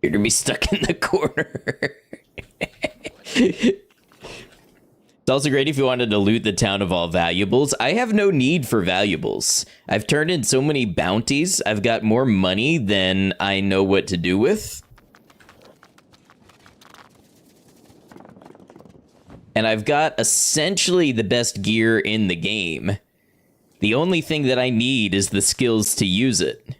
You're gonna be stuck in the corner. It's also great if you wanted to loot the town of all valuables. I have no need for valuables. I've turned in so many bounties. I've got more money than I know what to do with. And I've got essentially the best gear in the game. The only thing that I need is the skills to use it.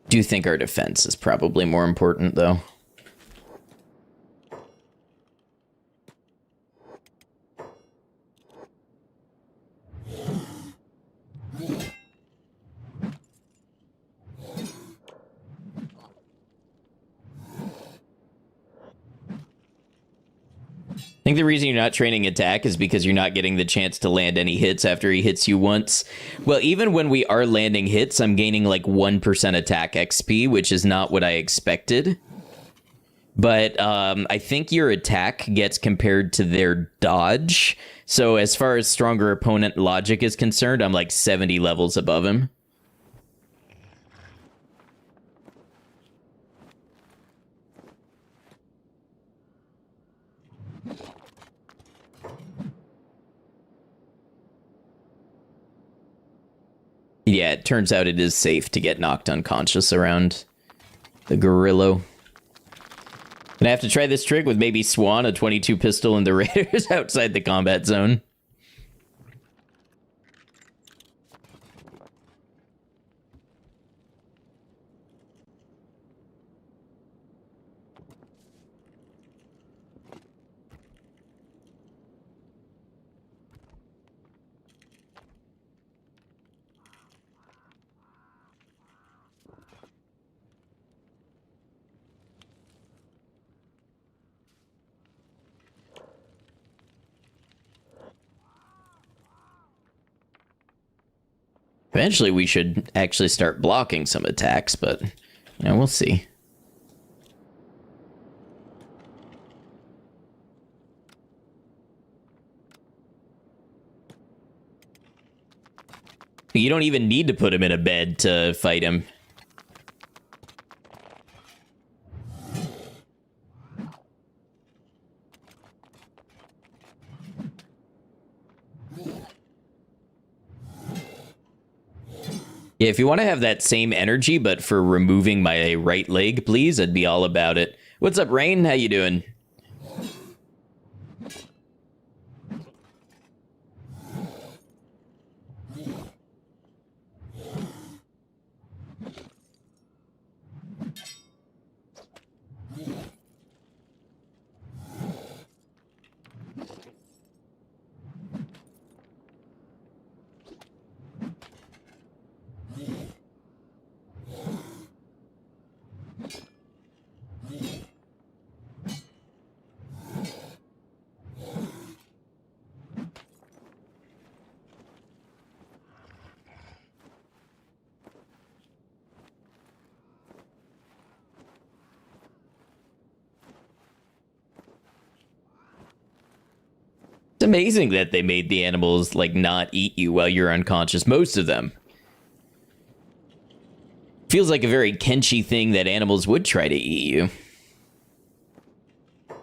Do think our defense is probably more important, though. I think the reason you're not training attack is because you're not getting the chance to land any hits after he hits you once. Well, even when we are landing hits, I'm gaining like 1% attack XP, which is not what I expected. But I think your attack gets compared to their dodge. So as far as stronger opponent logic is concerned, I'm like 70 levels above him. Yeah, it turns out it is safe to get knocked unconscious around the gorilla. Gonna have to try this trick with maybe Swan, a 22 pistol, and the Raiders outside the combat zone. Eventually, we should actually start blocking some attacks, but, you know, we'll see. You don't even need to put him in a bed to fight him. Yeah, if you want to have that same energy, but for removing my right leg, please, I'd be all about it. What's up, Rain? How you doing? It's amazing that they made the animals, like, not eat you while you're unconscious. Most of them. Feels like a very Kenshi thing that animals would try to eat you.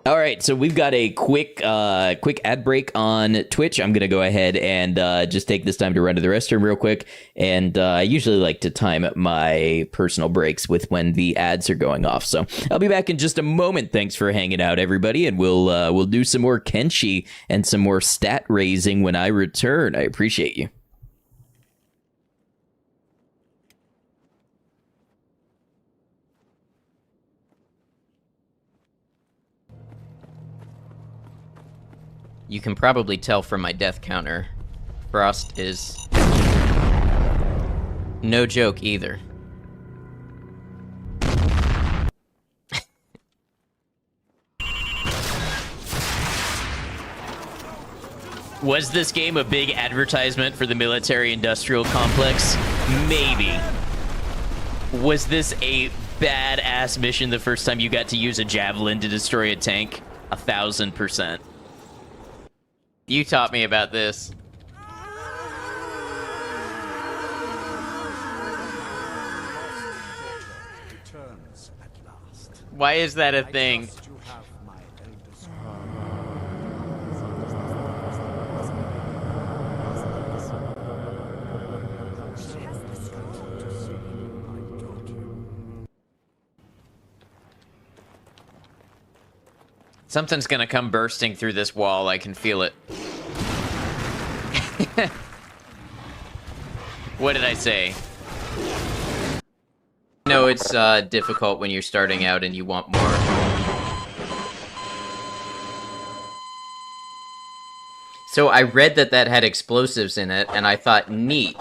All right, so we've got a quick ad break on Twitch. I'm going to go ahead and just take this time to run to the restroom real quick. And I usually like to time my personal breaks with when the ads are going off. So I'll be back in just a moment. Thanks for hanging out, everybody. And we'll do some more Kenshi and some more stat raising when I return. I appreciate you. You can probably tell from my death counter, Frost is no joke either. Was this game a big advertisement for the military-industrial complex? Maybe. Was this a badass mission the first time you got to use a javelin to destroy a tank? 1000%. You taught me about this. Why is that a thing? Something's gonna come bursting through this wall. I can feel it. What did I say? No, it's difficult when you're starting out and you want more. So I read that that had explosives in it, and I thought, neat.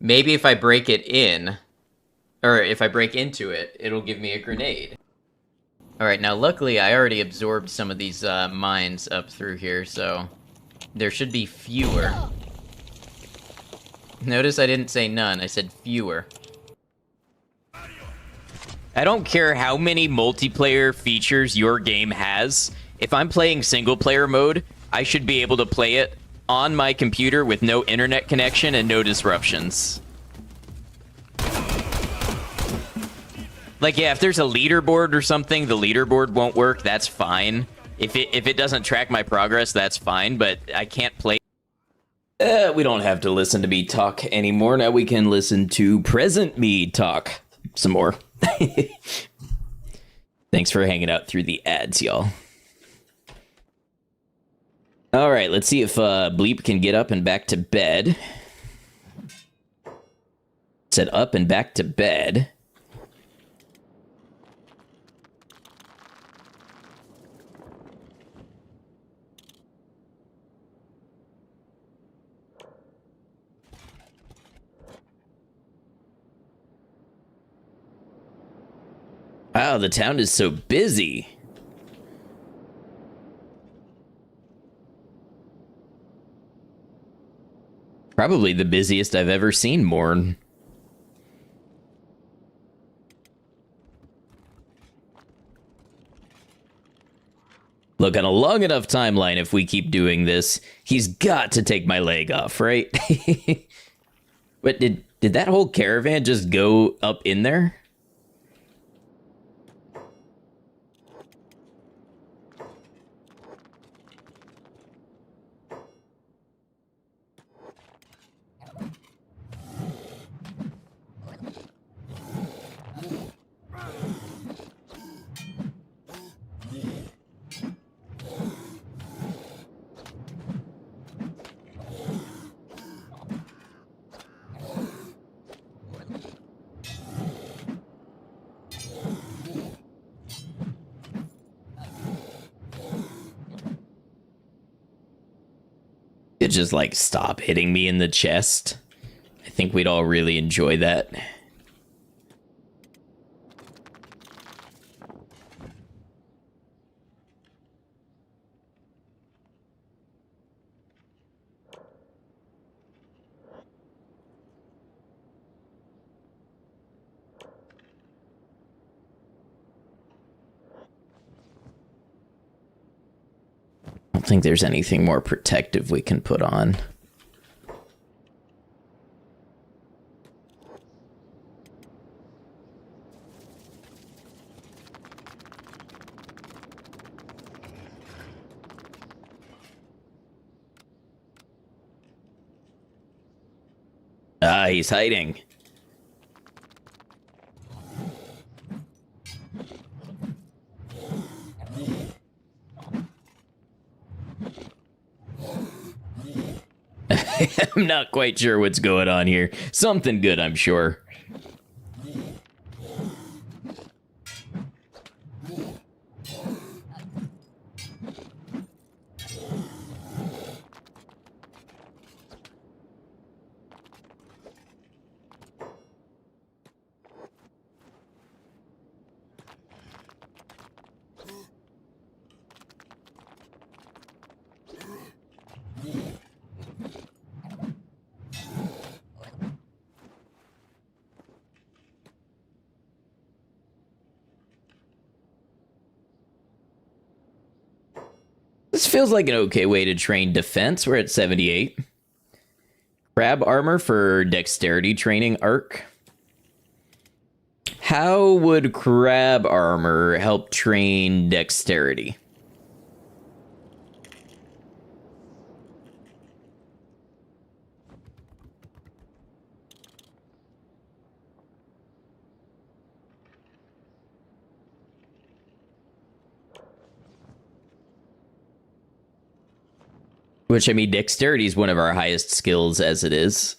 Maybe if I break it in, or if I break into it, it'll give me a grenade. Alright, now luckily I already absorbed some of these mines up through here, so there should be fewer. Notice I didn't say none, I said fewer. I don't care how many multiplayer features your game has. If I'm playing single player mode, I should be able to play it on my computer with no internet connection and no disruptions. Like, yeah, if there's a leaderboard or something, the leaderboard won't work, that's fine. If it doesn't track my progress, that's fine, but I can't play. We don't have to listen to me talk anymore. Now we can listen to present me talk some more. Thanks for hanging out through the ads, y'all. All right, let's see if Bleep can get up and back to bed. Said up and back to bed. Wow, the town is so busy. Probably the busiest I've ever seen Morn. Look, on a long enough timeline, if we keep doing this, he's got to take my leg off, right? But did that whole caravan just go up in there? It just, like, stop hitting me in the chest. I think we'd all really enjoy that. I don't think there's anything more protective we can put on. Ah, he's hiding. I'm not quite sure what's going on here. Something good, I'm sure. This feels like an okay way to train defense. We're at 78. Crab armor for dexterity training arc. How would crab armor help train dexterity? Which, I mean, dexterity is one of our highest skills as it is.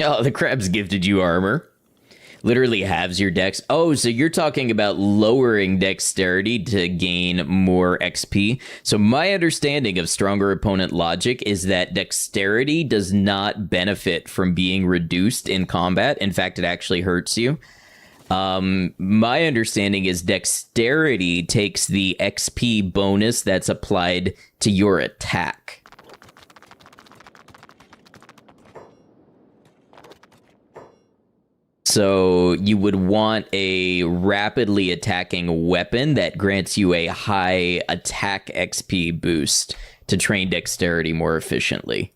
Oh, the crab's gifted you armor. Literally halves your dex. Oh, so you're talking about lowering dexterity to gain more XP. So my understanding of stronger opponent logic is that dexterity does not benefit from being reduced in combat. In fact, it actually hurts you. My understanding is dexterity takes the XP bonus that's applied to your attack. So you would want a rapidly attacking weapon that grants you a high attack XP boost to train dexterity more efficiently.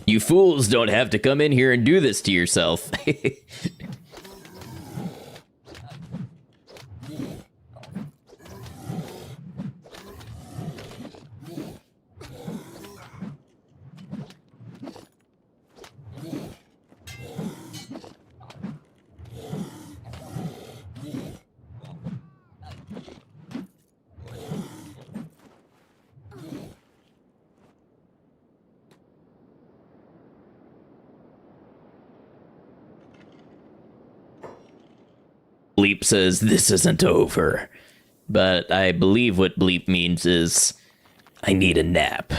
You fools don't have to come in here and do this to yourself. Bleep says, this isn't over. But I believe what Bleep means is, I need a nap.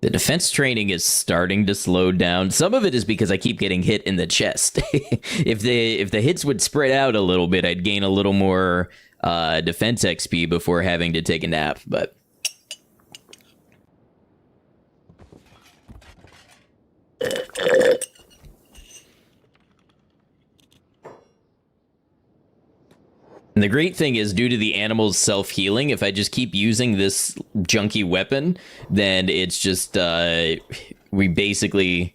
The defense training is starting to slow down. Some of it is because I keep getting hit in the chest. If the hits would spread out a little bit, I'd gain a little more defense XP before having to take a nap, but and the great thing is, due to the animal's self-healing, if I just keep using this junky weapon, then it's just we basically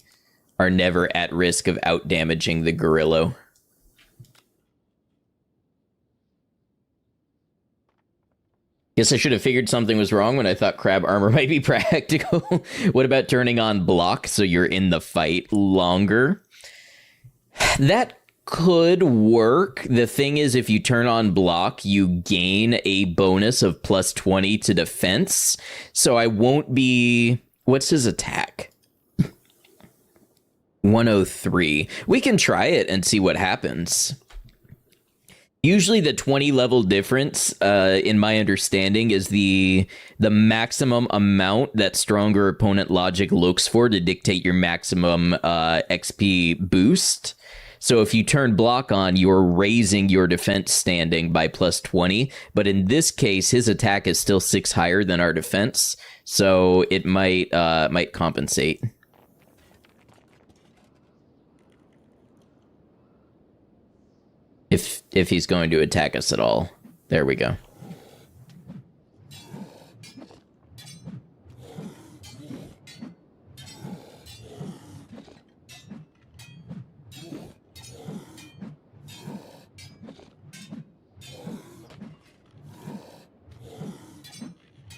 are never at risk of out-damaging the gorilla. Guess I should have figured something was wrong when I thought crab armor might be practical. What about turning on block so you're in the fight longer? That could work. The thing is, if you turn on block, you gain a bonus of plus 20 to defense. So I won't be... What's his attack? 103. We can try it and see what happens. Usually the 20 level difference, in my understanding, is the maximum amount that stronger opponent logic looks for to dictate your maximum XP boost. So if you turn block on, you're raising your defense standing by plus 20. But in this case, his attack is still 6 higher than our defense. So it might compensate. If he's going to attack us at all. There we go.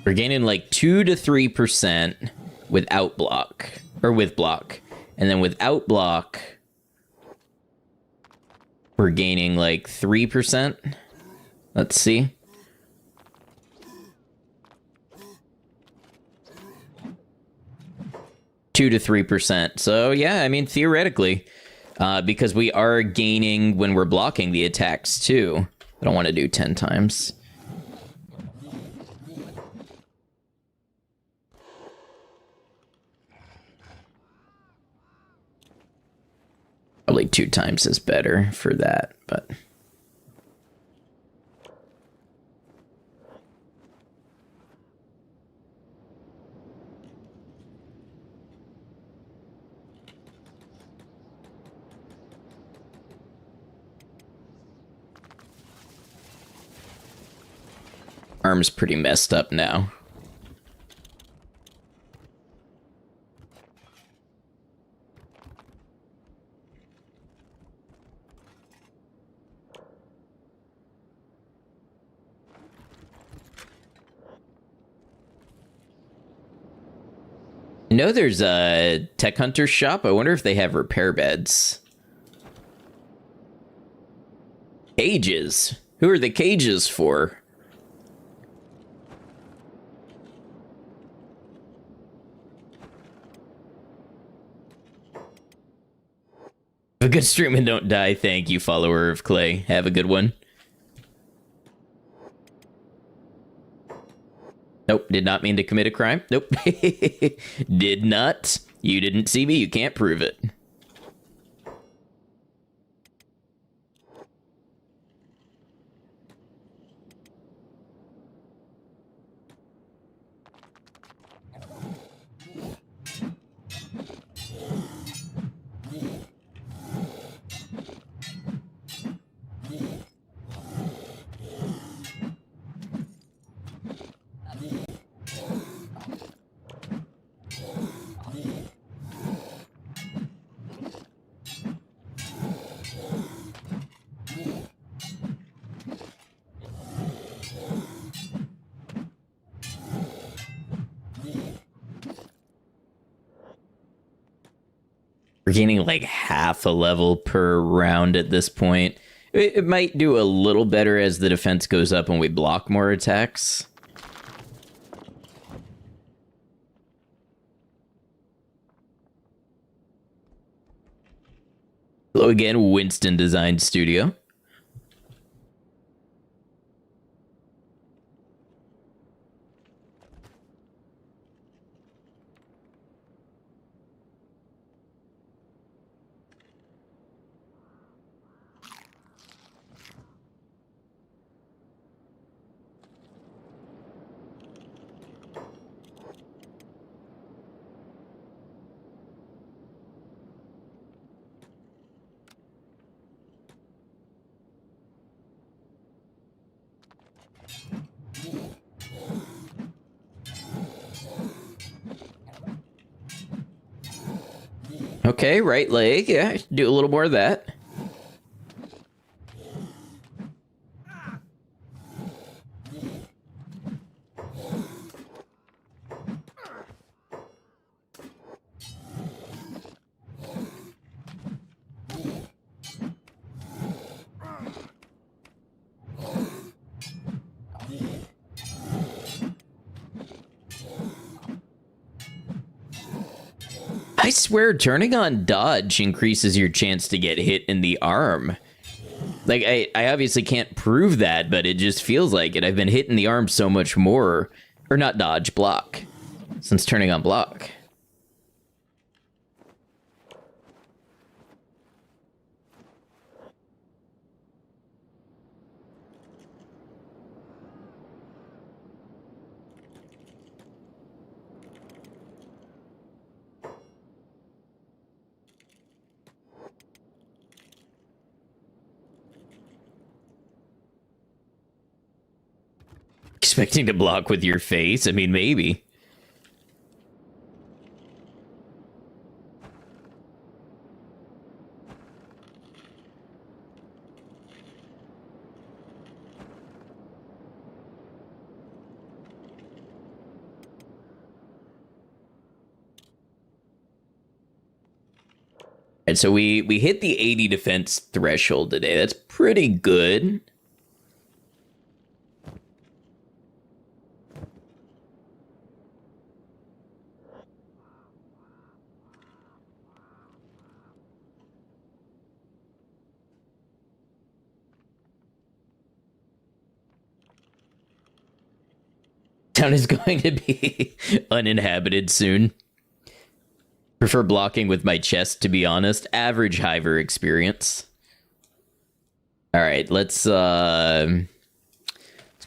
We're gaining like 2 to 3% without block. Or with block. And then without block... We're gaining like 3%. Let's see. Two to 3%. So yeah, I mean, theoretically, because we are gaining when we're blocking the attacks too. I don't want to do 10 times. Probably 2 times is better for that, but... Arm's pretty messed up now. I know there's a tech hunter shop. I wonder if they have repair beds. Cages. Who are the cages for? Have a good stream and don't die. Thank you, follower of Clay. Have a good one. Nope, did not mean to commit a crime. Nope. Did not. You didn't see me, you can't prove it. We're gaining like half a level per round at this point. It might do a little better as the defense goes up and we block more attacks. Hello again, Winston Design Studio. Okay, right leg. Yeah, do a little more of that. I swear, turning on dodge increases your chance to get hit in the arm. Like, I obviously can't prove that, but it just feels like it. I've been hit in the arm so much more. Or not dodge, block. Since turning on block. Expecting to block with your face? I mean, maybe. And so we hit the 80 defense threshold today. That's pretty good. Town is going to be uninhabited soon. Prefer blocking with my chest, to be honest. Average hiver experience. All right, let's go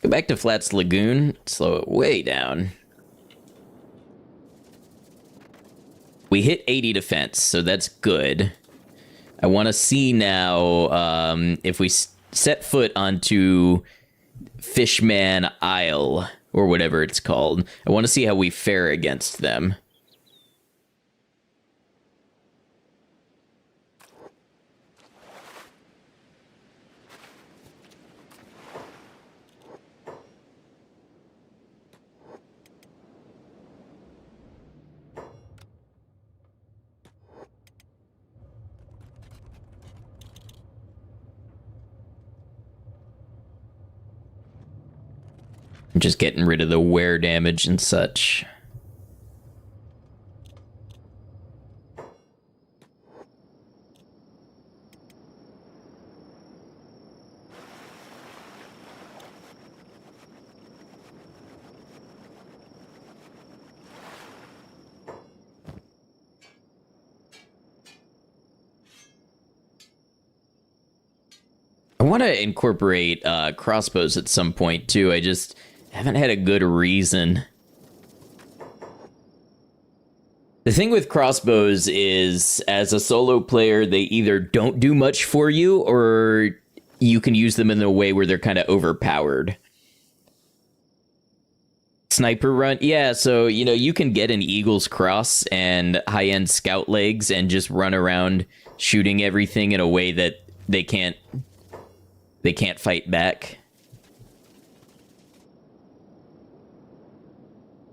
back to Flats Lagoon. Slow it way down. We hit 80 defense, so that's good. I want to see now if we set foot onto Fishman Isle, or whatever it's called. I want to see how we fare against them. Just getting rid of the wear damage and such. I want to incorporate crossbows at some point too. I just haven't had a good reason. The thing with crossbows is, as a solo player, they either don't do much for you, or you can use them in a way where they're kind of overpowered. Sniper run? Yeah, so, you know, you can get an Eagle's Cross and high-end scout legs and just run around shooting everything in a way that they can't fight back.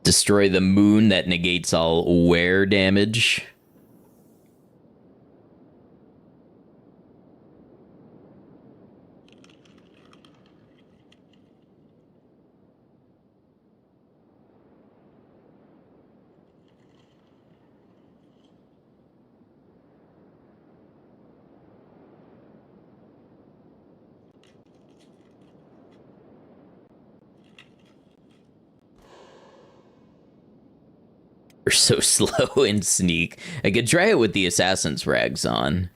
Destroy the moon, that negates all wear damage. We're so slow in sneak. I could try it with the assassin's rags on.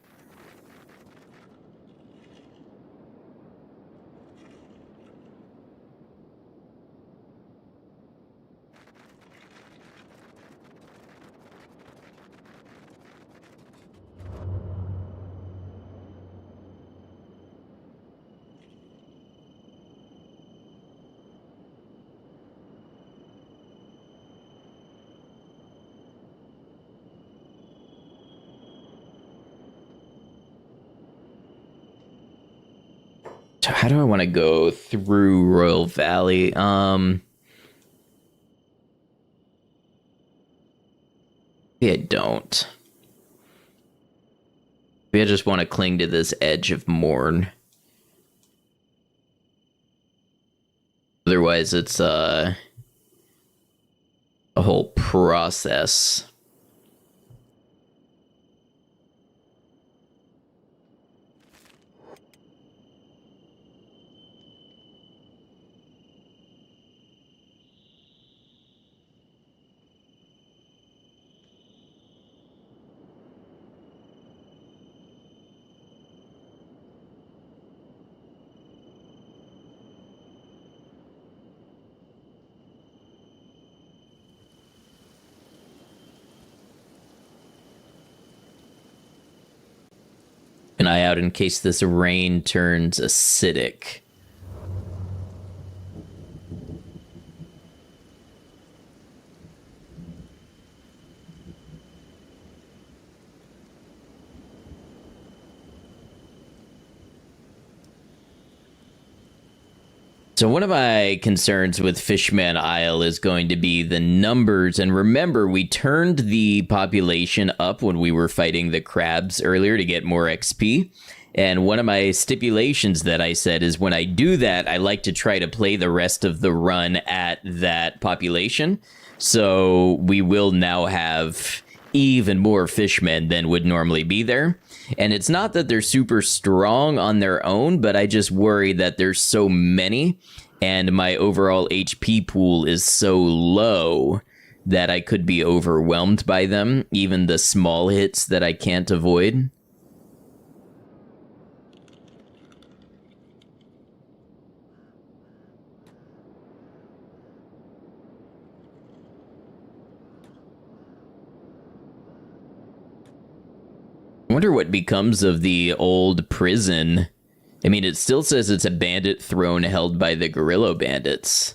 So how do I want to go through Royal Valley? Maybe I don't. Maybe I just want to cling to this edge of Morn. Otherwise, it's a whole process. eye out in case this rain turns acidic. So one of my concerns with Fishman Isle is going to be the numbers. And remember, we turned the population up when we were fighting the crabs earlier to get more XP. And one of my stipulations that I said is when I do that, I like to try to play the rest of the run at that population. So we will now have even more fishmen than would normally be there. And it's not that they're super strong on their own, but I just worry that there's so many and my overall HP pool is so low that I could be overwhelmed by them, even the small hits that I can't avoid. I wonder what becomes of the old prison. I mean, it still says it's a bandit throne held by the Guerrilla Bandits.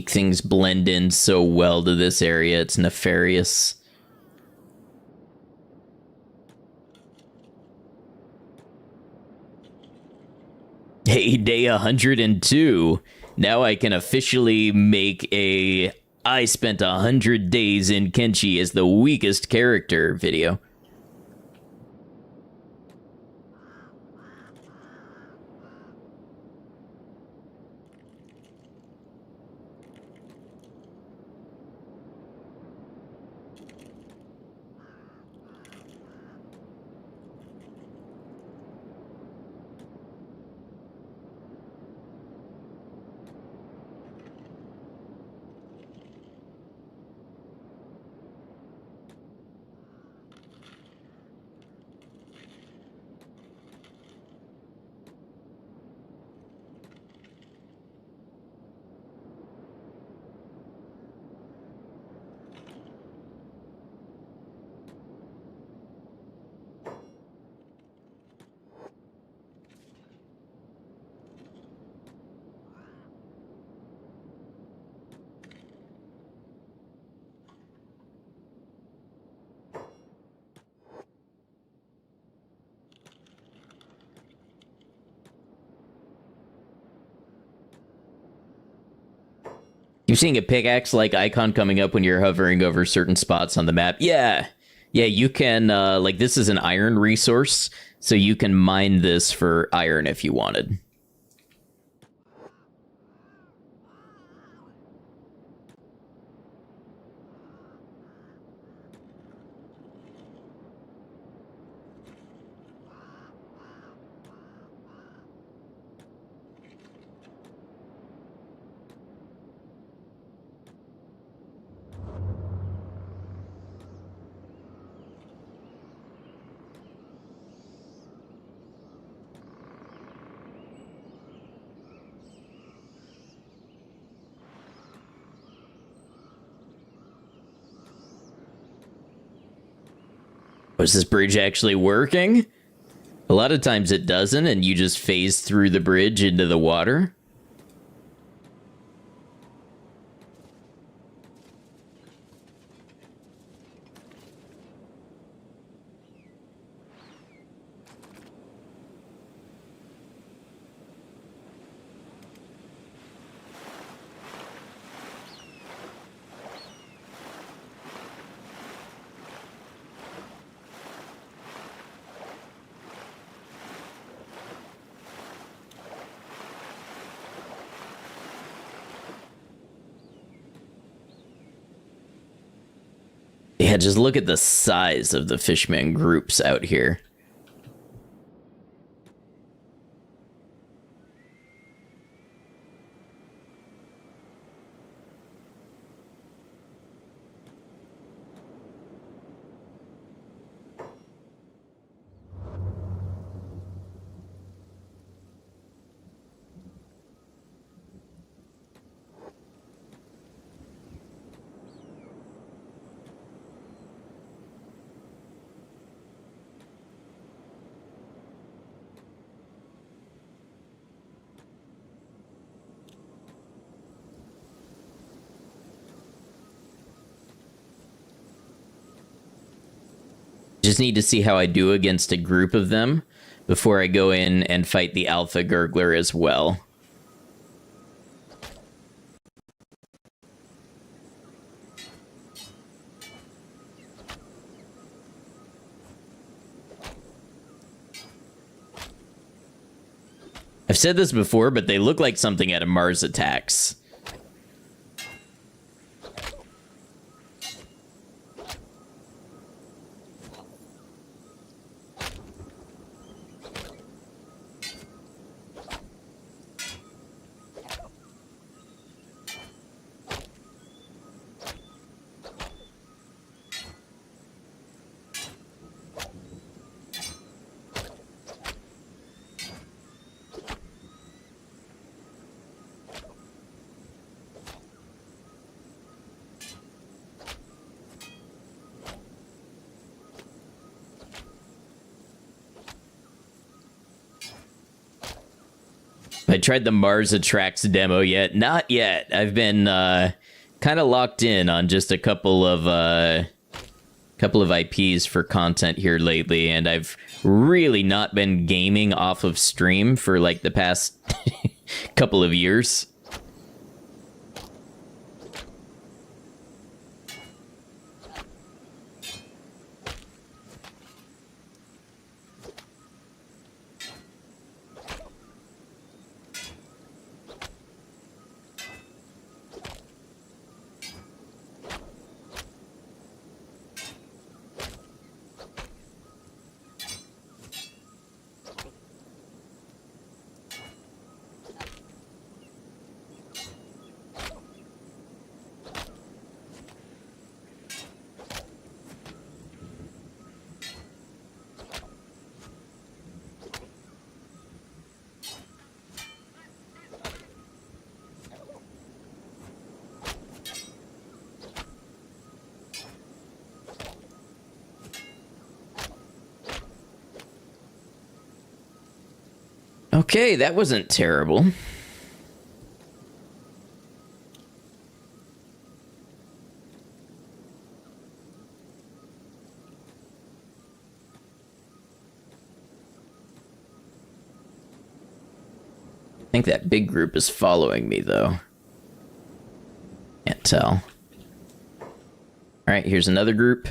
Things blend in so well to this area, it's nefarious. Hey, day 102. Now I can officially make a I spent 100 days in Kenshi as the weakest character video. You seeing a pickaxe-like icon coming up when you're hovering over certain spots on the map? Yeah. Yeah, you can, like, this is an iron resource, so you can mine this for iron if you wanted. Was this bridge actually working? A lot of times it doesn't, and you just phase through the bridge into the water. Yeah, just look at the size of the fishman groups out here. Just need to see how I do against a group of them before I go in and fight the alpha gurgler as well. I've said this before, but they look like something out of Mars Attacks. I tried the Mars Attracts demo yet? Not yet. I've been kind of locked in on just a couple of IPs for content here lately, and I've really not been gaming off of stream for like the past couple of years. Okay, that wasn't terrible. I think that big group is following me, though. Can't tell. Alright, here's another group.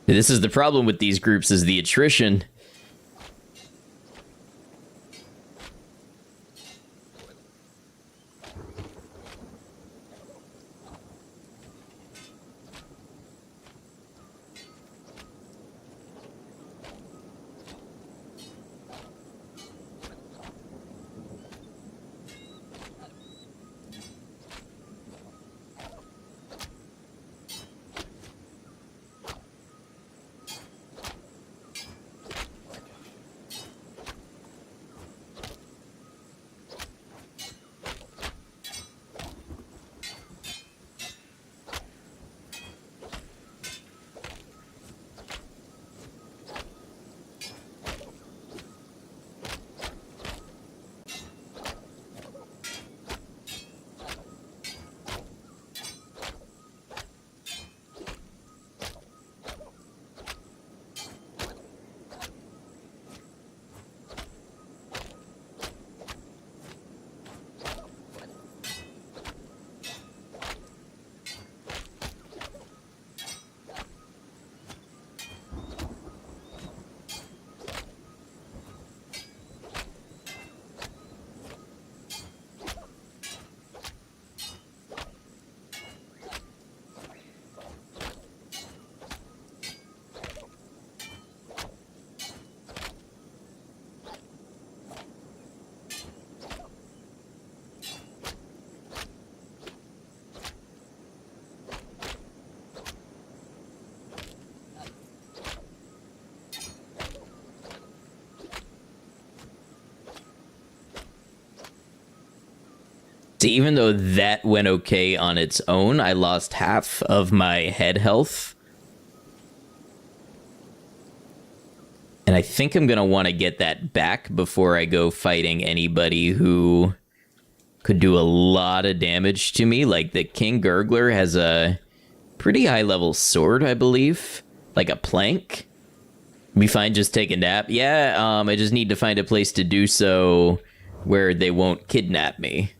This is the problem with these groups, is the attrition. So even though that went okay on its own, I lost half of my head health. And I think I'm going to want to get that back before I go fighting anybody who could do a lot of damage to me. Like, the King Gurgler has a pretty high level sword, I believe. Like a plank. Be fine just take a nap. Yeah, I just need to find a place to do so where they won't kidnap me.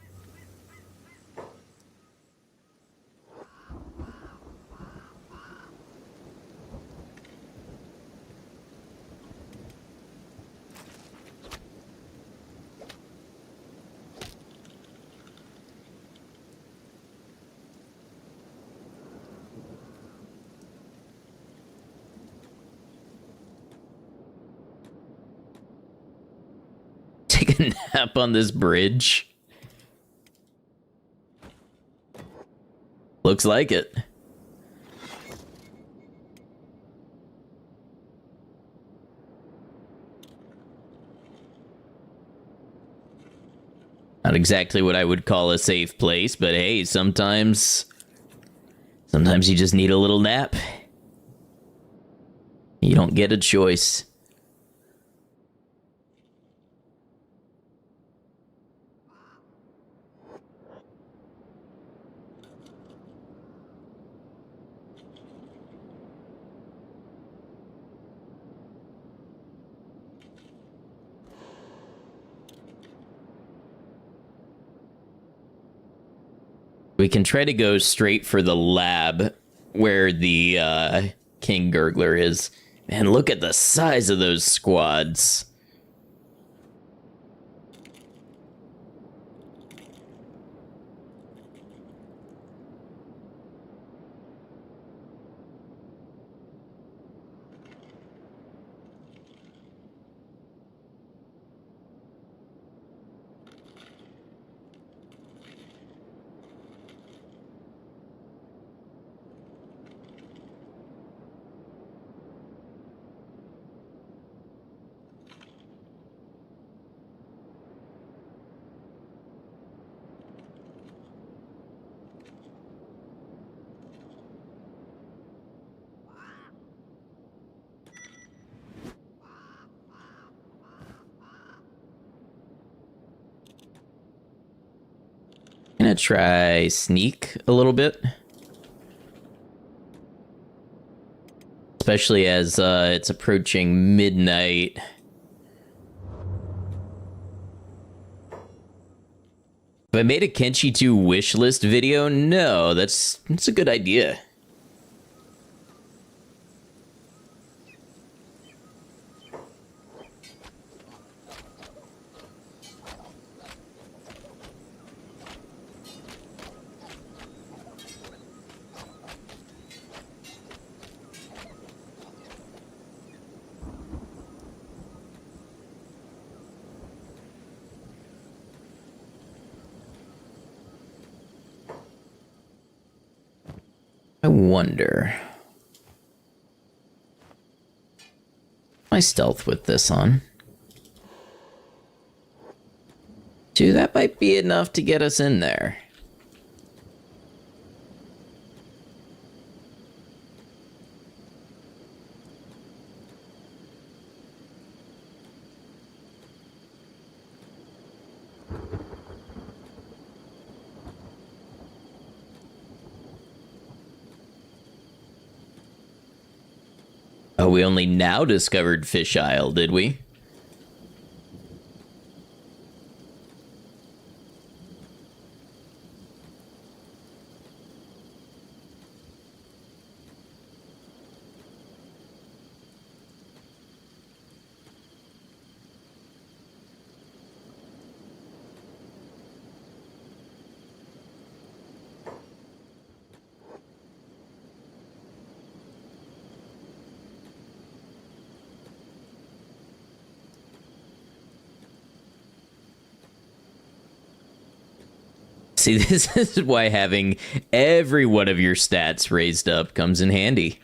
Take a nap on this bridge. Looks like it. Not exactly what I would call a safe place, but hey, sometimes you just need a little nap. You don't get a choice. We can try to go straight for the lab where the King Gurgler is. Man, look at the size of those squads. Gonna try sneak a little bit. Especially as it's approaching midnight. If I made a Kenshi 2 wish list video, no, that's a good idea. I wonder. My stealth with this on. 2, that might be enough to get us in there. Oh, we only now discovered Fish Isle, did we? See, this is why having every one of your stats raised up comes in handy.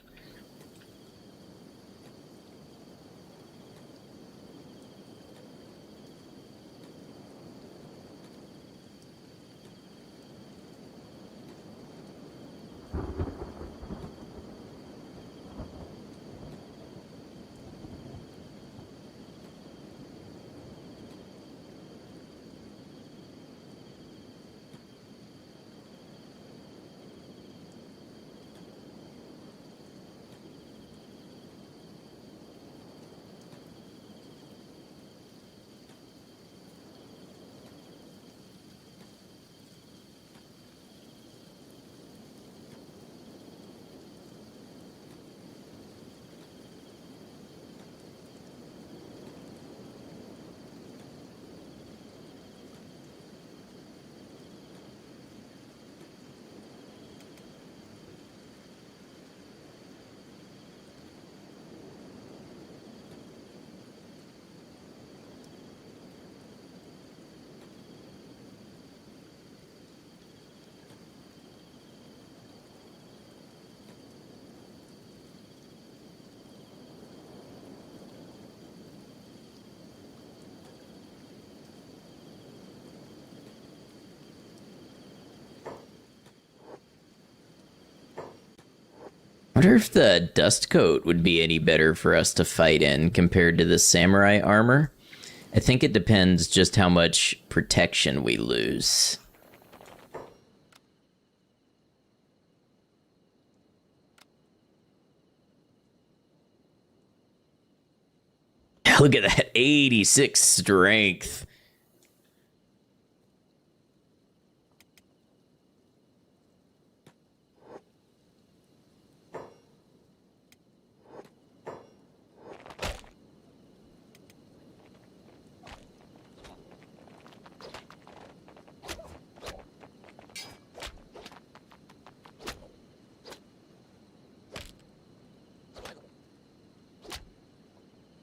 Wonder if the dust coat would be any better for us to fight in compared to the samurai armor. I think it depends just how much protection we lose. Look at that, 86 strength.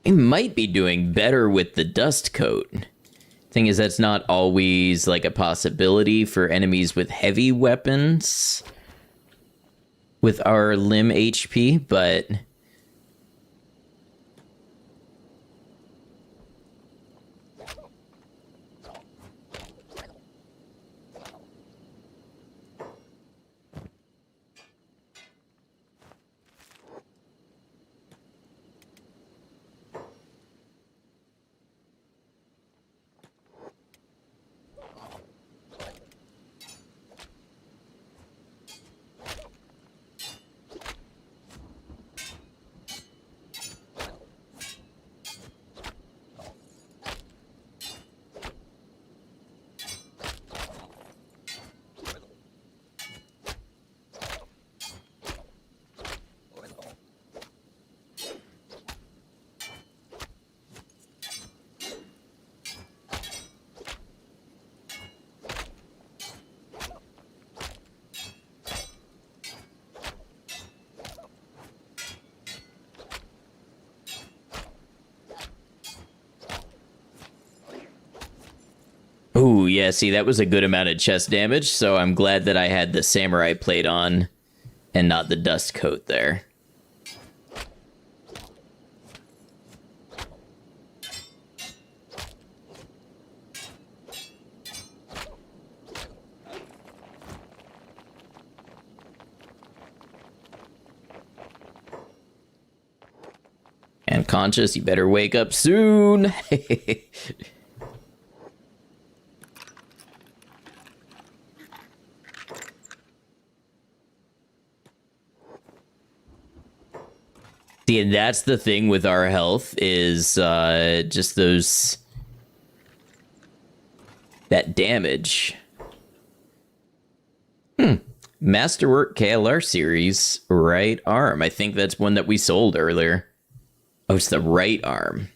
We might be doing better with the dust coat. Thing is, that's not always like a possibility for enemies with heavy weapons with our limb HP, but ooh, yeah, see, that was a good amount of chest damage, so I'm glad that I had the samurai plate on and not the dust coat there. And Conscious, you better wake up soon. See, and that's the thing with our health is just that damage. Masterwork KLR series, right arm. I think that's one that we sold earlier. Oh, it's the right arm.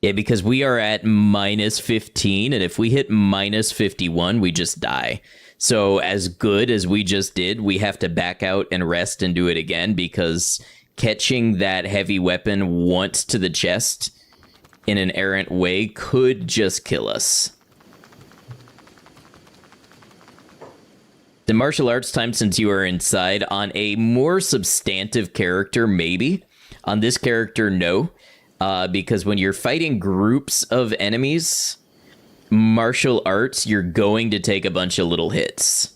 Yeah, because we are at minus 15, and if we hit minus 51, we just die. So as good as we just did, we have to back out and rest and do it again, because catching that heavy weapon once to the chest in an errant way could just kill us. The martial arts time since you are inside. On a more substantive character, maybe. On this character, no. Because when you're fighting groups of enemies, martial arts, you're going to take a bunch of little hits.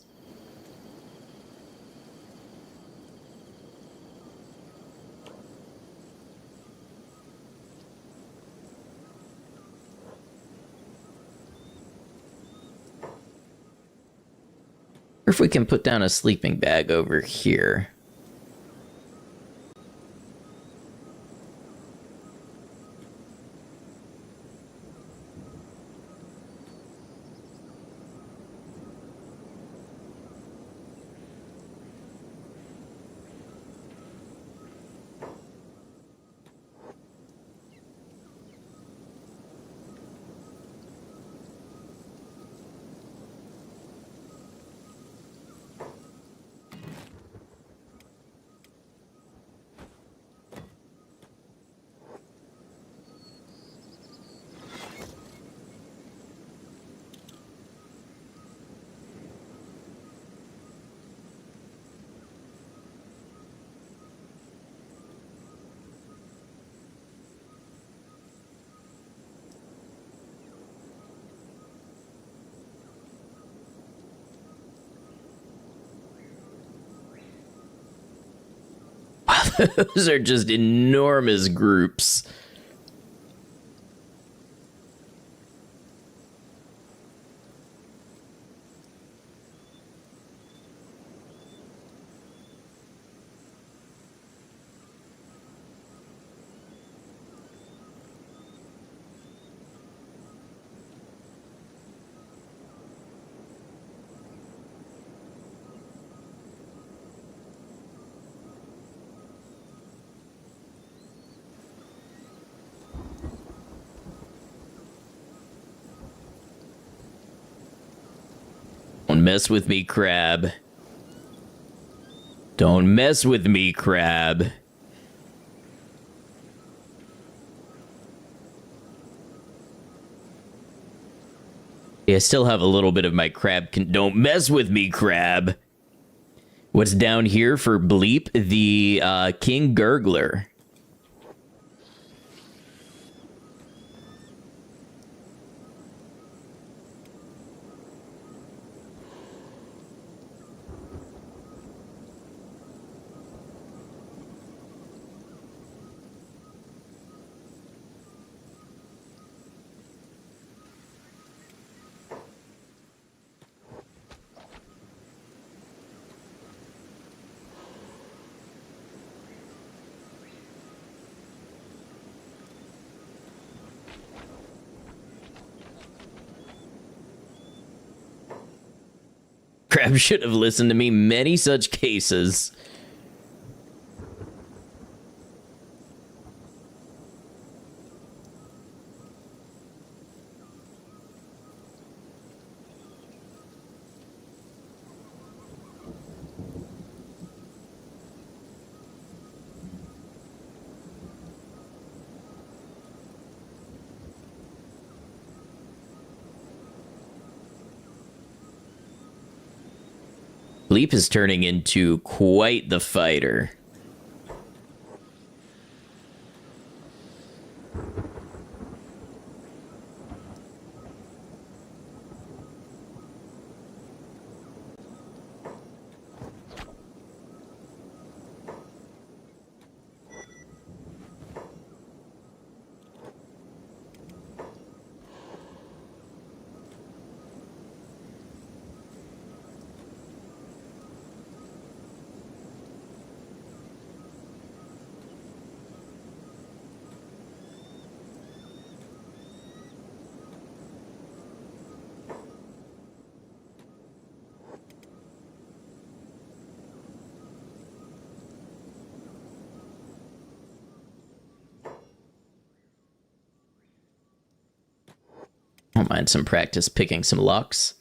Or if we can put down a sleeping bag over here. Those are just enormous groups. Don't mess with me, crab. Don't mess with me, crab. Yeah, I still have a little bit of my crab. Don't mess with me, crab. What's down here for Bleep? The King Gurgler. Crab should have listened to me. Many such cases. Bleep is turning into quite the fighter. I don't mind some practice picking some locks.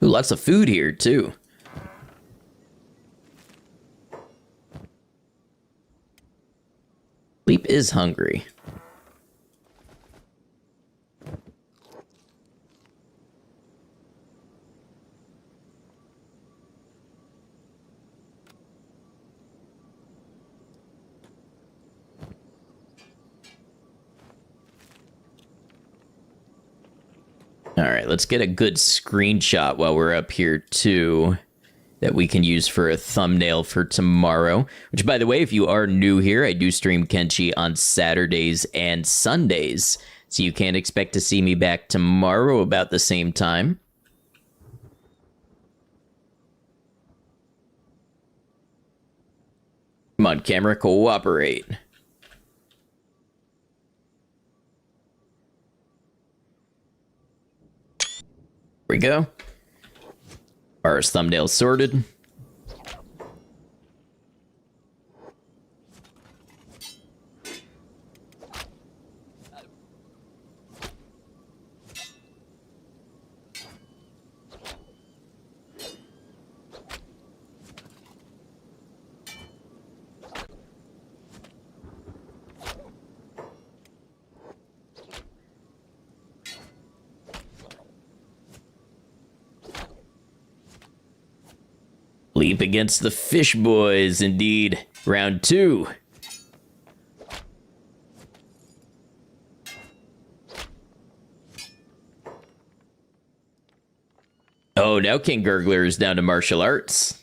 Ooh, lots of food here, too. Bleep is hungry. All right, let's get a good screenshot while we're up here, too, that we can use for a thumbnail for tomorrow. Which, by the way, if you are new here, I do stream Kenshi on Saturdays and Sundays, so you can't expect to see me back tomorrow about the same time. Come on, camera, cooperate. There we go. Our thumbnail sorted. Bleep against the Fish Boys, indeed. Round 2. Oh, now King Gurgler is down to martial arts.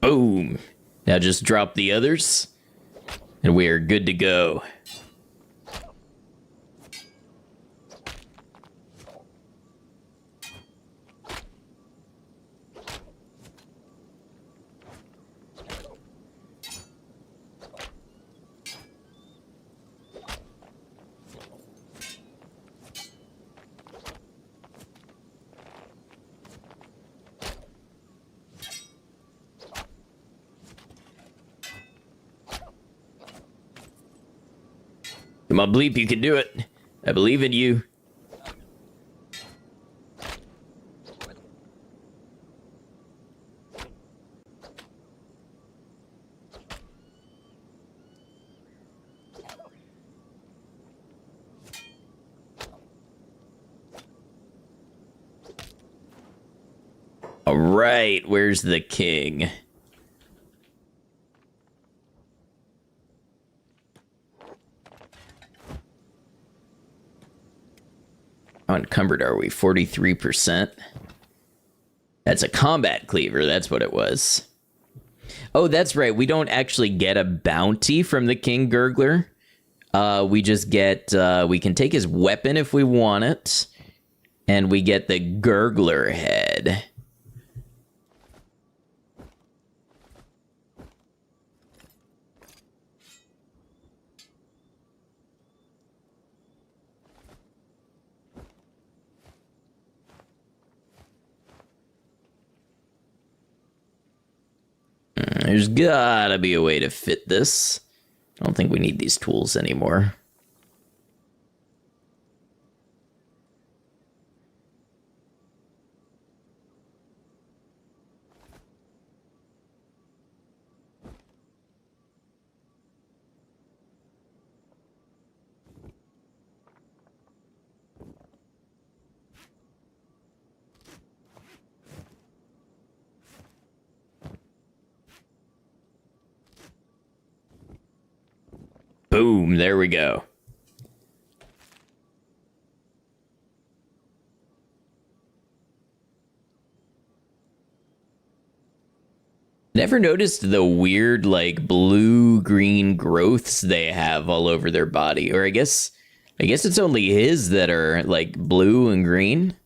Boom. Now just drop the others, and we are good to go. Come on, Bleep, you can do it. I believe in you. All right, where's the king? How encumbered are we? 43%? That's a combat cleaver. That's what it was. Oh, that's right. We don't actually get a bounty from the King Gurgler. We just get... we can take his weapon if we want it. And we get the Gurgler head. There's gotta be a way to fit this. I don't think we need these tools anymore. Boom, there we go. Never noticed the weird, like, blue-green growths they have all over their body. Or I guess it's only his that are, like, blue and green.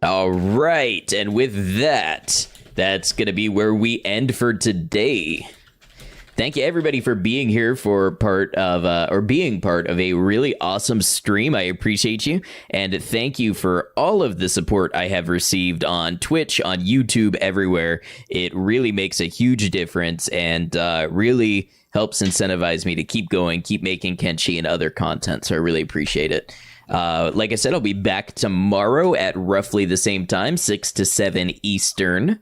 All right, and with that, that's going to be where we end for today. Thank you, everybody, for being here for being part of a really awesome stream. I appreciate you, and thank you for all of the support I have received on Twitch, on YouTube, everywhere. It really makes a huge difference, and really helps incentivize me to keep going, keep making Kenshi and other content, so I really appreciate it. Like I said, I'll be back tomorrow at roughly the same time, 6 to 7 Eastern.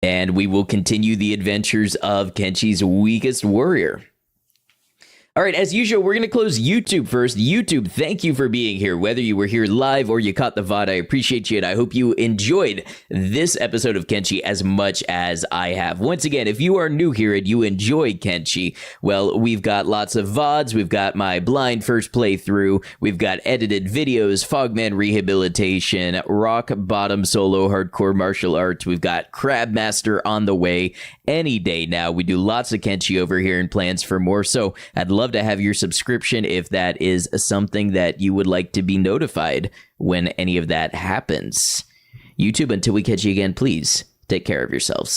And we will continue the adventures of Kenshi's Weakest Warrior. All right, as usual, we're going to close YouTube first. YouTube, thank you for being here. Whether you were here live or you caught the VOD, I appreciate you, and I hope you enjoyed this episode of Kenshi as much as I have. Once again, if you are new here and you enjoy Kenshi, well, we've got lots of VODs. We've got my blind first playthrough. We've got edited videos, Fogman rehabilitation, rock bottom solo hardcore martial arts. We've got Crabmaster on the way any day now. We do lots of Kenshi over here and plans for more, so I'd love to have your subscription if that is something that you would like to be notified when any of that happens. YouTube, until we catch you again, please take care of yourselves.